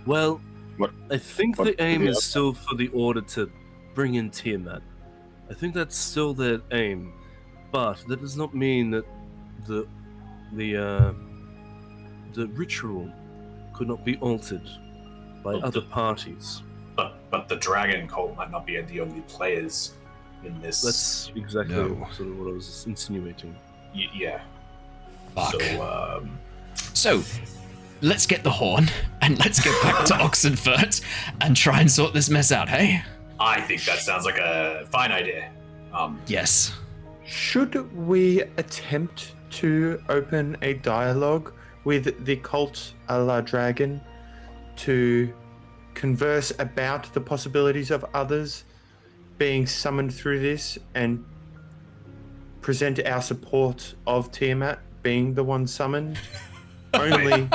Speaker 4: Well,
Speaker 9: What-
Speaker 4: I think
Speaker 9: what
Speaker 4: the aim
Speaker 9: did he
Speaker 4: is
Speaker 9: ask?
Speaker 4: still for the Order to bring in Tiamat. I think that's still their aim, but that does not mean that the ritual could not be altered by
Speaker 8: Well,
Speaker 4: other parties.
Speaker 8: but the dragon cult might not be the only players in this.
Speaker 4: That's exactly
Speaker 1: No.
Speaker 4: sort of what I was insinuating.
Speaker 8: Yeah.
Speaker 1: Fuck.
Speaker 8: So
Speaker 1: So, let's get the horn, and let's get back to Oxenfurt and try and sort this mess out, hey?
Speaker 8: I think that sounds like a fine idea.
Speaker 1: Yes.
Speaker 7: Should we attempt to open a dialogue with the cult a la dragon to converse about the possibilities of others being summoned through this and present our support of Tiamat being the one summoned? Only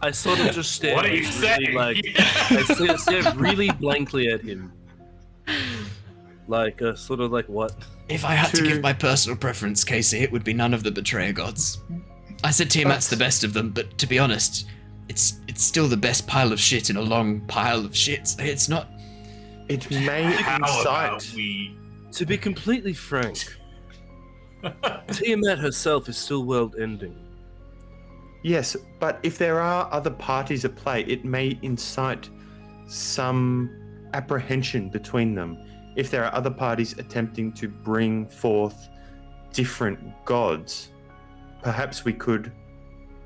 Speaker 4: I sort of just stared.
Speaker 8: What are you
Speaker 4: really,
Speaker 8: saying?
Speaker 4: I stared really blankly at him, like sort of like what?
Speaker 1: If I had to
Speaker 7: To-
Speaker 1: give my personal preference, KayCee, it would be none of the betrayer gods. I said Tiamat's the best of them, but to be honest, it's still the best pile of shit in a long pile of shit. It's not.
Speaker 7: it may
Speaker 8: How about
Speaker 7: incite.
Speaker 8: we?
Speaker 4: To be completely frank, Tiamat herself is still world-ending.
Speaker 7: Yes, but if there are other parties at play, it may incite some apprehension between them. If there are other parties attempting to bring forth different gods, perhaps we could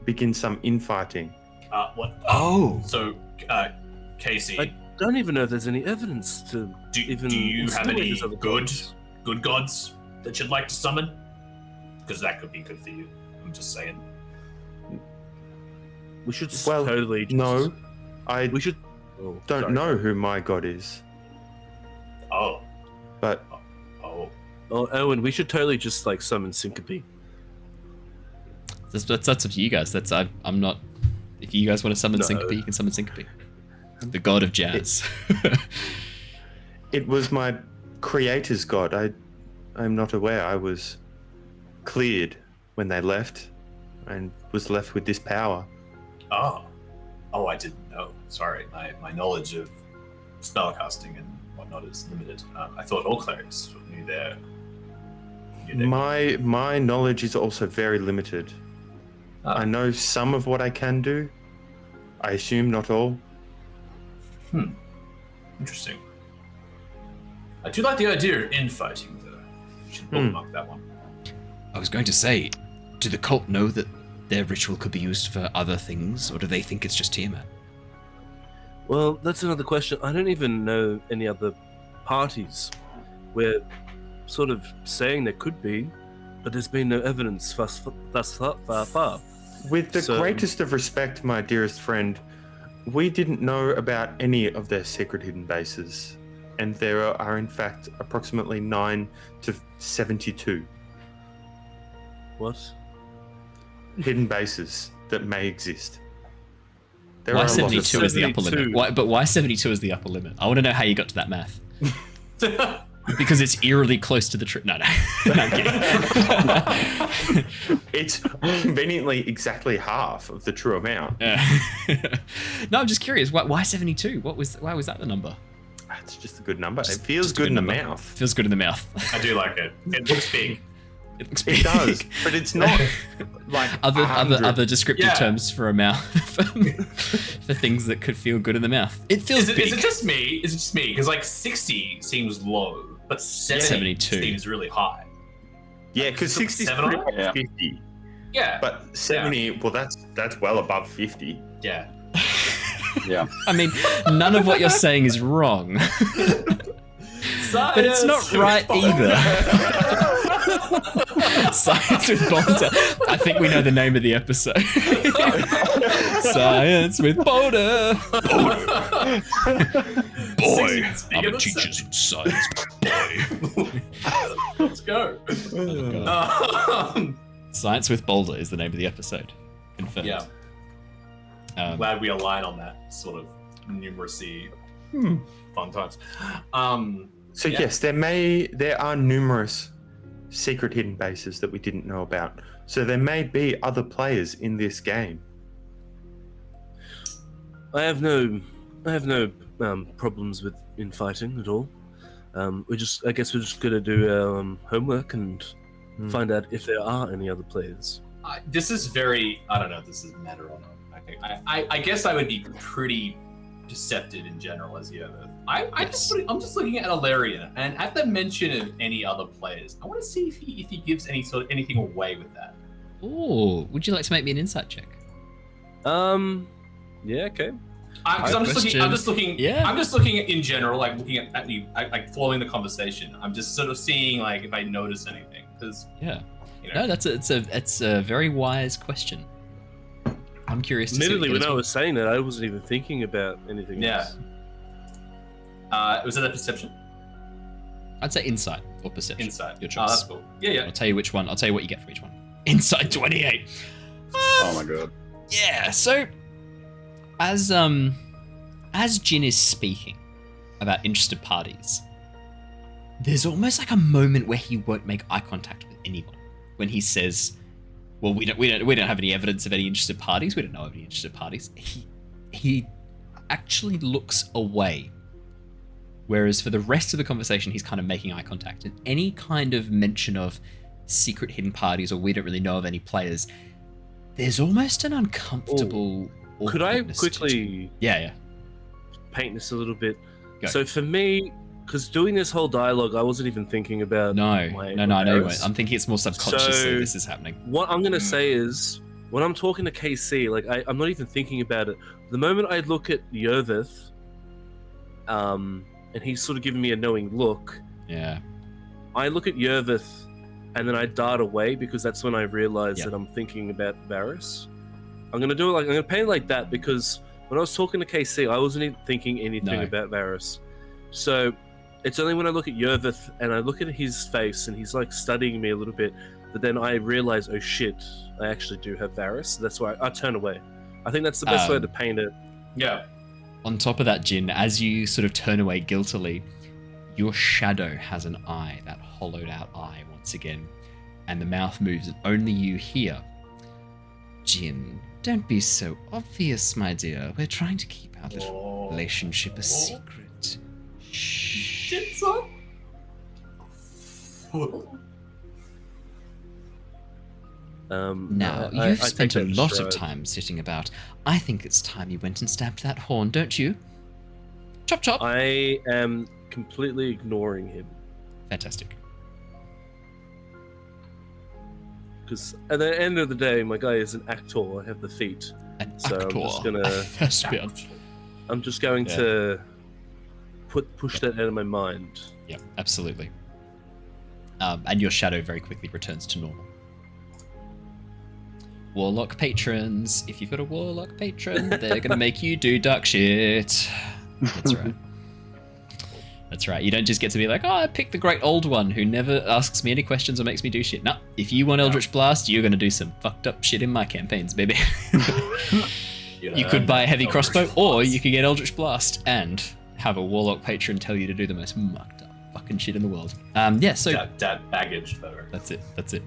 Speaker 7: begin some infighting.
Speaker 8: What?
Speaker 1: Oh.
Speaker 8: So, KayCee,
Speaker 4: I don't even know if there's any evidence to
Speaker 8: do
Speaker 4: even
Speaker 8: you have
Speaker 4: insinuate
Speaker 8: any
Speaker 4: there's other
Speaker 8: good
Speaker 4: gods.
Speaker 8: gods that you'd like to summon? Because that could be good for you. I'm just saying.
Speaker 4: We should
Speaker 7: Well,
Speaker 4: totally just,
Speaker 7: No, I
Speaker 4: We should.
Speaker 7: don't know who my god is,
Speaker 8: Oh.
Speaker 7: but
Speaker 8: Oh.
Speaker 4: Oh, Owen, we should totally just like summon Syncope.
Speaker 1: That's up to you guys. I'm not. If you guys want to summon
Speaker 4: No.
Speaker 1: Syncope, you can summon Syncope. The god of jazz.
Speaker 7: it was my creator's god. I'm not aware. I was cleared when they left and was left with this power.
Speaker 8: Oh, I didn't know. Sorry, my knowledge of spellcasting and whatnot is limited. I thought all clerics knew their.
Speaker 7: My knowledge is also very limited. I know some of what I can do. I assume not all.
Speaker 8: Interesting. I do like the idea of infighting, though. You should bookmark that one.
Speaker 1: I was going to say, do the cult know that their ritual could be used for other things, or do they think it's just Tiamat?
Speaker 4: Well, that's another question. I don't even know any other parties. We're sort of saying there could be, but there's been no evidence thus far.
Speaker 7: With the
Speaker 4: So-
Speaker 7: greatest of respect, my dearest friend, we didn't know about any of their secret hidden bases, and there are in fact approximately 9 to 72
Speaker 4: What?
Speaker 7: hidden bases that may exist. There
Speaker 1: Why
Speaker 7: are a lot of
Speaker 1: 72 is the upper
Speaker 4: 72.
Speaker 1: limit? Why 72 is the upper limit? I want to know how you got to that math. Because it's eerily close to the truth. No, I'm kidding.
Speaker 7: It's conveniently exactly half of the true amount.
Speaker 1: No, I'm just curious. Why 72? Why was that the number?
Speaker 7: It's just a good number. It
Speaker 1: Just
Speaker 7: feels
Speaker 1: a
Speaker 7: good in the
Speaker 1: number.
Speaker 7: mouth.
Speaker 1: Feels good in the mouth.
Speaker 8: I do like it. It looks big.
Speaker 1: It looks big.
Speaker 7: It does, but it's not like
Speaker 1: other descriptive
Speaker 8: Yeah.
Speaker 1: terms for a mouth for things that could feel good in the mouth. It feels big.
Speaker 8: Is it just me? Is it just me? Because like 60 seems low, but 72 seems really high.
Speaker 7: Yeah, because 60 is
Speaker 8: 7 on
Speaker 7: pretty
Speaker 8: it?
Speaker 7: much 50.
Speaker 8: Yeah.
Speaker 7: But 70, well, that's well above 50.
Speaker 8: Yeah.
Speaker 9: Yeah.
Speaker 1: I mean, none of what you're saying is wrong, but it's not right either. Science with Boulder. I think we know the name of the episode. Science with Boulder. Boy, I'm a teacher's in science. Boy.
Speaker 8: Let's go.
Speaker 1: Science with Boulder is the name of the episode. Confirmed.
Speaker 8: Yeah. Glad we align on that sort of numeracy fun times.
Speaker 7: So
Speaker 8: Yeah.
Speaker 7: yes, there are numerous secret hidden bases that we didn't know about. So there may be other players in this game.
Speaker 4: I have no problems with infighting at all. I guess we're just gonna do our homework and find out if there are any other players.
Speaker 8: This is very, I don't know if this is meta or not. I guess I would be pretty deceptive in general as Yervith. I'm just looking at Alarian, and at the mention of any other players, I want to see if he gives anything away with that.
Speaker 1: Oh, would you like to make me an insight check?
Speaker 4: Yeah, okay.
Speaker 8: I'm just looking in general, like looking at the like following the conversation. I'm just sort of seeing like if I notice anything, because
Speaker 1: Yeah.
Speaker 8: you know,
Speaker 1: No, it's a very wise question. I'm curious to see.
Speaker 4: Admittedly,
Speaker 1: what
Speaker 4: when
Speaker 1: goes
Speaker 4: I
Speaker 1: on.
Speaker 4: was saying that, I wasn't even thinking about anything
Speaker 8: Yeah.
Speaker 4: else.
Speaker 8: Was it a perception?
Speaker 1: I'd say insight or perception.
Speaker 8: Insight.
Speaker 1: Your
Speaker 8: Oh,
Speaker 1: choice.
Speaker 8: that's cool. Yeah.
Speaker 1: I'll tell you which one. I'll tell you what you get for each one. Insight 28.
Speaker 9: Oh my god.
Speaker 1: Yeah. So, as Jin is speaking about interested parties, there's almost like a moment where he won't make eye contact with anyone when he says, "Well, we don't have any evidence of any interested parties. We don't know of any interested parties." He actually looks away. Whereas for the rest of the conversation, he's kind of making eye contact. And any kind of mention of secret hidden parties or we don't really know of any players, there's almost an uncomfortable.
Speaker 4: Could I
Speaker 1: awkwardness to Jin.
Speaker 4: quickly
Speaker 1: Yeah.
Speaker 4: paint this a little bit?
Speaker 1: Go.
Speaker 4: So for me, because doing this whole dialogue, I wasn't even thinking about
Speaker 1: No, I know you won't.
Speaker 4: Varys.
Speaker 1: I'm thinking it's more subconsciously
Speaker 4: So-
Speaker 1: this is happening.
Speaker 4: What I'm gonna say is, when I'm talking to KayCee, like I'm not even thinking about it. The moment I look at Yervith, and he's sort of giving me a knowing look,
Speaker 1: Yeah.
Speaker 4: I look at Yervith, and then I dart away because that's when I realize
Speaker 1: Yep.
Speaker 4: that I'm thinking about Varys. I'm gonna do it like I'm gonna paint it like that because when I was talking to KayCee, I wasn't even thinking anything
Speaker 1: No.
Speaker 4: about Varys. So it's only when I look at Yervith and I look at his face and he's like studying me a little bit that then I realize, oh shit, I actually do have Varys. That's why I turn away. I think that's the best way to paint it.
Speaker 8: Yeah.
Speaker 1: On top of that, Jin, as you sort of turn away guiltily, your shadow has an eye, that hollowed out eye once again, and the mouth moves and only you hear. Jin, don't be so obvious, my dear. We're trying to keep our little relationship a secret. Shh.
Speaker 8: Shit, son.
Speaker 1: Now,
Speaker 4: I
Speaker 1: you've
Speaker 4: take
Speaker 1: spent a
Speaker 4: that in
Speaker 1: lot of
Speaker 4: stride.
Speaker 1: time sitting about. I think it's time you went and stabbed that horn, don't you? Chop chop.
Speaker 4: I am completely ignoring him
Speaker 1: Fantastic.
Speaker 4: because at the end of the day, my guy is an actor. I have the feet,
Speaker 1: An
Speaker 4: so
Speaker 1: actor.
Speaker 4: I'm just gonna.
Speaker 1: Thespian.
Speaker 4: I'm just going
Speaker 1: Yeah.
Speaker 4: to push that out of my mind.
Speaker 1: Yeah, absolutely. And your shadow very quickly returns to normal. Warlock patrons. If you've got a Warlock patron, they're going to make you do dark shit. That's right. That's right. You don't just get to be like, oh, I picked the great old one who never asks me any questions or makes me do shit. No, if you want Eldritch Blast, you're going to do some fucked up shit in my campaigns, baby. You could buy a heavy crossbow, or you could get Eldritch Blast and have a Warlock patron tell you to do the most mucked up fucking shit in the world. Yeah, so
Speaker 8: That baggage, though.
Speaker 1: that's it.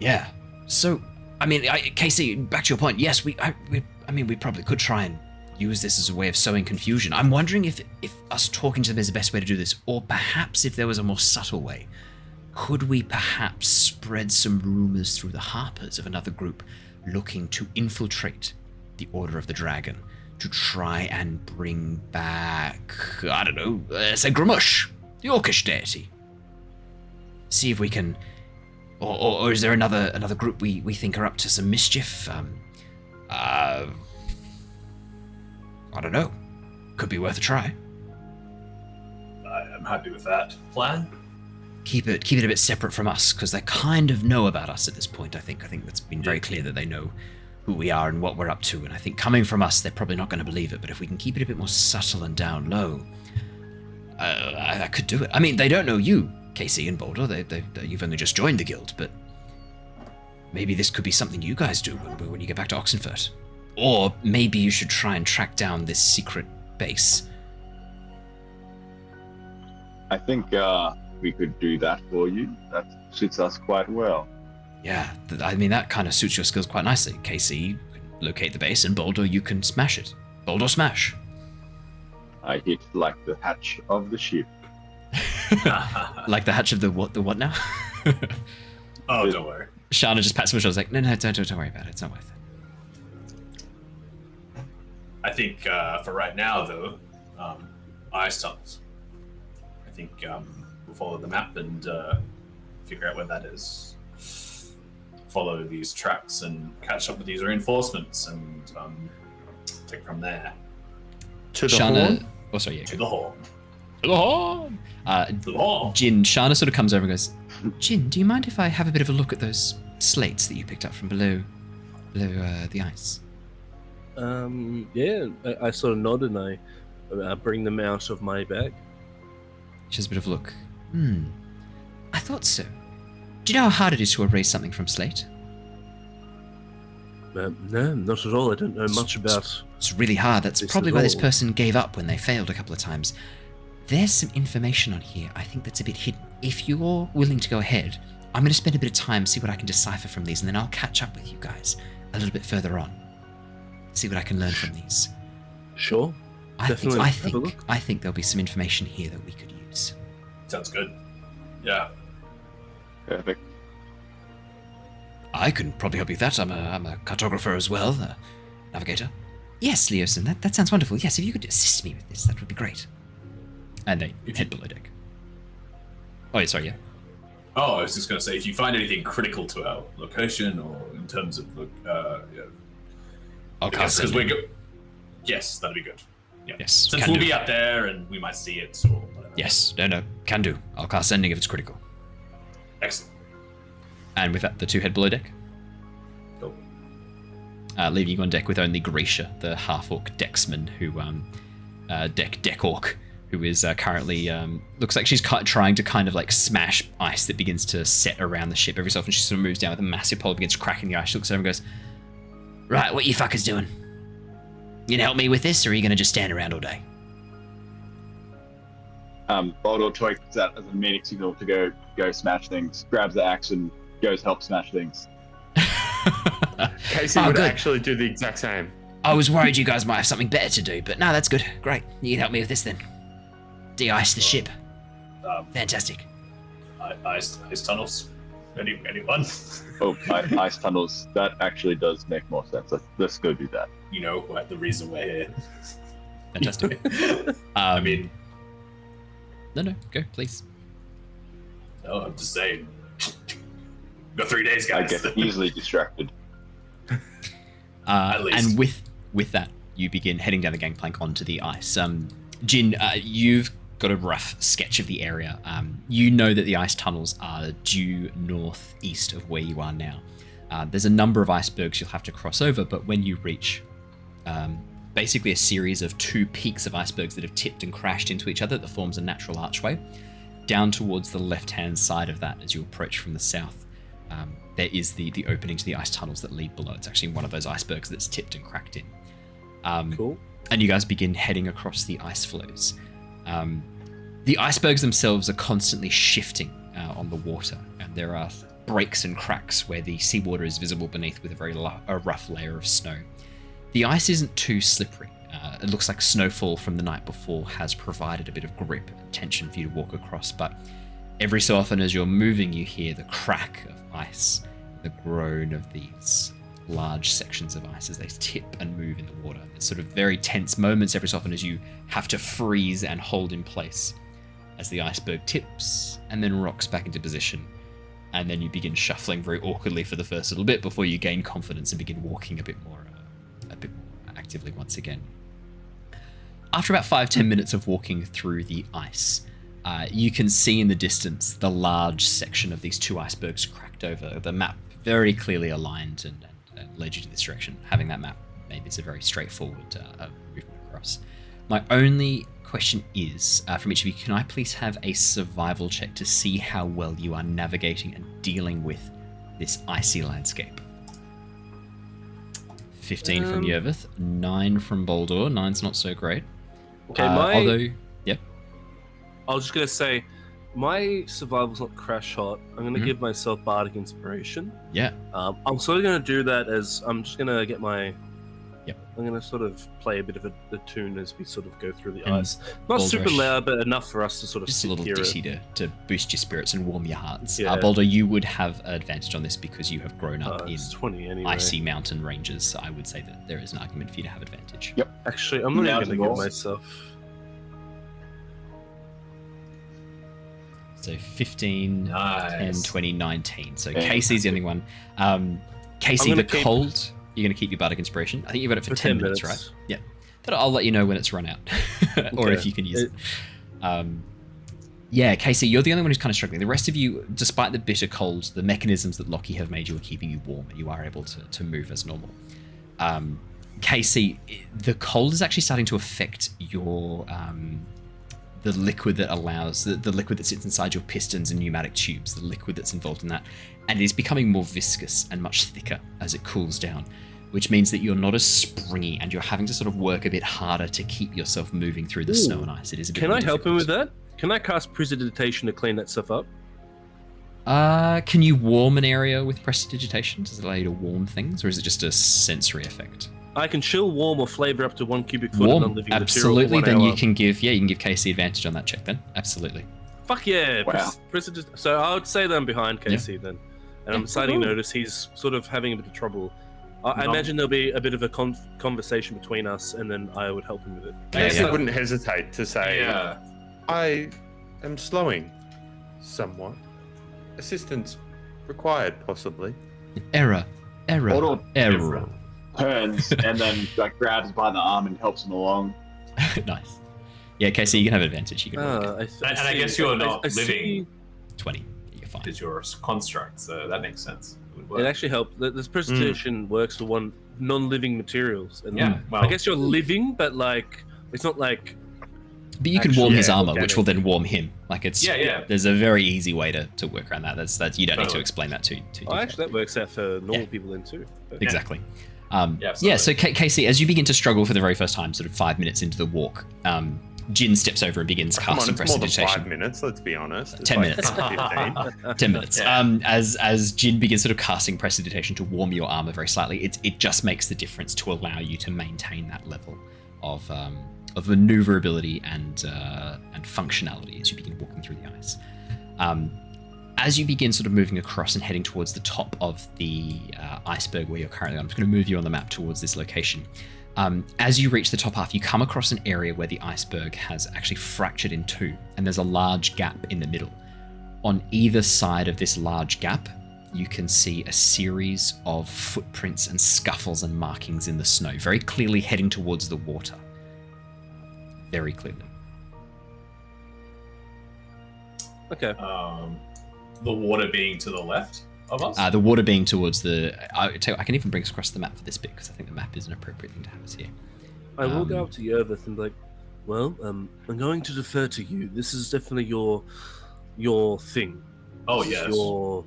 Speaker 1: Yeah.
Speaker 11: So, I mean, KayCee, back to your point. Yes, we probably could try and use this as a way of sowing confusion. I'm wondering if us talking to them is the best way to do this, or perhaps if there was a more subtle way. Could we perhaps spread some rumors through the Harpers of another group looking to infiltrate the Order of the Dragon to try and bring back, I don't know, say Grumush, the Orcish deity? See if we can, or is there another group we think are up to some mischief? I don't know. Could be worth a try.
Speaker 8: I'm happy with that plan.
Speaker 11: Keep it a bit separate from us, because they kind of know about us at this point. I think that's been very clear that they know who we are and what we're up to. And I think coming from us, they're probably not going to believe it. But if we can keep it a bit more subtle and down low, I could do it. I mean, they don't know you, KayCee and Boldor. You've only just joined the guild, but maybe this could be something you guys do when you get back to Oxenfurt. Or maybe you should try and track down this secret base.
Speaker 9: I think we could do that for you. That suits us quite well.
Speaker 11: Yeah, I mean, that kind of suits your skills quite nicely. KayCee, you can locate the base, and Boldor, you can smash it. Boldor smash.
Speaker 9: I hit like the hatch of the ship.
Speaker 11: Like the hatch of the what now?
Speaker 8: Oh, don't worry.
Speaker 11: Shana just pats my shoulder. I was like, no, don't worry about it. It's not worth it.
Speaker 8: I think for right now, though, ice tunnels. I think we'll follow the map and figure out where that is. Follow these tracks and catch up with these reinforcements and take from there.
Speaker 7: To the
Speaker 11: Shana,
Speaker 7: horn?
Speaker 11: oh, sorry, yeah.
Speaker 8: To the horn.
Speaker 11: To the horn!
Speaker 8: To the horn!
Speaker 11: Jin, Shana sort of comes over and goes, Jin, do you mind if I have a bit of a look at those slates that you picked up from below the ice?
Speaker 4: Yeah, I sort of nod and I bring them out of my bag.
Speaker 11: She has a bit of a look. I thought so. Do you know how hard it is to erase something from slate?
Speaker 4: No, not at all. I don't know much about...
Speaker 11: It's really hard. That's
Speaker 4: this
Speaker 11: probably
Speaker 4: at
Speaker 11: why this
Speaker 4: all.
Speaker 11: person gave up when they failed a couple of times. There's some information on here I think that's a bit hidden. If you're willing to go ahead, I'm going to spend a bit of time, see what I can decipher from these, and then I'll catch up with you guys a little bit further on. See what I can learn from these.
Speaker 4: Sure.
Speaker 11: I
Speaker 4: Definitely have a look.
Speaker 11: think there'll be some information here that we could use.
Speaker 8: Sounds good. Yeah.
Speaker 9: Perfect.
Speaker 11: I can probably help you with that. I'm a cartographer as well, a navigator. Yes, Leosin, that sounds wonderful. Yes, if you could assist me with this, that would be great. And they head below deck. Oh, yeah, sorry, yeah.
Speaker 8: Oh, I was just going to say, if you find anything critical to our location or in terms of,
Speaker 11: I'll cast
Speaker 8: because
Speaker 11: sending.
Speaker 8: Yes, that'd be good. Yeah.
Speaker 11: Yes,
Speaker 8: Since
Speaker 11: can
Speaker 8: we'll
Speaker 11: do.
Speaker 8: be out there and we might see it or whatever.
Speaker 11: Yes, no, can do. I'll cast sending if it's critical.
Speaker 8: Excellent.
Speaker 11: And with that, the two head below deck.
Speaker 8: Cool.
Speaker 11: Leaving you on deck with only Gracia, the half-orc decksman, who, deck orc, who is currently, looks like she's trying to kind of like smash ice that begins to set around the ship every so often. She sort of moves down with a massive pole, begins cracking the ice. She looks over and goes, right, what you fuckers doing? You gonna help me with this, or are you gonna just stand around all day?
Speaker 9: Boldor takes that as a meeting signal to go smash things, grabs the axe and goes help smash things.
Speaker 7: KayCee would
Speaker 11: good.
Speaker 7: actually do the exact same.
Speaker 11: I was worried you guys might have something better to do, but no, that's good. Great. You can help me with this then. De-ice the ship. Fantastic.
Speaker 8: Ice tunnels. Anyone?
Speaker 9: Oh, ice tunnels. That actually does make more sense. Let's go do that.
Speaker 8: You know, the reason we're here.
Speaker 11: Fantastic.
Speaker 8: I mean...
Speaker 11: No, go, please.
Speaker 8: No, I'm just saying. Got 3 days, guys.
Speaker 9: I get easily distracted.
Speaker 8: At least.
Speaker 11: And with that, you begin heading down the gangplank onto the ice. Jin, you've got a rough sketch of the area. You know that the ice tunnels are due northeast of where you are now. There's a number of icebergs you'll have to cross over, but when you reach basically a series of two peaks of icebergs that have tipped and crashed into each other that forms a natural archway, down towards the left-hand side of that as you approach from the south, there is the opening to the ice tunnels that lead below. It's actually one of those icebergs that's tipped and cracked in.
Speaker 4: Cool.
Speaker 11: And you guys begin heading across the ice floes. The icebergs themselves are constantly shifting on the water, and there are breaks and cracks where the seawater is visible beneath with a very rough layer of snow. The ice isn't too slippery. It looks like snowfall from the night before has provided a bit of grip and tension for you to walk across, but every so often as you're moving, you hear the crack of ice, the groan of these large sections of ice as they tip and move in the water. There's sort of very tense moments every so often as you have to freeze and hold in place as the iceberg tips and then rocks back into position. And then you begin shuffling very awkwardly for the first little bit before you gain confidence and begin walking a bit more actively once again. After about 5-10 minutes of walking through the ice, you can see in the distance the large section of these two icebergs cracked over. The map very clearly aligned and led you to this direction. Having that map maybe it's a very straightforward movement across. My only question is, from each of you, can I please have a survival check to see how well you are navigating and dealing with this icy landscape? 15 from Yervith, 9 from Boldor. 9's not so great.
Speaker 4: Okay,
Speaker 11: although, yep.
Speaker 4: I was just going to say, my survival's not crash hot. I'm going to give myself Bardic Inspiration.
Speaker 11: Yeah.
Speaker 4: I'm sort of going to do that as I'm just going to get my...
Speaker 11: Yep.
Speaker 4: I'm going to sort of play a bit of a tune as we sort of go through the
Speaker 11: And
Speaker 4: ice. Not
Speaker 11: Bold
Speaker 4: super
Speaker 11: Rush.
Speaker 4: loud, but enough for us to sort of
Speaker 11: Just a
Speaker 4: sit
Speaker 11: little
Speaker 4: here.
Speaker 11: ditty to boost your spirits and warm your hearts.
Speaker 4: Yeah.
Speaker 11: Boulder, you would have advantage on this because you have grown up in
Speaker 4: It's 20 anyway.
Speaker 11: icy mountain ranges. So I would say that there is an argument for you to have advantage.
Speaker 9: Yep.
Speaker 4: Actually, I'm not even
Speaker 9: Mountain
Speaker 4: going to give
Speaker 9: balls.
Speaker 4: myself...
Speaker 11: So 15,
Speaker 8: Nice.
Speaker 11: 10, 20, 19. So
Speaker 9: Yeah.
Speaker 11: KayCee's the only one. KayCee,
Speaker 4: gonna
Speaker 11: the
Speaker 4: keep-
Speaker 11: cold, you're going to keep your Bardic Inspiration. I think you've got it for 10 minutes, right? Yeah. But I'll let you know when it's run out. Or
Speaker 4: Okay.
Speaker 11: if you can use it. Yeah, KayCee, you're the only one who's kind of struggling. The rest of you, despite the bitter cold, the mechanisms that Lockie have made you are keeping you warm and you are able to move as normal. KayCee, the cold is actually starting to affect your... the liquid that allows the liquid that sits inside your pistons and pneumatic tubes, the liquid that's involved in that, and it is becoming more viscous and much thicker as it cools down, which means that you're not as springy and you're having to sort of work a bit harder to keep yourself moving through the snow and ice. It is a bit
Speaker 4: Can
Speaker 11: more
Speaker 4: I help him with
Speaker 11: difficult.
Speaker 4: that? Can I cast Prestidigitation to clean that stuff up?
Speaker 11: Can you warm an area with Prestidigitation? Does it allow you to warm things, or is it just a sensory effect?
Speaker 4: I can chill, warm, or flavor up to 1 cubic foot of
Speaker 11: Warm,
Speaker 4: non-living
Speaker 11: absolutely.
Speaker 4: material for
Speaker 11: Then
Speaker 4: 1
Speaker 11: you
Speaker 4: hour.
Speaker 11: can give KayCee advantage on that check. Then absolutely.
Speaker 4: Fuck yeah!
Speaker 9: Wow.
Speaker 4: So I would say that I'm behind KayCee then, and I'm starting to notice he's sort of having a bit of trouble. I imagine there'll be a bit of a conversation between us, and then I would help him with it.
Speaker 7: KayCee wouldn't hesitate to say,
Speaker 8: Yeah.
Speaker 7: I am slowing somewhat. Assistance required, possibly.
Speaker 11: Error.
Speaker 9: Boldor
Speaker 11: Error.
Speaker 9: turns and then like grabs by the arm and helps him along.
Speaker 11: Nice. Yeah, KayCee, you can have advantage. You can roll
Speaker 8: And I guess you're not living
Speaker 11: 20. You're fine.
Speaker 8: is your construct, so that makes sense. It would work.
Speaker 4: It actually helped. This presentation works for one non-living materials. And
Speaker 8: Yeah, well-
Speaker 4: I guess you're living, but like it's not like.
Speaker 11: But you can warm his
Speaker 7: yeah,
Speaker 11: armor,
Speaker 7: organic.
Speaker 11: which will then warm him. Like it's
Speaker 8: Yeah.
Speaker 11: There's a very easy way to work around that. That's you don't need to
Speaker 8: Totally.
Speaker 11: explain that to
Speaker 4: Oh, actually, that works out for normal
Speaker 11: Yeah.
Speaker 4: people then too. But-
Speaker 11: exactly.
Speaker 8: Yeah,
Speaker 11: So KayCee, as you begin to struggle for the very first time, sort of 5 minutes into the walk, Jin steps over and begins
Speaker 7: Come on,
Speaker 11: casting
Speaker 7: it's more than
Speaker 11: Prestidigitation.
Speaker 7: 5 minutes, let's be honest. It's
Speaker 11: 10
Speaker 7: like
Speaker 11: minutes.
Speaker 7: 15.
Speaker 11: 10 minutes.
Speaker 8: Yeah.
Speaker 11: As Jin begins sort of casting Prestidigitation to warm your armor very slightly, it just makes the difference to allow you to maintain that level of maneuverability and functionality as you begin walking through the ice. As you begin sort of moving across and heading towards the top of the iceberg where you're currently on, I'm just going to move you on the map towards this location. As you reach the top half, you come across an area where the iceberg has actually fractured in two, and there's a large gap in the middle. On either side of this large gap, you can see a series of footprints and scuffles and markings in the snow, very clearly heading towards the water. Very clearly.
Speaker 4: Okay.
Speaker 8: The water being to the left of us.
Speaker 11: The water being towards the... I can even bring us across the map for this bit, because I think the map is an appropriate thing to have us here.
Speaker 4: I will go up to Yervith and be like, well, I'm going to defer to you. This is definitely your thing.
Speaker 8: Oh,
Speaker 4: This is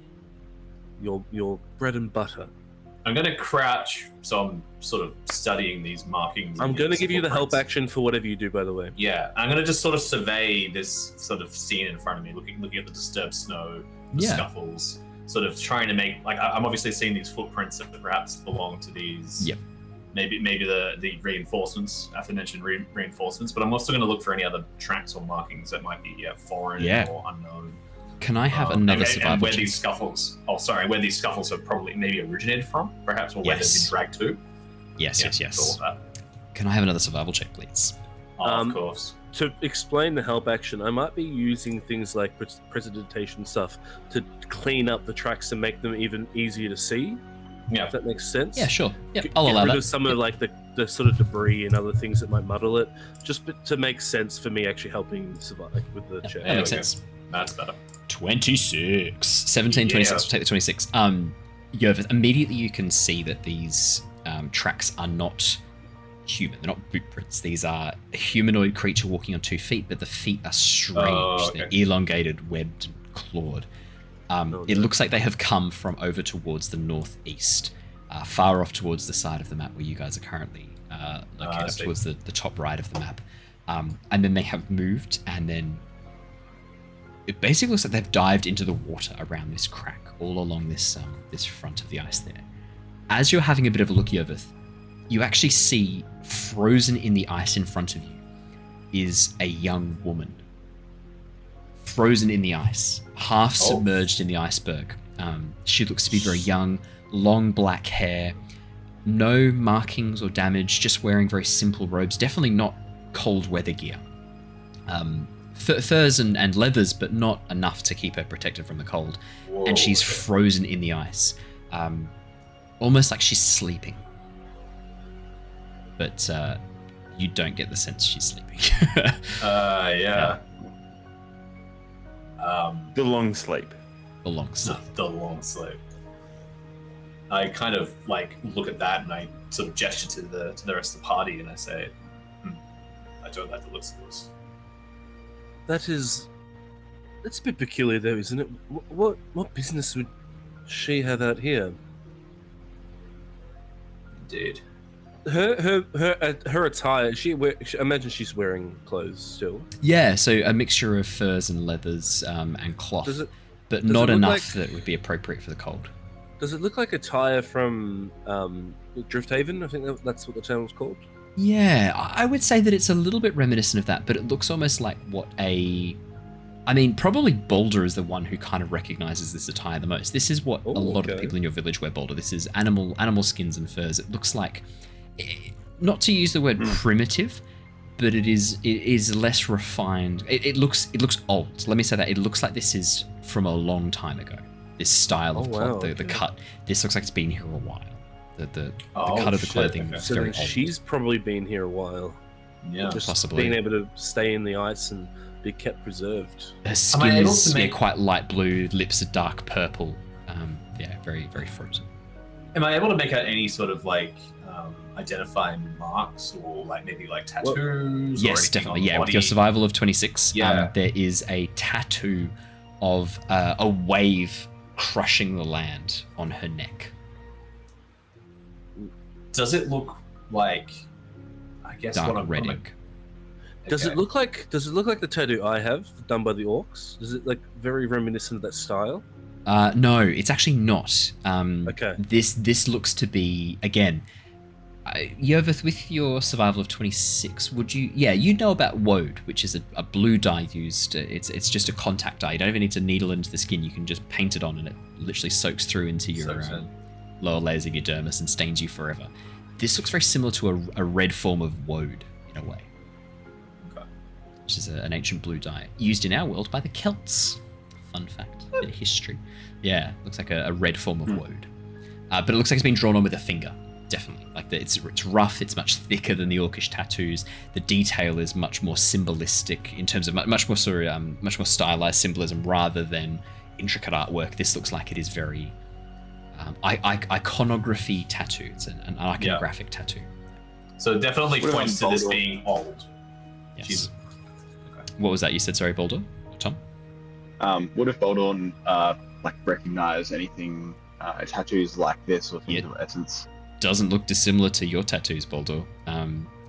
Speaker 8: yes.
Speaker 4: your bread and butter.
Speaker 8: I'm going to crouch, so I'm sort of studying these markings.
Speaker 4: I'm going to give you the help
Speaker 8: footprints.
Speaker 4: action for whatever you do, by the way.
Speaker 8: Yeah, I'm going to just sort of survey this sort of scene in front of me, looking at the disturbed snow, the
Speaker 11: Yeah.
Speaker 8: scuffles, sort of trying to make like I'm obviously seeing these footprints that perhaps belong to these.
Speaker 1: Yep.
Speaker 8: Maybe the reinforcements, aforementioned reinforcements, but I'm also going to look for any other tracks or markings that might be foreign or unknown.
Speaker 1: Can I have another survival
Speaker 8: and where
Speaker 1: check?
Speaker 8: these scuffles? Oh, sorry, where these scuffles have probably maybe originated from, perhaps, or where they've been dragged to.
Speaker 1: Yes.
Speaker 8: All of that.
Speaker 1: Can I have another survival check, please?
Speaker 8: Of course.
Speaker 4: To explain the help action, I might be using things like precipitation stuff to clean up the tracks and make them even easier to see.
Speaker 8: Yeah,
Speaker 4: if that makes sense.
Speaker 1: Yeah, sure. Yep, I'll
Speaker 4: Get
Speaker 1: allow
Speaker 4: rid
Speaker 1: that.
Speaker 4: of some of like the sort of debris and other things that might muddle it, just to make sense for me actually helping survive with the check.
Speaker 1: That makes sense.
Speaker 8: That's better.
Speaker 1: 26. 17, 26. We'll take the 26. Yervith, immediately you can see that these tracks are not human. They're not boot prints. These are a humanoid creature walking on 2 feet, but the feet are strange.
Speaker 8: Oh, okay.
Speaker 1: They're elongated, webbed, and clawed. It looks like they have come from over towards the northeast, far off towards the side of the map where you guys are currently located, up towards the top right of the map. And then they have moved, and then it basically looks like they've dived into the water around this crack, all along this this front of the ice there. As you're having a bit of a look, Yervith, you actually see frozen in the ice in front of you is a young woman. Frozen in the ice, half submerged in the iceberg. She looks to be very young, long black hair, no markings or damage, just wearing very simple robes, definitely not cold weather gear. Furs and leathers, but not enough to keep her protected from the cold.
Speaker 8: Whoa.
Speaker 1: And she's frozen in the ice, almost like she's sleeping. But you don't get the sense she's sleeping.
Speaker 8: Yeah.
Speaker 7: The long sleep.
Speaker 1: The long sleep.
Speaker 8: The long sleep. I kind of like look at that and I sort of gesture to the rest of the party and I say, I don't like the looks of this.
Speaker 4: That's a bit peculiar though, isn't it? What business would she have out here?
Speaker 8: Indeed.
Speaker 4: Her attire. I imagine she's wearing clothes still.
Speaker 1: Yeah, so a mixture of furs and leathers and cloth, but not enough that would be appropriate for the cold.
Speaker 4: Does it look like attire from Drifthaven? I think that's what the town was called.
Speaker 1: Yeah, I would say that it's a little bit reminiscent of that, but it looks almost like probably Boldor is the one who kind of recognizes this attire the most. This is what a lot of the people in your village wear, Boldor. This is animal skins and furs. It looks like, not to use the word primitive, but it is less refined. It looks old. Let me say that. It looks like this is from a long time ago. This style of cloth, the cut. This looks like it's been here a while. The cut of the clothing is very old.
Speaker 4: She's probably been here a while.
Speaker 8: Yeah,
Speaker 4: just
Speaker 1: possibly.
Speaker 4: Being able to stay in the ice and be kept preserved.
Speaker 1: Her skin is quite light blue, lips are dark purple. Very, very frozen.
Speaker 8: Am I able to make out any sort of like identifying marks or like maybe like tattoos?
Speaker 1: Yes, definitely. Yeah, with your survival of 26, there is a tattoo of a wave crushing the land on her neck.
Speaker 8: Does it look like, I guess,
Speaker 1: dark
Speaker 8: what I'm
Speaker 1: red
Speaker 8: like,
Speaker 1: ink?
Speaker 4: Does it look like the tattoo I have done by the orcs? Is it like very reminiscent of that style?
Speaker 1: No, it's actually not.
Speaker 4: Okay.
Speaker 1: This looks to be, again, Yervith, with your survival of 26, would you? Yeah, you know about woad, which is a blue dye used. It's just a contact dye. You don't even need to needle into the skin. You can just paint it on, and it literally soaks through into your lower layers of your dermis and stains you forever. This looks very similar to a red form of woad in a way, which is an ancient blue dye used in our world by the Celts. Fun fact, bit of history. Yeah, looks like a red form of woad, but it looks like it's been drawn on with a finger. Definitely, like it's rough. It's much thicker than the orcish tattoos. The detail is much more symbolistic in terms of much more stylized symbolism rather than intricate artwork. This looks like it is very iconography tattoo. It's an iconographic tattoo.
Speaker 8: So it definitely points to this being old.
Speaker 1: Yes.
Speaker 8: Jesus.
Speaker 1: Okay. What was that you said? Sorry, Boldor? Tom?
Speaker 9: What if Boldor recognize anything tattoos like this or things of essence?
Speaker 1: Doesn't look dissimilar to your tattoos, Boldor.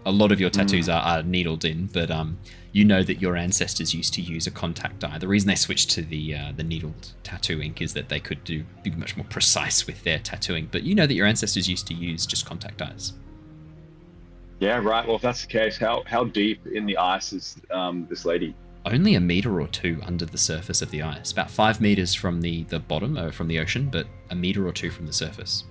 Speaker 1: A lot of your tattoos are needled in, but you know that your ancestors used to use a contact die. The reason they switched to the needled tattoo ink is that they could be much more precise with their tattooing. But you know that your ancestors used to use just contact dies.
Speaker 9: Yeah, right. Well, if that's the case, how deep in the ice is this lady?
Speaker 1: Only 1 meter or 2 under the surface of the ice. About 5 meters from the bottom, from the ocean, but 1 meter or 2 from the surface.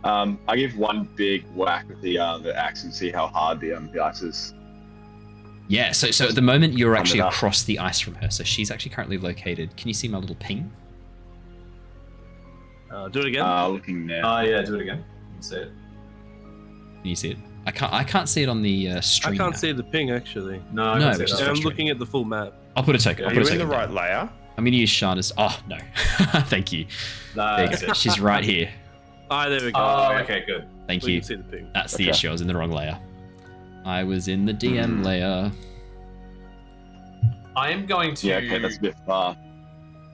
Speaker 9: I give one big whack with the axe and see how hard the ice is.
Speaker 1: Yeah, so at the moment you're actually across the ice from her. So she's actually currently located. Can you see my little ping?
Speaker 4: Do it again.
Speaker 9: Looking now.
Speaker 8: Yeah, do it again. You can see it.
Speaker 1: Can you see it? I can't see it on the stream.
Speaker 4: I can't
Speaker 1: map.
Speaker 4: see the ping actually.
Speaker 8: No,
Speaker 1: No,
Speaker 8: it's
Speaker 1: which is
Speaker 4: I'm
Speaker 1: frustrating.
Speaker 4: looking at the full map.
Speaker 1: I'll put a token.
Speaker 7: Are
Speaker 1: I'll
Speaker 7: you
Speaker 1: put a
Speaker 7: in the
Speaker 1: token
Speaker 7: right
Speaker 1: down.
Speaker 7: layer?
Speaker 1: I'm going to use Shana's. Oh, no. Thank you. There you go. She's right here.
Speaker 4: There we go.
Speaker 8: Oh, okay, good.
Speaker 1: Thank
Speaker 4: We
Speaker 1: you.
Speaker 4: can see the ping.
Speaker 1: That's the issue. I was in the wrong layer. I was in the DM layer.
Speaker 8: I am going to.
Speaker 9: Yeah, okay, that's a bit far.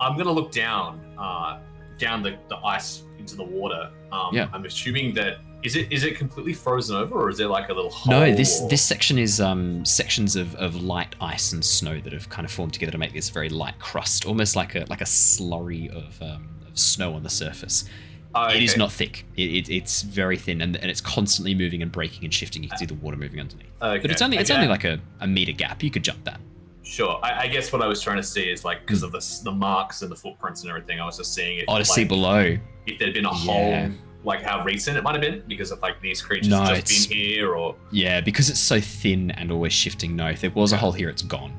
Speaker 8: I'm going to look down the ice into the water.
Speaker 1: Yeah.
Speaker 8: I'm assuming that is it completely frozen over, or is there like a little hole?
Speaker 1: No, this section is sections of light ice and snow that have kind of formed together to make this very light crust, almost like a slurry of snow on the surface.
Speaker 8: Oh, okay.
Speaker 1: It is not thick. It's very thin, and it's constantly moving and breaking and shifting. You can see the water moving underneath.
Speaker 8: Okay.
Speaker 1: But it's only like a meter gap. You could jump that.
Speaker 8: Sure. I guess what I was trying to see is like because of the marks and the footprints and everything. I was just seeing if
Speaker 1: To see below.
Speaker 8: if there'd been a hole, like how recent it might have been because of like these creatures just been here, or
Speaker 1: because it's so thin and always shifting. No, if there was a hole here, it's gone.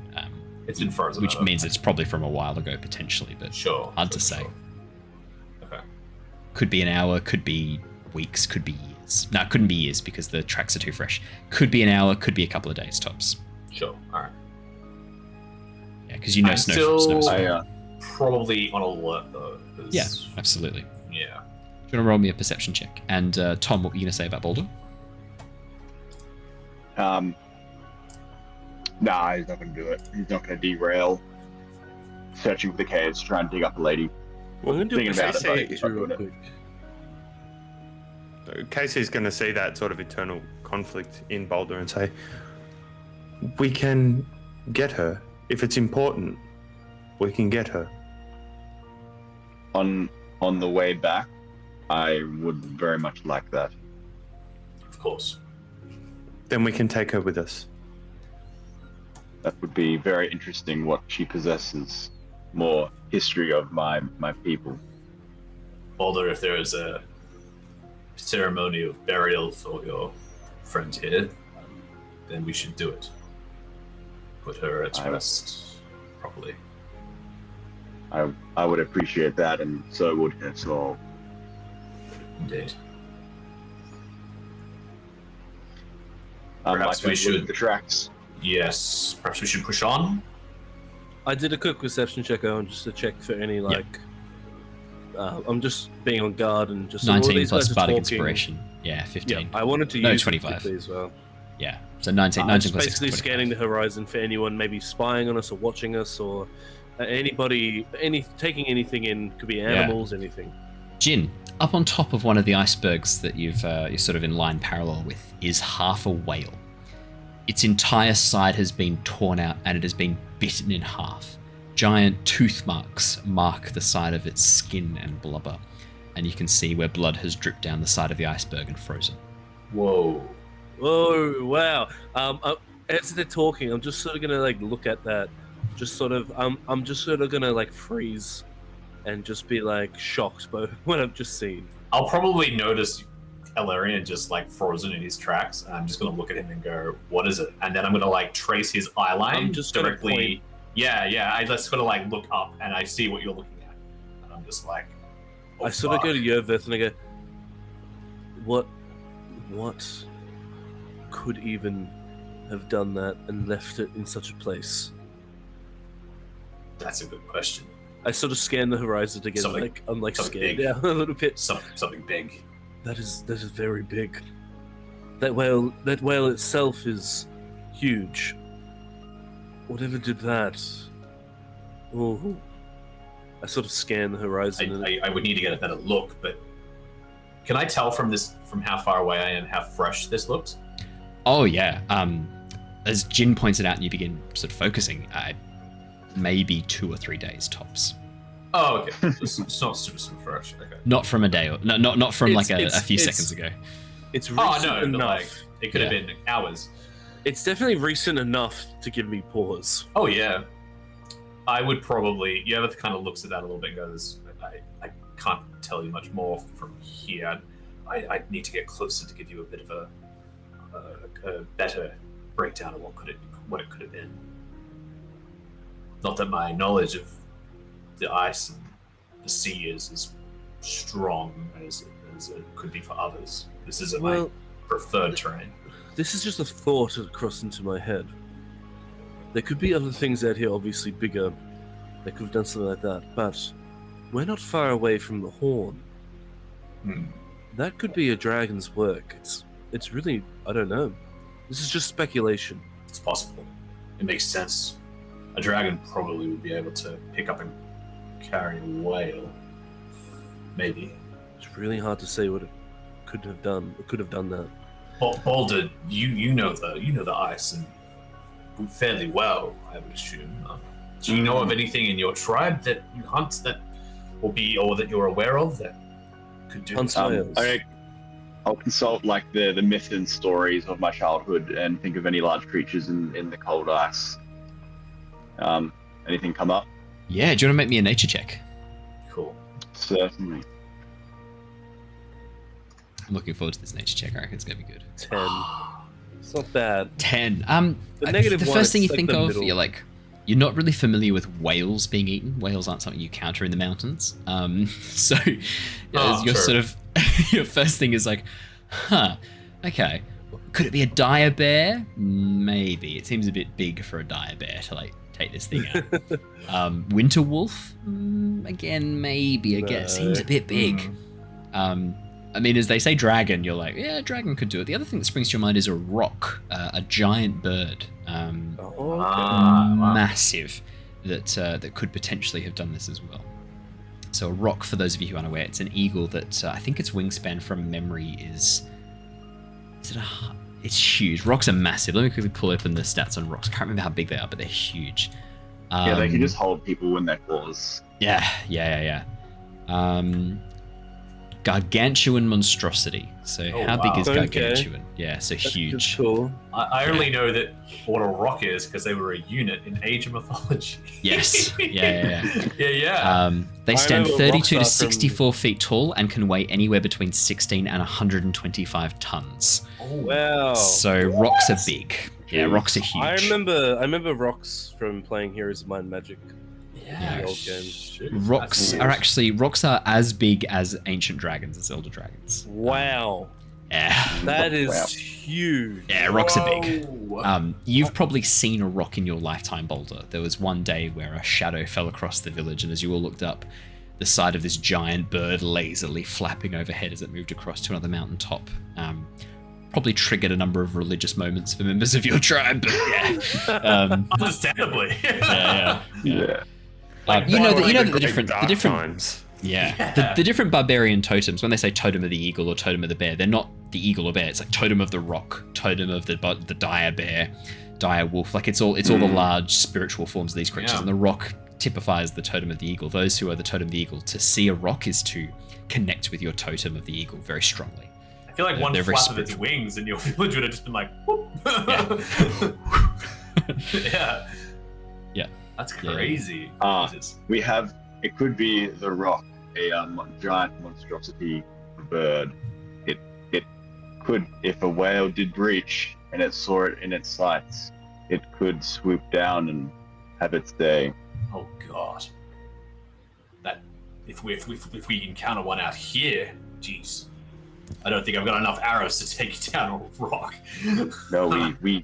Speaker 8: It's been frozen.
Speaker 1: Which
Speaker 8: over.
Speaker 1: means it's probably from a while ago potentially, but hard to say.
Speaker 8: Sure. Okay.
Speaker 1: Could be an hour, could be weeks, could be years. No, it couldn't be years because the tracks are too fresh. Could be an hour, could be a couple of days tops.
Speaker 8: Sure. All right.
Speaker 1: Yeah, because you know snow.
Speaker 8: Probably on alert though.
Speaker 1: Yeah, absolutely.
Speaker 8: Yeah.
Speaker 1: Do you want to roll me a perception check? And Tom, what were you going to say about Boulder?
Speaker 9: Nah, he's not going to do it. He's not going to derail searching for the caves, try and dig up a lady.
Speaker 4: Well, I'm going to do
Speaker 9: Thinking about it, but
Speaker 4: KayCee
Speaker 9: he's not
Speaker 4: real
Speaker 9: doing
Speaker 4: quick.
Speaker 7: KayCee's going to see that sort of eternal conflict in Boulder and say, we can get her. If it's important, we can get her.
Speaker 9: On the way back, I would very much like that.
Speaker 8: Of course.
Speaker 7: Then we can take her with us.
Speaker 9: That would be very interesting what she possesses. More history of my people.
Speaker 8: Boulder, if there is a ceremony of burial for your friend here, then we should do it. Put her at rest properly.
Speaker 9: I would appreciate that, and so would her soul.
Speaker 8: Indeed.
Speaker 9: Perhaps we should the tracks.
Speaker 8: Yes, perhaps we should push on.
Speaker 4: I did a quick perception check, Owen, just to check for any I'm just being on guard and just
Speaker 1: 19 plus
Speaker 4: guys are
Speaker 1: bardic
Speaker 4: talking.
Speaker 1: inspiration. Yeah, 15.
Speaker 4: Yeah, I wanted to use
Speaker 1: 25
Speaker 4: as well.
Speaker 1: Yeah, so 19
Speaker 4: I'm
Speaker 1: 19
Speaker 4: just
Speaker 1: plus
Speaker 4: basically
Speaker 1: 6,
Speaker 4: scanning the horizon for anyone maybe spying on us or watching us or anybody taking anything in. Could be animals, anything.
Speaker 1: Jin, up on top of one of the icebergs that you're sort of in line parallel with is half a whale. Its entire side has been torn out and it has been bitten in half. Giant tooth marks mark the side of its skin and blubber, and you can see where blood has dripped down the side of the iceberg and frozen.
Speaker 8: Whoa.
Speaker 4: Oh, wow. As they're talking, I'm just sort of gonna look at that. Just sort of, I'm just sort of gonna freeze and just be shocked by what I've just seen.
Speaker 8: I'll probably notice Elarian just frozen in his tracks, and I'm just gonna look at him and go, "What is it?" And then I'm gonna trace his eye line
Speaker 4: I'm just
Speaker 8: directly. Yeah. I just gotta look up, and I see what you're looking at, and I'm just like, oh,
Speaker 4: I sort of go to Yervith and I go, "What could even have done that and left it in such a place?"
Speaker 8: That's a good question.
Speaker 4: I sort of scan the horizon again. I'm scared
Speaker 8: big.
Speaker 4: down a little bit.
Speaker 8: Something big.
Speaker 4: That is very big. That whale itself is huge. Whatever did that? Oh, I sort of scan the horizon.
Speaker 8: I would need to get a better look, but can I tell from how far away I am how fresh this looks?
Speaker 1: Oh yeah. As Jin points it out and you begin sort of focusing, maybe 2 or 3 days tops.
Speaker 8: Oh, okay. It's not super fresh. Okay.
Speaker 1: Not from a day, or not from like a few
Speaker 4: it's-
Speaker 1: seconds ago.
Speaker 4: It's
Speaker 8: Oh
Speaker 4: recent
Speaker 8: no, but
Speaker 4: enough.
Speaker 8: like it could have been hours.
Speaker 4: It's definitely recent enough to give me pause.
Speaker 8: Oh yeah. I would probably. Yervith kind of looks at that a little bit and goes, I can't tell you much more from here. I need to get closer to give you a bit of a better breakdown of what it could have been. Not that my knowledge of the ice and the sea is as strong as it could be for others. This isn't my preferred terrain.
Speaker 4: This is just a thought that crossed into my head. There could be other things out here, obviously bigger. They could have done something like that, but we're not far away from the Horn. That could be a dragon's work. It's really, I don't know. This is just speculation.
Speaker 8: It's possible. It makes sense. A dragon probably would be able to pick up and carry a whale. Maybe.
Speaker 4: It's really hard to say what it could have done. It could have done that.
Speaker 8: Boulder, you know the ice and fairly well, I would assume. Do you know of anything in your tribe that you hunt that or that you're aware of that could do this?
Speaker 9: I'll consult like the myths and stories of my childhood and think of any large creatures in the cold ice. Anything come up?
Speaker 1: Yeah, do you want to make me a nature check?
Speaker 8: Cool.
Speaker 9: Certainly.
Speaker 1: I'm looking forward to this nature check. I reckon it's gonna be good.
Speaker 4: 10. It's not bad.
Speaker 1: 10.
Speaker 4: The negative
Speaker 1: the
Speaker 4: one,
Speaker 1: first thing you
Speaker 4: it's like
Speaker 1: think
Speaker 4: the
Speaker 1: of,
Speaker 4: middle.
Speaker 1: you're not really familiar with whales being eaten. Whales aren't something you counter in the mountains. So you're sort of your first thing is like, okay. Could it be a dire bear? Maybe. It seems a bit big for a dire bear to like take this thing out. Winter wolf? Again, maybe. Again, it seems a bit big. I mean, as they say dragon, you're like, yeah, dragon could do it. The other thing that springs to your mind is a rock, a giant bird, massive, that could potentially have done this as well. So a rock, for those of you who aren't aware, it's an eagle that I think its wingspan from memory is it's huge. Rocks are massive. Let me quickly pull open the stats on rocks. I can't remember how big they are, but they're huge.
Speaker 9: Yeah, they can just hold people in their claws.
Speaker 1: Yeah. Gargantuan monstrosity. So how big is gargantuan? Yeah, so
Speaker 4: That's
Speaker 1: huge.
Speaker 4: Cool.
Speaker 8: I only know that what a rock is because they were a unit in Age of Mythology.
Speaker 1: Yes. Yeah. They
Speaker 4: I
Speaker 1: stand
Speaker 4: remember
Speaker 1: 32
Speaker 4: rocks
Speaker 1: to
Speaker 4: are
Speaker 1: 64 feet tall and can weigh anywhere between 16 and 125 tons.
Speaker 8: Oh,
Speaker 4: Wow.
Speaker 1: So rocks are big. Yeah, rocks are huge.
Speaker 4: I remember rocks from playing Heroes of Might and Magic.
Speaker 8: Yeah.
Speaker 4: The old games.
Speaker 1: Rocks are as big as ancient dragons, as elder dragons.
Speaker 4: Wow.
Speaker 1: Yeah.
Speaker 4: That is huge.
Speaker 1: Yeah, rocks are big. You've probably seen a rock in your lifetime, Boulder. There was one day where a shadow fell across the village, and as you all looked up, the sight of this giant bird lazily flapping overhead as it moved across to another mountain top probably triggered a number of religious moments for members of your tribe. But yeah,
Speaker 8: understandably.
Speaker 1: Yeah.
Speaker 8: Like,
Speaker 1: you know the
Speaker 7: great
Speaker 1: different
Speaker 7: dark
Speaker 1: times. Yeah. The different barbarian totems, when they say totem of the eagle or totem of the bear, they're not the eagle or bear. It's like totem of the rock, totem of the dire bear, dire wolf. Like it's all the large spiritual forms of these creatures, and the rock typifies the totem of the eagle. Those who are the totem of the eagle, to see a rock is to connect with your totem of the eagle very strongly.
Speaker 8: I feel like one flap of its wings and your village would have just been like, whoop. Yeah. That's crazy.
Speaker 9: We have, it could be the rock, a giant monstrosity bird. It could, if a whale did breach and it saw it in its sights, it could swoop down and have its day.
Speaker 8: Oh God. That if we encounter one out here, jeez, I don't think I've got enough arrows to take down a rock.
Speaker 9: No, we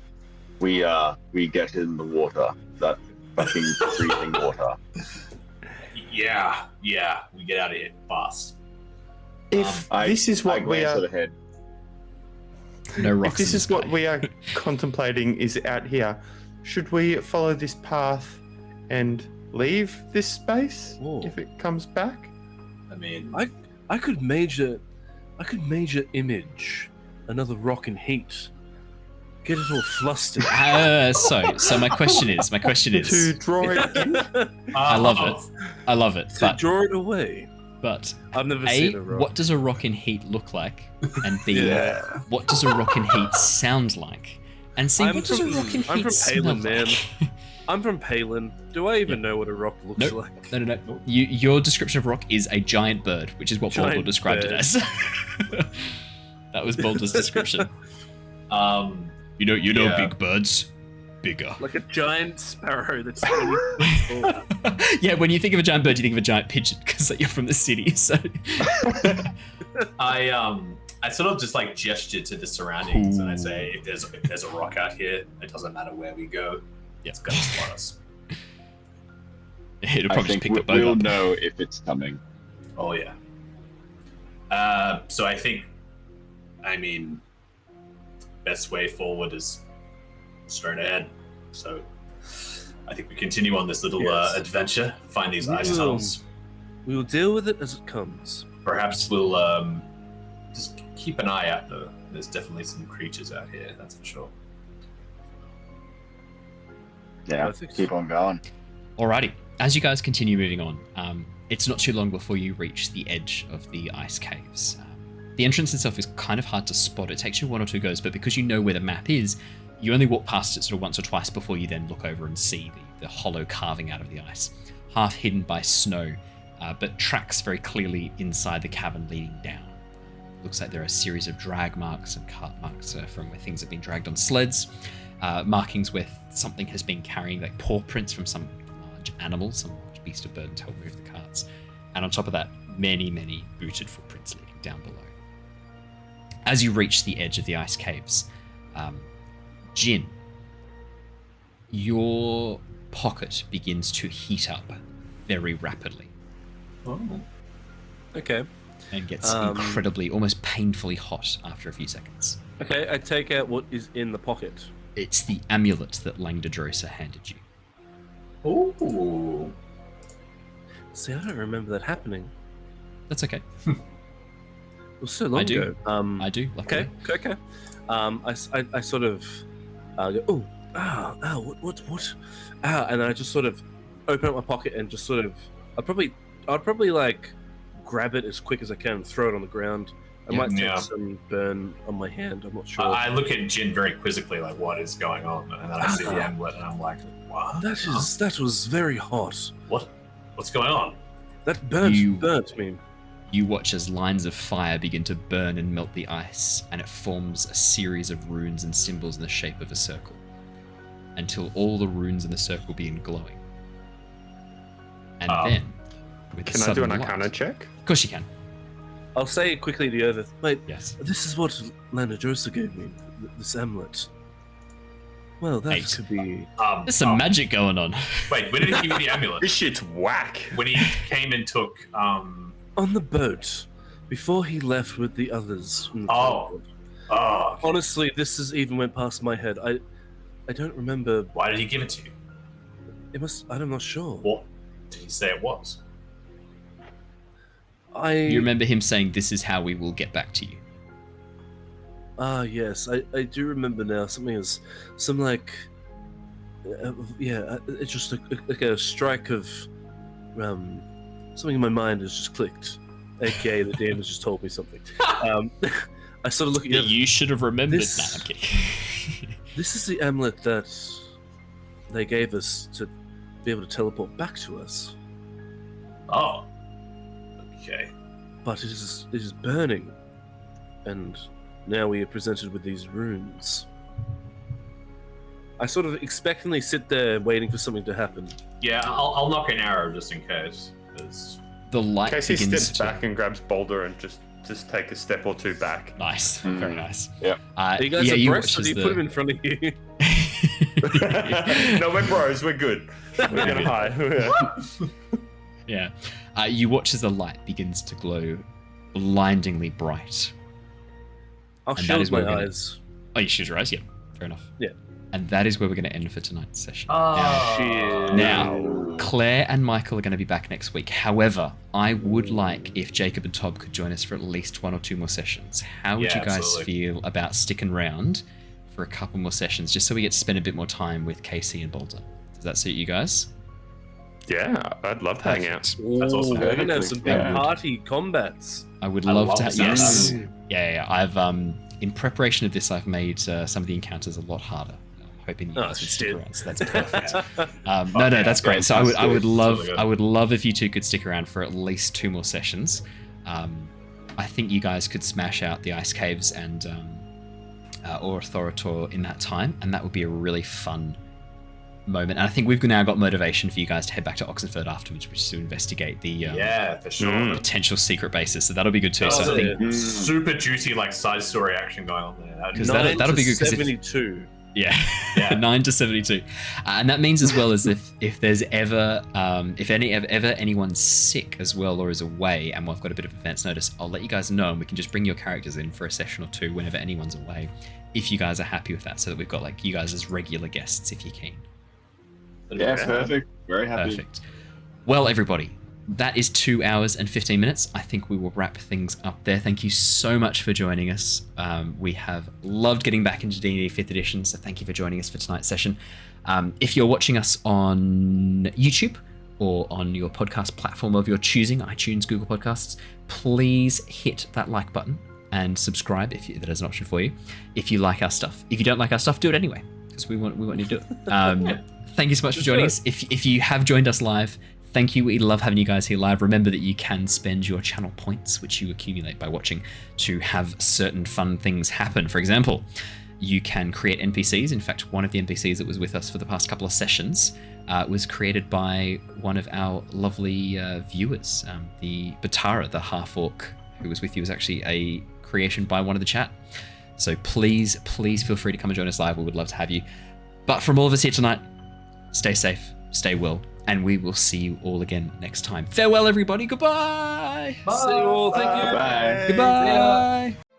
Speaker 9: get in the water. That fucking freezing water.
Speaker 8: Yeah, we get out of here fast.
Speaker 7: If this is what we are,
Speaker 1: no rocks.
Speaker 7: if this is what we are contemplating is out here, should we follow this path and leave this space if it comes back?
Speaker 8: I mean,
Speaker 4: I could major image another rock in heat. get it all flustered.
Speaker 1: So my question is,
Speaker 7: To draw it in.
Speaker 1: I love it,
Speaker 4: To
Speaker 1: but
Speaker 4: draw it away. I've never
Speaker 1: A,
Speaker 4: seen a rock.
Speaker 1: what does a rock in heat look like? And B,
Speaker 4: Yeah.
Speaker 1: what does a rock in heat sound like? And C, what does a rock in
Speaker 4: I'm
Speaker 1: heat
Speaker 4: from
Speaker 1: smell
Speaker 4: Palin, man.
Speaker 1: like?
Speaker 4: I'm from Palin. Do I even know what a rock looks
Speaker 1: Nope.
Speaker 4: like?
Speaker 1: No. Your description of rock is a giant bird, which is what
Speaker 4: Giant
Speaker 1: Boldor described
Speaker 4: bird.
Speaker 1: it as. That was Boldor's description. You know,
Speaker 8: Yeah.
Speaker 1: big birds, bigger.
Speaker 4: Like a giant sparrow that's 20 feet tall.
Speaker 1: Yeah, when you think of a giant bird, you think of a giant pigeon because you're from the city. So
Speaker 8: I sort of just like gesture to the surroundings and I say, if there's a rock out here, it doesn't matter where we go, it's gonna spot us.
Speaker 1: it'll
Speaker 9: I
Speaker 1: probably just
Speaker 9: think
Speaker 1: pick the boat
Speaker 9: we'll
Speaker 1: up.
Speaker 9: know if it's coming.
Speaker 8: Oh yeah. So I mean, best way forward is straight ahead. So I think we continue on this little
Speaker 4: Yes.
Speaker 8: Adventure, find these ice
Speaker 4: We will.
Speaker 8: tunnels.
Speaker 4: We will deal with it as it comes.
Speaker 8: Perhaps we'll just keep an eye out though. There's definitely some creatures out here, that's for sure.
Speaker 9: Yeah,
Speaker 4: Perfect.
Speaker 9: keep on going.
Speaker 1: Alrighty. As you guys continue moving on, it's not too long before you reach the edge of the ice caves. The entrance itself is kind of hard to spot. It takes you one or two goes, but because you know where the map is, you only walk past it sort of once or twice before you then look over and see the hollow carving out of the ice, half hidden by snow, but tracks very clearly inside the cavern leading down. Looks like there are a series of drag marks and cart marks from where things have been dragged on sleds, markings where something has been carrying like paw prints from some large animal, some large beast of burden to help move the carts. And on top of that, many, many booted footprints leading down below. As you reach the edge of the ice caves, Jin, your pocket begins to heat up very rapidly
Speaker 8: Oh.
Speaker 4: Okay.
Speaker 1: and gets incredibly, almost painfully hot after a few seconds.
Speaker 4: Okay, I take out what is in the pocket.
Speaker 1: It's the amulet that Langdadrosa handed you.
Speaker 8: Ooh.
Speaker 4: See, I don't remember that happening.
Speaker 1: That's okay.
Speaker 4: It was so long
Speaker 1: I do.
Speaker 4: ago.
Speaker 1: I do. Luckily.
Speaker 4: Okay. I sort of go, what? And then I just sort of open up my pocket and just sort of, I'd probably like grab it as quick as I can and throw it on the ground. I might take some burn on my hand. I'm not sure.
Speaker 8: I look at Jin very quizzically, like, what is going on? And then I see the amulet, and I'm like, what?
Speaker 4: That was very hot.
Speaker 8: What's going on?
Speaker 4: That burnt me.
Speaker 1: You watch as lines of fire begin to burn and melt the ice, and it forms a series of runes and symbols in the shape of a circle, until all the runes in the circle begin glowing. And then, with
Speaker 7: Can I do an Arcana check?
Speaker 1: Of course you can.
Speaker 4: I'll say quickly to Yervith, wait,
Speaker 1: Yes.
Speaker 4: this is what Landadrosa gave me, this amulet. Well, that
Speaker 1: 8.
Speaker 4: could be...
Speaker 1: There's some magic going on.
Speaker 8: Wait, when did he give you the amulet?
Speaker 7: This shit's whack.
Speaker 8: When he came and took,
Speaker 4: On the boat, before he left with the others. From the
Speaker 8: Oh.
Speaker 4: boat. Honestly, this has even went past my head. I don't remember.
Speaker 8: Why did he give it to you?
Speaker 4: I'm not sure.
Speaker 8: What did he say it was?
Speaker 1: You remember him saying, "This is how we will get back to you."
Speaker 4: Yes, I do remember now. It's just like a strike of, something in my mind has just clicked. AKA the DM has just told me something. I sort of look at you.
Speaker 1: You should have remembered
Speaker 4: This-
Speaker 1: that.
Speaker 4: This is the amulet that they gave us to be able to teleport back to us.
Speaker 8: Oh. Okay.
Speaker 4: But it is burning, and now we are presented with these runes. I sort of expectantly sit there waiting for something to happen.
Speaker 8: Yeah, I'll knock an arrow just in case. 'Cause
Speaker 1: The light
Speaker 7: KayCee
Speaker 1: begins
Speaker 7: steps
Speaker 1: to...
Speaker 7: back and grabs Boulder and just take a step or two back.
Speaker 1: Nice, very nice.
Speaker 9: Yeah.
Speaker 4: Are you guys abreast, or do you put him in front of you?
Speaker 7: No, we're bros. We're good. We're gonna hide.
Speaker 1: Yeah. You watch as the light begins to glow blindingly bright.
Speaker 4: I'll
Speaker 1: And that is
Speaker 4: shield
Speaker 1: where
Speaker 4: my
Speaker 1: we're gonna-
Speaker 4: eyes.
Speaker 1: Oh, you shoot your eyes? Yeah, fair enough.
Speaker 4: Yeah.
Speaker 1: And that is where we're going to end for tonight's session.
Speaker 8: Oh.
Speaker 1: Now, Claire and Michael are going to be back next week. However, I would like if Jacob and Tob could join us for at least 1 or 2 more sessions. How would
Speaker 8: Yeah,
Speaker 1: you guys
Speaker 8: absolutely.
Speaker 1: feel about sticking around for a couple more sessions, just so we get to spend a bit more time with KayCee and Boldor. Does that suit you guys?
Speaker 7: Yeah, I'd love to hang out.
Speaker 8: That's awesome.
Speaker 4: We're gonna have some big
Speaker 1: Yeah.
Speaker 4: party combats.
Speaker 1: I would
Speaker 8: I
Speaker 1: love
Speaker 8: love
Speaker 1: to.
Speaker 8: the sound of
Speaker 1: Yes.
Speaker 8: that.
Speaker 1: Yeah. I've in preparation of this, I've made some of the encounters a lot harder. I'm hoping you guys would stick
Speaker 4: shit.
Speaker 1: around. So that's perfect.
Speaker 8: Yeah.
Speaker 1: No, that's great. So I would love,
Speaker 8: Totally good.
Speaker 1: I would love if you two could stick around for at least 2 more sessions. I think you guys could smash out the ice caves and Orthorator in that time, and that would be a really fun moment. And I think we've now got motivation for you guys to head back to Oxenford afterwards, which is to investigate the
Speaker 8: Yeah, for sure.
Speaker 1: potential secret bases. So that'll be good too.
Speaker 8: That's
Speaker 1: So I think
Speaker 8: a super juicy like side story action going on there.
Speaker 1: because that'll be good. Because
Speaker 4: 72.
Speaker 1: yeah,
Speaker 8: Yeah.
Speaker 1: 9 to 72, and that means as well as if there's ever anyone's sick as well or is away, and we've got a bit of advance notice, I'll let you guys know, and we can just bring your characters in for a session or 2 whenever anyone's away, if you guys are happy with that, so that we've got like you guys as regular guests if you're keen.
Speaker 9: Yeah, perfect. Very happy.
Speaker 1: Perfect. Well, everybody, that is 2 hours and 15 minutes. I think we will wrap things up there. Thank you so much for joining us. We have loved getting back into D&D 5th edition, so thank you for joining us for tonight's session. If you're watching us on YouTube or on your podcast platform of your choosing, iTunes, Google Podcasts, please hit that like button and subscribe that is an option for you. If you like our stuff. If you don't like our stuff, do it anyway, because we want you to do it. Thank you so much for joining us. If you have joined us live, thank you. We love having you guys here live. Remember that you can spend your channel points, which you accumulate by watching, to have certain fun things happen. For example, you can create NPCs. In fact, one of the NPCs that was with us for the past couple of sessions was created by one of our lovely viewers. The Batara, the half-orc who was with you, was actually a creation by one of the chat. So please feel free to come and join us live. We would love to have you. But from all of us here tonight, stay safe, stay well, and we will see you all again next time. Farewell, everybody. Goodbye.
Speaker 4: See you all. Thank you.
Speaker 9: Bye.
Speaker 1: Goodbye.